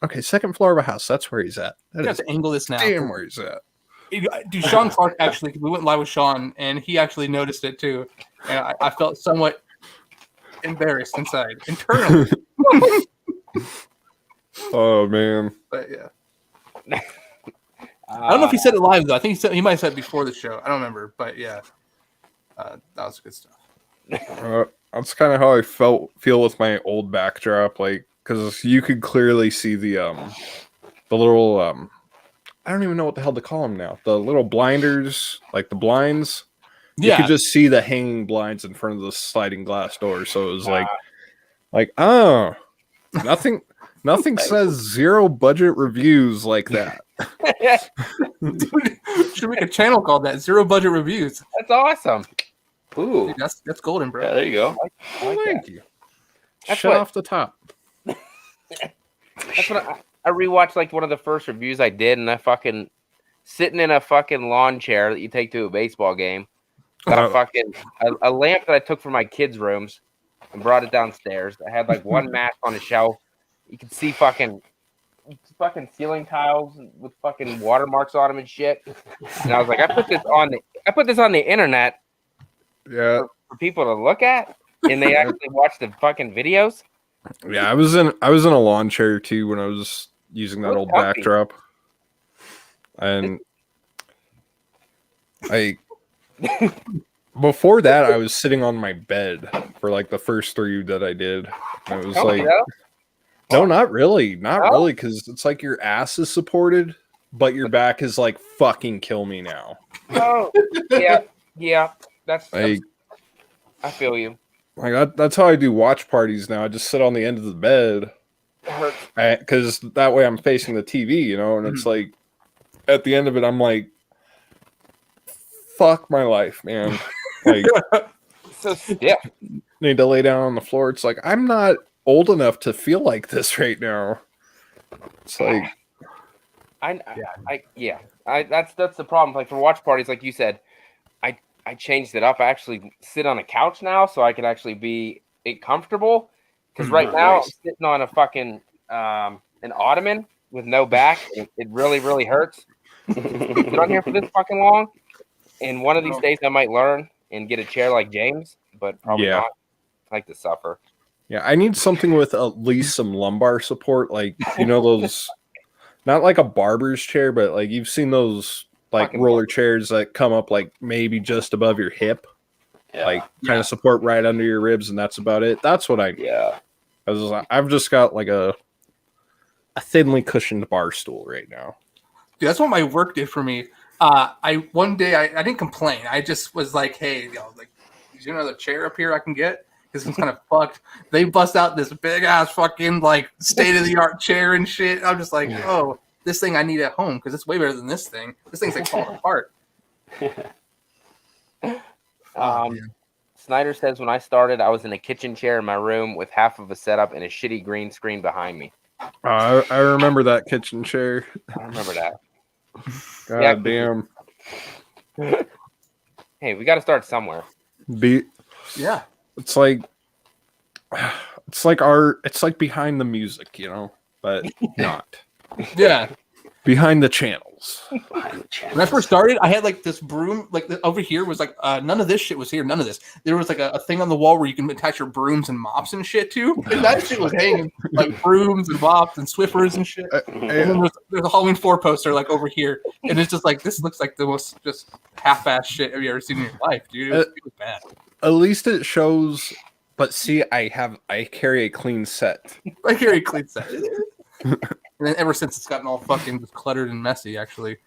okay, second floor of a house. That's where he's at.
I
That
have
is
to angle this now.
damn where he's at.
Dude, Sean Clark actually, we went live with Sean, and he actually noticed it too. And I felt somewhat embarrassed inside, internally.
Oh man.
But yeah, I don't know if he said it live though. I think he might have said it before the show. I don't remember, but yeah, that was good stuff.
That's kind of how I feel with my old backdrop, like because you could clearly see the little I don't even know what the hell to call them now. The little blinders, like the blinds. You
Yeah,
could just see the hanging blinds in front of the sliding glass door. So it was like oh, nothing says zero budget reviews like that.
dude, should make a channel called that. Zero budget reviews.
That's awesome.
Ooh.
Dude, that's golden, bro.
Yeah, there you go.
I like
Thank
that.
you.
That's
Shut
what-
off the top.
That's what I rewatched like one of the first reviews I did, and I fucking sitting in a fucking lawn chair that you take to a baseball game. Got a fucking a lamp that I took from my kids' rooms and brought it downstairs. I had like one mat on a shelf. You could see fucking ceiling tiles with fucking watermarks on them and shit. And I was like, I put this on the internet
Yeah.
for people to look at, and they actually watch the fucking videos.
Yeah, I was in a lawn chair too when I was using that
What
old
company?
backdrop. And I before that I was sitting on my bed for like the first three that I did. And it was
Comfy,
like
though.
no, not really. Not
No?
really, because it's like your ass is supported, but your back is like fucking kill me now.
Oh, yeah. That's
Like
I feel you.
that's how I do watch parties now. I just sit on the end of the bed.
It hurts.
Because that way I'm facing the TV, you know, and it's like at the end of it, I'm like, fuck my life, man. Like,
It's so stiff.
need to lay down on the floor. It's like, I'm not old enough to feel like this right now. It's like,
That's the problem. Like for watch parties, like you said, I changed it up. I actually sit on a couch now, so I can actually be comfortable. Because right now I'm sitting on a fucking an ottoman with no back. It really, really hurts. Been on here for this fucking long, and one of these days I might learn and get a chair like James, but probably
Yeah.
not. I like to suffer.
yeah, I need something with at least some lumbar support. Like, you know, those, not like a barber's chair, but like you've seen those like
Fucking
roller chairs that come up like maybe just above your hip,
Yeah.
like kind of support right under your ribs, and that's about it. That's what I need.
Yeah.
I've just got like a thinly cushioned bar stool right now.
Dude, that's what my work did for me. I one day I didn't complain. I just was like, hey, like, is there another chair up here I can get? Because it's kind of fucked. They bust out this big ass fucking like state of the art chair and shit. I'm just like, oh, this thing I need at home because it's way better than this thing. This thing's like falling apart.
Snyder says, when I started, I was in a kitchen chair in my room with half of a setup and a shitty green screen behind me.
I remember that kitchen chair.
I remember that.
God
Yeah.
damn.
Hey, we got to start somewhere.
Yeah.
It's like behind the music, but not
Yeah.
behind the channels.
Behind the channels.
When I first started, I had like this broom, like over here was like none of this shit was here. None of this. There was like a thing on the wall where you can attach your brooms and mops and shit to, and that shit was hanging like brooms and mops and Swiffers and shit. And then there's a Halloween 4 poster like over here, and it's just like this looks like the most just half-ass shit have you ever seen in your life, dude. It was bad.
At least it shows. But see, I carry a clean set.
I carry a clean set. And then ever since it's gotten all fucking just cluttered and messy, actually.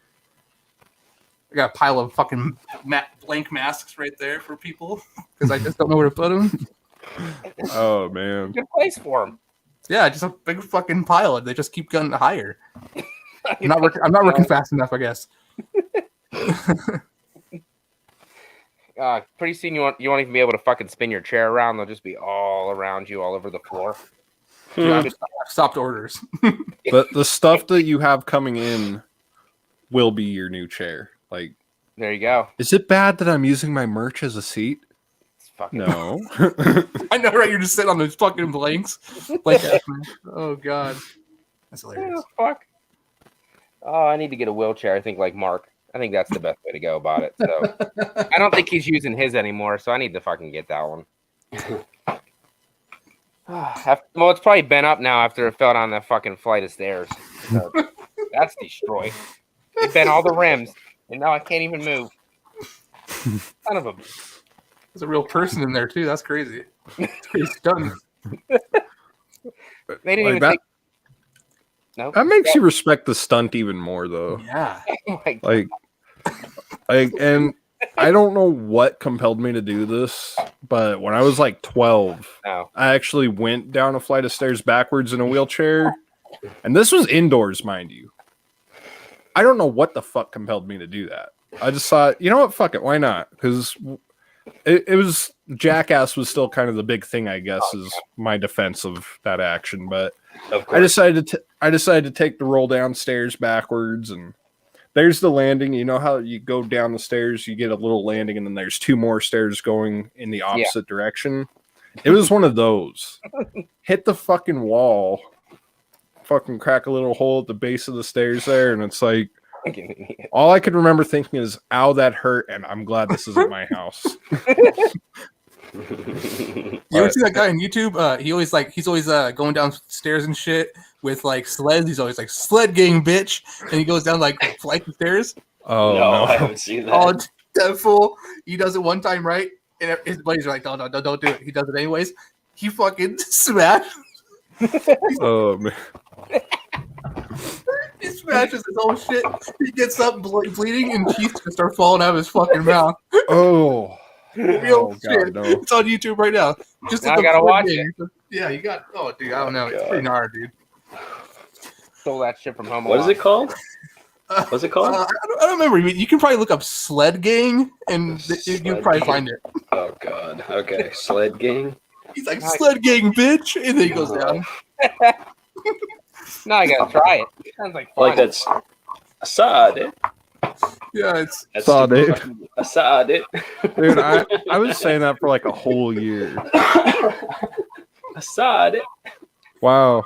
I got a pile of fucking blank masks right there for people because I just don't know where to put them.
Oh, man.
Good place for them.
Yeah, just a big fucking pile. They just keep getting higher. I'm not working fast enough, I guess.
Pretty soon you won't even be able to fucking spin your chair around. They'll just be all around you, all over the floor.
Yeah, I've stopped orders.
The stuff that you have coming in will be your new chair. Like,
there you go.
Is it bad that I'm using my merch as a seat?
It's fucking
No.
I know, right? You're just sitting on those fucking blanks. Like, oh god, that's hilarious.
Fuck. Oh, I need to get a wheelchair. I think like Mark. I think that's the best way to go about it. So I don't think he's using his anymore, so I need to fucking get that one. Well, it's probably been up now after it fell down that fucking flight of stairs. So that's destroyed. It bent all the rims, and now I can't even move. Son of a...
There's a real person in there too. That's crazy. It's pretty stunning.
They didn't even take... No,
that makes you respect the stunt even more, though.
Yeah.
And I don't know what compelled me to do this, but when I was like 12, I actually went down a flight of stairs backwards in a wheelchair. And this was indoors, mind you. I don't know what the fuck compelled me to do that. I just thought, you know what, fuck it, why not? Because it was Jackass was still kind of the big thing, I guess, is my defense of that action. But I decided to take the roll downstairs backwards, and there's the landing. You know how you go down the stairs, you get a little landing, and then there's 2 more stairs going in the opposite direction. It was one of those. Hit the fucking wall, fucking crack a little hole at the base of the stairs there, and it's like, all I could remember thinking is, ow, that hurt, and I'm glad this isn't my house.
You ever see that guy on YouTube? He's always going downstairs and shit with like sleds. He's always like, sled gang, bitch. And he goes down like flight of stairs.
Oh, no.
I haven't seen that.
Oh, that fool. He does it one time, right? And his buddies are like, no, don't do it. He does it anyways. He fucking smashed.
Oh, man.
He smashes his whole shit. He gets up bleeding, and teeth just start falling out of his fucking mouth.
Oh.
Real shit.
God, no.
It's on YouTube right now. Just
now I gotta watch it.
Yeah, you got. Oh, dude, I don't know. It's pretty hard, dude.
Stole that shit from home.
What is it called? What's it called?
I don't remember. You can probably look up Sled Gang, and you'll probably find it.
Oh god. Okay, Sled Gang.
He's like, Sled Gang, bitch, and then he goes down.
Now I gotta try it. It sounds like fun.
Like that's Assad.
Yeah, it's
Assad.
Assad.
Dude, I was saying that for like a whole year.
Assad.
Wow.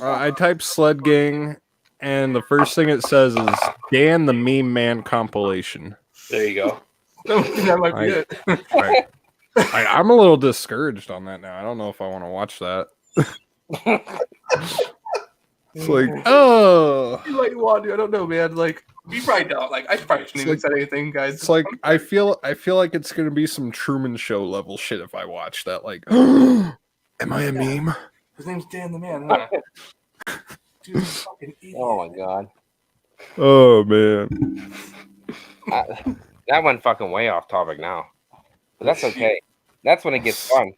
I typed Sled Gang, and the first thing it says is Dan the Meme Man compilation.
There you go.
that might be it.
I'm a little discouraged on that now. I don't know if I want to watch that. It's like, oh,
You might want to. I don't know, man. Like, we probably don't. Like, I probably shouldn't even say anything, guys.
it's like I feel like it's gonna be some Truman Show level shit if I watch that. Like, am I a meme?
His name's Dan the Man. Huh? Dude, fucking idiot.
Oh my god.
Oh man.
That went fucking way off topic now. But that's okay. That's when it gets fun.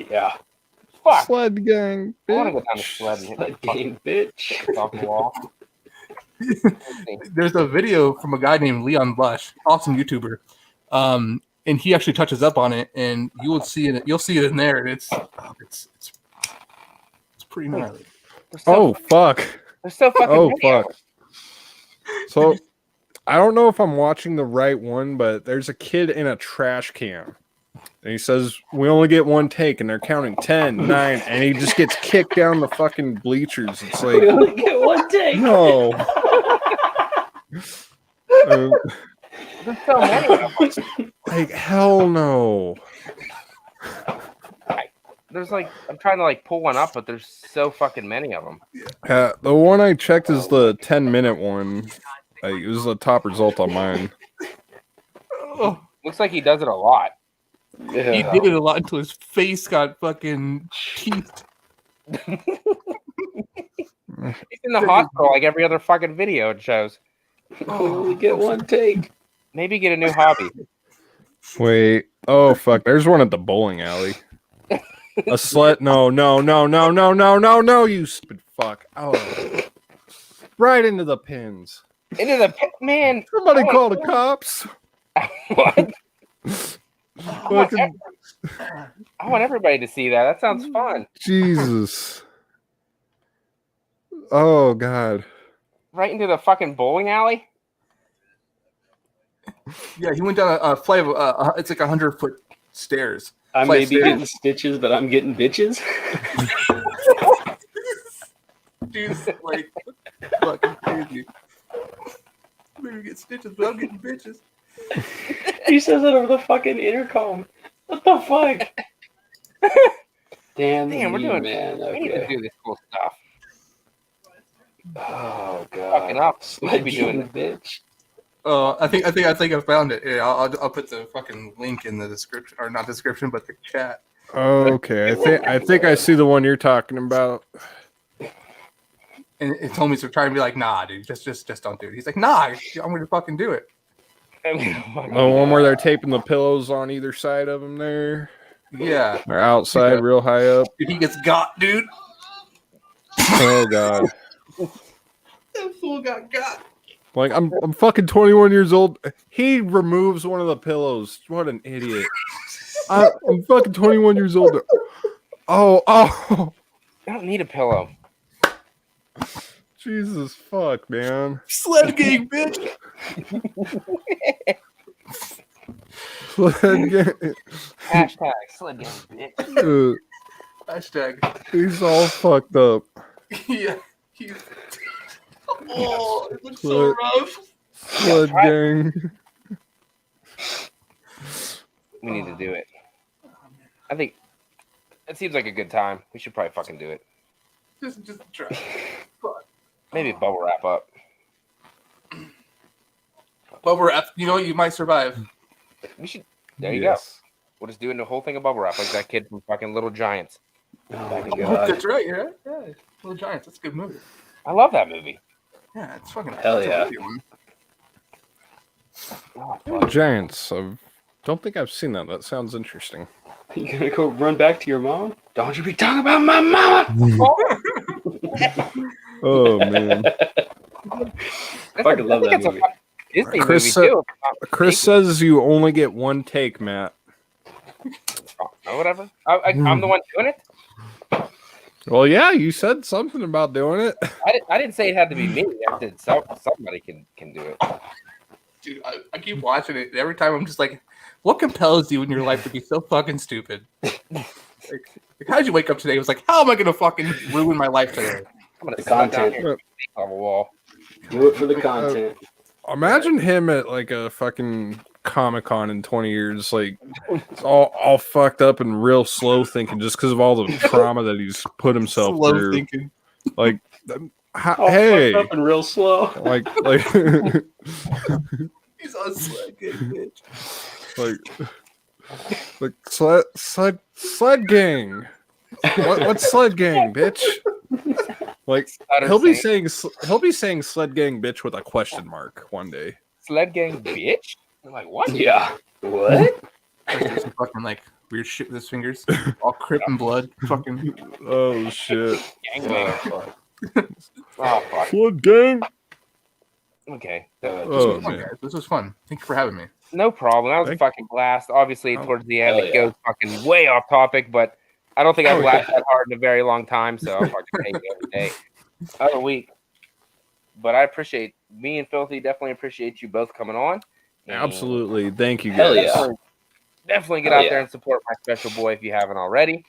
Yeah.
Fuck.
Sled Gang.
I want to go down the sled and hit
Sled
the
Gang, bitch.
fucking off the wall.
There's a video from a guy named Leon Blush, awesome YouTuber, and he actually touches up on it, and you will see it. You'll see it in there, and it's pretty gnarly.
Oh fuck.
They're so fucking
Oh
video.
fuck. So I don't know if I'm watching the right one, but there's a kid in a trash can. And he says, we only get one take, and they're counting 10, 9, and he just gets kicked down the fucking bleachers. It's like,
We only get one take.
no.
There's so many of them.
Like, hell no.
There's like, I'm trying to like pull one up, but there's so fucking many of them.
The one I checked is the 10-minute one. Like, it was the top result on mine.
Oh,
Looks like he does it a lot.
he did it a lot until his face got fucking teethed.
He's in the hospital like every other fucking video it shows.
We only get one take.
Maybe get a new hobby.
Wait. Oh, fuck. There's one at the bowling alley. A sled. No, you stupid fuck. Oh. Right into the pins.
Into the pit, man.
Somebody call the cops.
What?
Fucking
I want everybody to see that. That sounds fun.
Jesus. Oh, God.
Right into the fucking bowling alley.
Yeah, he went down a flight of it's like 100-foot stairs.
I
Flight
may be
stairs.
getting stitches, but I'm getting bitches.
Dude, like fucking crazy. Maybe get stitches, but I'm getting bitches.
He says it over the fucking intercom. What the fuck? Damn,
Damn, we're
you,
doing.
man.
We need to
Okay.
do this cool stuff.
Oh
Fucking
god.
up. We should be
Sledging
doing.
bitch.
I think I found it. Yeah, I'll put the fucking link in the description, or not description, but the chat.
Okay. I think I see the one you're talking about.
And it told me to try and be like, nah, dude, just don't do it. He's like, nah, I'm gonna fucking do it.
Oh, one where they're taping the pillows on either side of him there.
Yeah,
Or outside, real high up.
dude, he gets got, dude.
Oh, God.
That fool got.
Like, I'm fucking 21 years old. He removes one of the pillows. What an idiot. I'm fucking 21 years old. Oh.
I don't need a pillow.
Jesus fuck, man.
Sled gang, bitch.
Hashtag sled gang, bitch.
Hashtag.
He's all fucked up.
Yeah. Oh, it looks so rough.
Sled gang.
We need to do it. I think it seems like a good time. We should probably fucking do it.
Just try.
Maybe bubble wrap up.
Bubble wrap. You know what? You might survive.
We should. There you
Yes.
go. We'll just do the whole thing of bubble wrap like that kid from fucking Little Giants.
Oh my
Oh,
god.
that's right. Yeah. Little Giants. That's a good movie.
I love that movie.
Yeah, it's fucking.
Hell
it's a
yeah.
movie one.
Oh,
Little Giants. I don't think I've seen that. That sounds interesting.
You gonna go run back to your mom? Don't you be talking about my mama!
Oh, man.
Fucking love that movie.
Disney
Chris
movie too.
Chris says you only get one take, Matt.
Oh, whatever. I'm the one doing it.
Well, yeah, you said something about doing it.
I didn't say it had to be me. I said somebody can do it.
Dude, I keep watching it. Every time I'm just like, what compels you in your life to be so fucking stupid? like how did you wake up today? It was like, how am I gonna fucking ruin my life today?
I'm gonna
The
sit down
content.
here on the wall.
Do it for the content.
Imagine him at like a fucking Comic-Con in 20 years, like it's all fucked up and real slow thinking just because of all the trauma that he's put himself
Slow
through.
thinking.
Like,
All
hey,
fucked up and real slow.
like,
He's on sled gang, bitch.
like sled gang. What's sled gang, bitch? Like he'll be saying sled gang, bitch, with a question mark one day.
Sled gang, bitch. I'm like, what?
Yeah. What?
There's some fucking like weird shit with his fingers, all crip and blood. Fucking.
Oh shit,
Gangbang. Oh fuck.
sled gang.
Okay.
Oh
Fun,
man.
guys. This was fun. Thank you for having me.
No problem. That was a fucking blast. Obviously,
Oh,
towards the end,
hell
it
yeah.
goes fucking way off topic, but I don't think I've
Oh,
laughed that hard in a very long time, so I'll fucking take it every day. Other week. But I appreciate me and Filthy. Definitely appreciate you both coming on. And
Absolutely. Thank you,
Hell
guys.
yeah.
Definitely get
Hell
out there
yeah.
and support my special boy if you haven't already.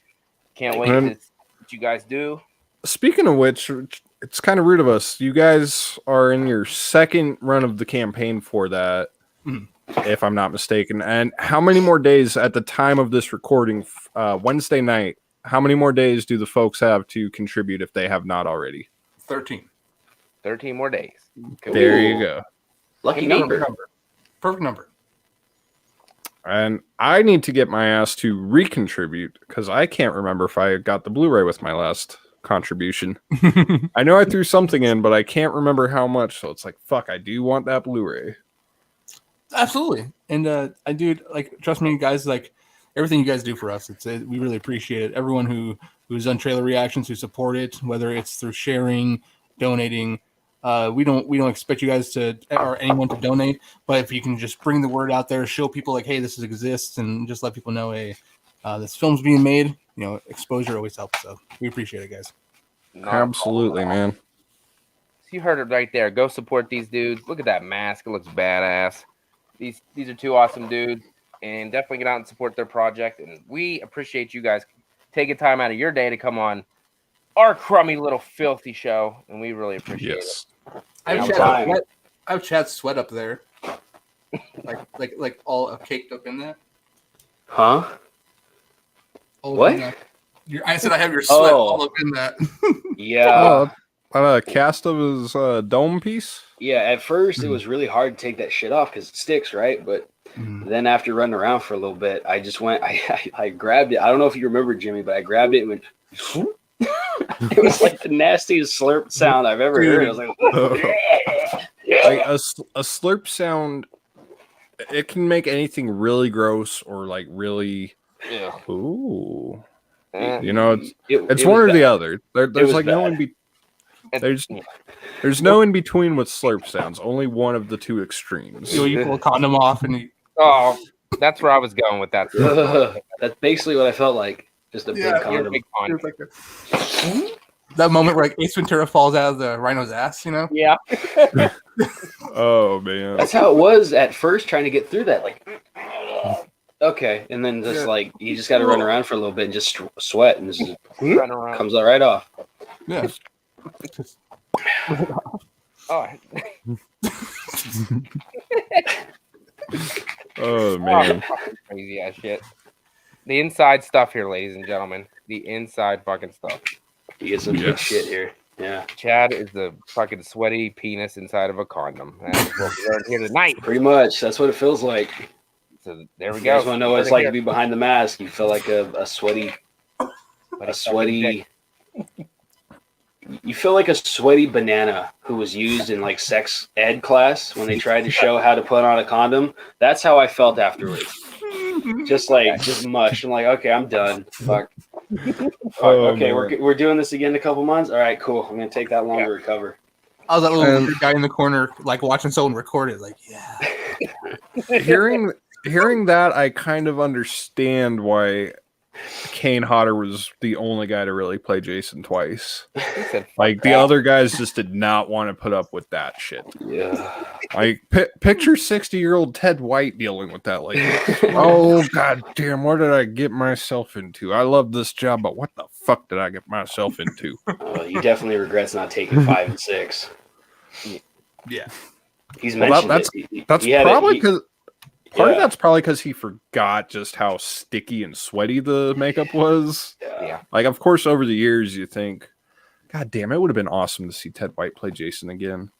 Can't wait
And-
to see what you guys do.
Speaking of which, it's kind of rude of us. You guys are in your second run of the campaign for that, if I'm not mistaken. And how many more days at the time of this recording, Wednesday night, how many more days do the folks have to contribute if they have not already?
13.
13 more days.
There you
Ooh.
go.
Lucky
Number.
number.
Perfect number.
And I need to get my ass to recontribute because I can't remember if I got the Blu-ray with my last contribution. I know I threw something in, but I can't remember how much. So it's like, fuck, I do want that Blu-ray.
Absolutely. And I do, like, trust me, guys, like, everything you guys do for us, we really appreciate it. Everyone who's done trailer reactions, who support it, whether it's through sharing, donating. We don't expect you guys to, or anyone to donate, but if you can just bring the word out there, show people like, hey, this exists, and just let people know, hey, this film's being made. You know, exposure always helps. So we appreciate it, guys.
Absolutely, man.
You heard it right there. Go support these dudes. Look at that mask. It looks badass. These are two awesome dudes, and definitely get out and support their project. And we appreciate you guys taking time out of your day to come on our crummy little filthy show, and we really appreciate it.
I have Chad's sweat up there, like all caked up in that.
Huh?
All
What?
in that. I said I have your sweat all up in that.
Yeah.
A cast of his dome piece.
Yeah, at first it was really hard to take that shit off because it sticks, right? But then after running around for a little bit, I just went, I grabbed it. I don't know if you remember, Jimmy, but I grabbed it and went, it was like the nastiest slurp sound I've ever heard. I was like,
Like a slurp sound, it can make anything really gross or like really,
Yeah.
ooh.
Eh,
You know, it's
it
one
was
or the
bad.
other. There's
was
like no
bad.
there's no in between with slurp sounds. Only one of the two extremes.
You pull a condom off and
Oh, that's where I was going with that.
That's basically what I felt like. Just a
Yeah,
big condom.
Big condom.
that moment where like Ace Ventura falls out of the rhino's ass, you know?
Yeah.
Oh man.
That's how it was at first, trying to get through that. Like, okay, and then just like you just got to run around for a little bit and just sweat, and this is
Run around.
comes out right off.
Yeah.
Oh,
Oh man.
crazy ass shit. The inside stuff here, ladies and gentlemen. The inside fucking stuff.
You get some good shit here. Yeah,
Chad is the fucking sweaty penis inside of a condom. That's what we learned here tonight.
pretty much. That's what it feels like.
So there we
You
go.
guys want to know what it's like to be behind the mask? You feel like a sweaty. You feel like a sweaty banana who was used in like sex ed class when they tried to show how to put on a condom. That's how I felt afterwards. Just mush. I'm like, okay, I'm done. Fuck.
Oh,
Okay,
man.
we're doing this again in a couple months. All right, cool. I'm gonna take that long to recover.
I was that little weird guy in the corner, like watching someone record it, like, yeah.
hearing that, I kind of understand why Kane Hodder was the only guy to really play Jason twice. Like the other guys just did not want to put up with that shit.
Yeah.
Like picture 60-year-old Ted White dealing with that. Like, oh god damn, what did I get myself into? I love this job, but what the fuck did I get myself into?
He definitely regrets not taking 5 and 6.
Yeah.
He's
Well,
mentioned
that's
it.
that's
He had
probably
it.
because part of that's probably because he forgot just how sticky and sweaty the makeup was.
Yeah.
Like, of course, over the years, you think, God damn, it would have been awesome to see Ted White play Jason again.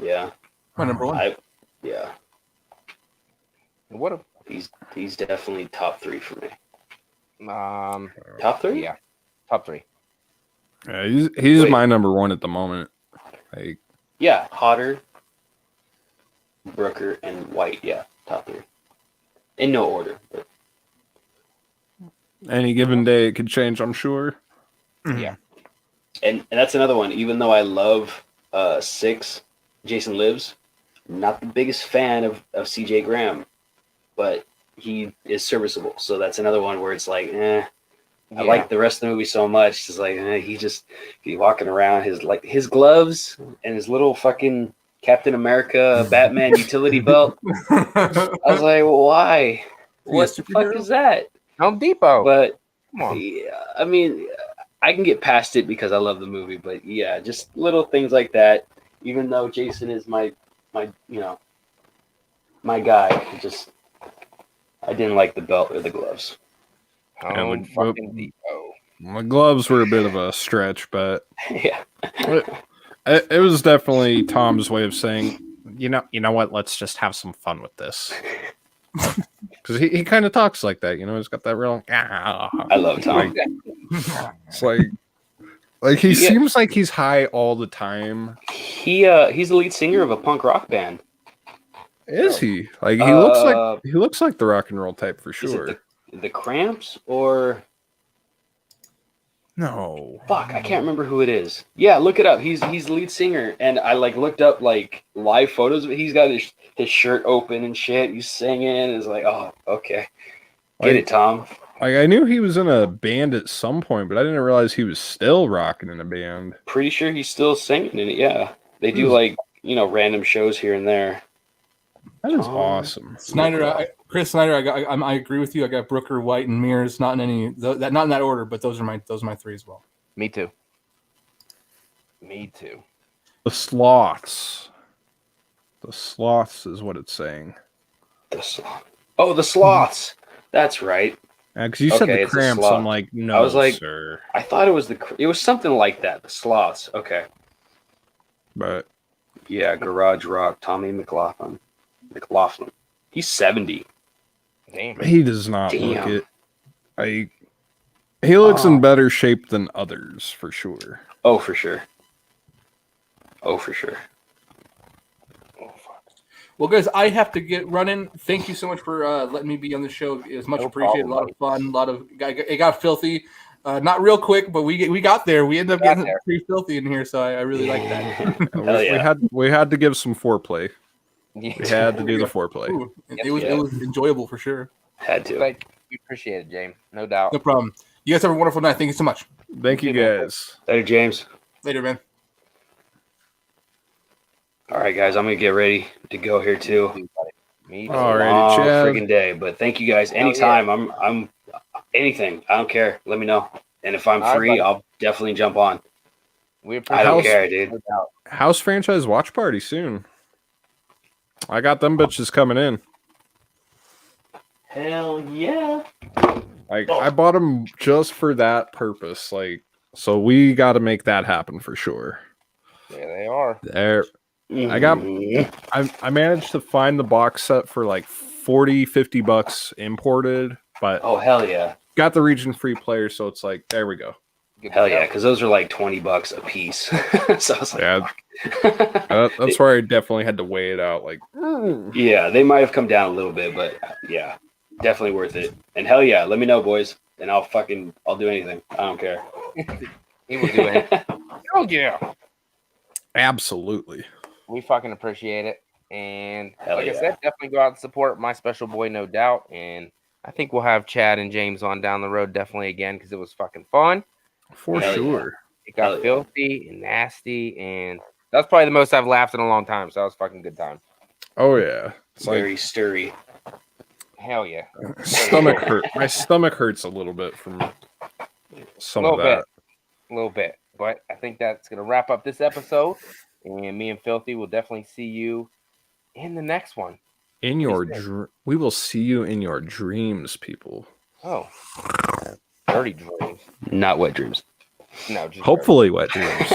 Yeah.
My number one.
Yeah.
What a
He's definitely top 3 for me. Top 3?
yeah. Top 3.
Yeah, he's
Wait.
my number one at the moment. Like,
Yeah, Hodder, Brooker, and White. Yeah, top 3. In no order. But
any given day, it could change, I'm sure.
Yeah.
and that's another one. Even though I love 6, Jason Lives, not the biggest fan of CJ Graham, but he is serviceable. So that's another one where it's like, I like the rest of the movie so much. It's like he walking around his gloves and his little fucking Captain America Batman utility belt. I was like, well, why? What the fuck is that?
Home Depot.
But
come on.
yeah, I mean, I can get past it because I love the movie. But yeah, just little things like that. Even though Jason is my guy, I didn't like the belt or the gloves.
Home fucking Depot.
My gloves were a bit of a stretch, but
Yeah.
it was definitely Tom's way of saying, you know what? Let's just have some fun with this. Because he kind of talks like that, he's got that real.
I love Tom.
It's like he seems like he's high all the time.
He's the lead singer of a punk rock band.
Is he? Like he looks like the rock and roll type for sure.
Is it the Cramps or
no?
Fuck, I can't remember who it is. Yeah, look it up. He's the lead singer, and I looked up live photos of it. He's got his shirt open and shit. He's singing. It's like, oh, okay, get it, Tom.
I knew he was in a band at some point, but I didn't realize he was still rocking in a band.
Pretty sure he's still singing in it. Yeah, they do random shows here and there.
That is awesome,
Chris Snyder. I agree with you. I got Brooker, White, and Mears. Not in that order, but those are my three as well.
Me too.
The sloths. The sloths is what it's saying.
The sloths. That's right.
Because you said the Cramps. I'm like, no,
I was like,
sir.
I thought it was something like that. The sloths. Okay.
But
yeah, Garage Rock. Tommy McLaughlin. He's 70.
Damn.
He does not look it. He looks in better shape than others, for sure.
Oh, for sure.
Well, guys, I have to get running. Thank you so much for letting me be on the show. It was much appreciated. A lot of fun. It got filthy. Not real quick, but we got there. We ended up getting pretty filthy in here, so I really like that.
We had to give some foreplay. We had to do the foreplay.
Ooh, it was enjoyable for sure.
Had to.
We appreciate it, James. No doubt.
No problem. You guys have a wonderful night. Thank you so much.
Thank you, guys.
Later, James.
Later, man.
All right, guys. I'm gonna get ready to go here too.
Me
too. All right, Chad.
Freaking day. But thank you guys. Anytime. I'm anything. I don't care. Let me know. And if I'm free, I'll definitely jump on. I don't care, dude.
House franchise watch party soon. I got them bitches coming in.
Hell yeah.
I bought them just for that purpose. So we got to make that happen for sure.
Yeah, they are.
There. I managed to find the box set for $40-$50 imported, but
oh hell yeah.
Got the region free player, so it's there we go.
Hell yeah, because those are $20 a piece. So I was like,
yeah, that's where I definitely had to weigh it out.
Yeah, they might have come down a little bit, but yeah, definitely worth it. And hell yeah, let me know, boys, and I'll do anything. I don't care.
He will do it. Hell yeah,
absolutely.
We fucking appreciate it, and
hell
I said, definitely go out and support my special boy, no doubt. And I think we'll have Chad and James on down the road definitely again because it was fucking fun.
For sure.
It got filthy and nasty, and that's probably the most I've laughed in a long time, so that was fucking good time.
Oh, yeah.
It's very stirry.
Hell yeah.
Stomach hurt. My stomach hurts a little bit from some of that.
A little bit. But I think that's going to wrap up this episode, and me and Filthy will definitely see you in the next one.
We will see you in your dreams, people.
Oh. Dirty dreams.
Not wet dreams.
No, just
hopefully wet dreams.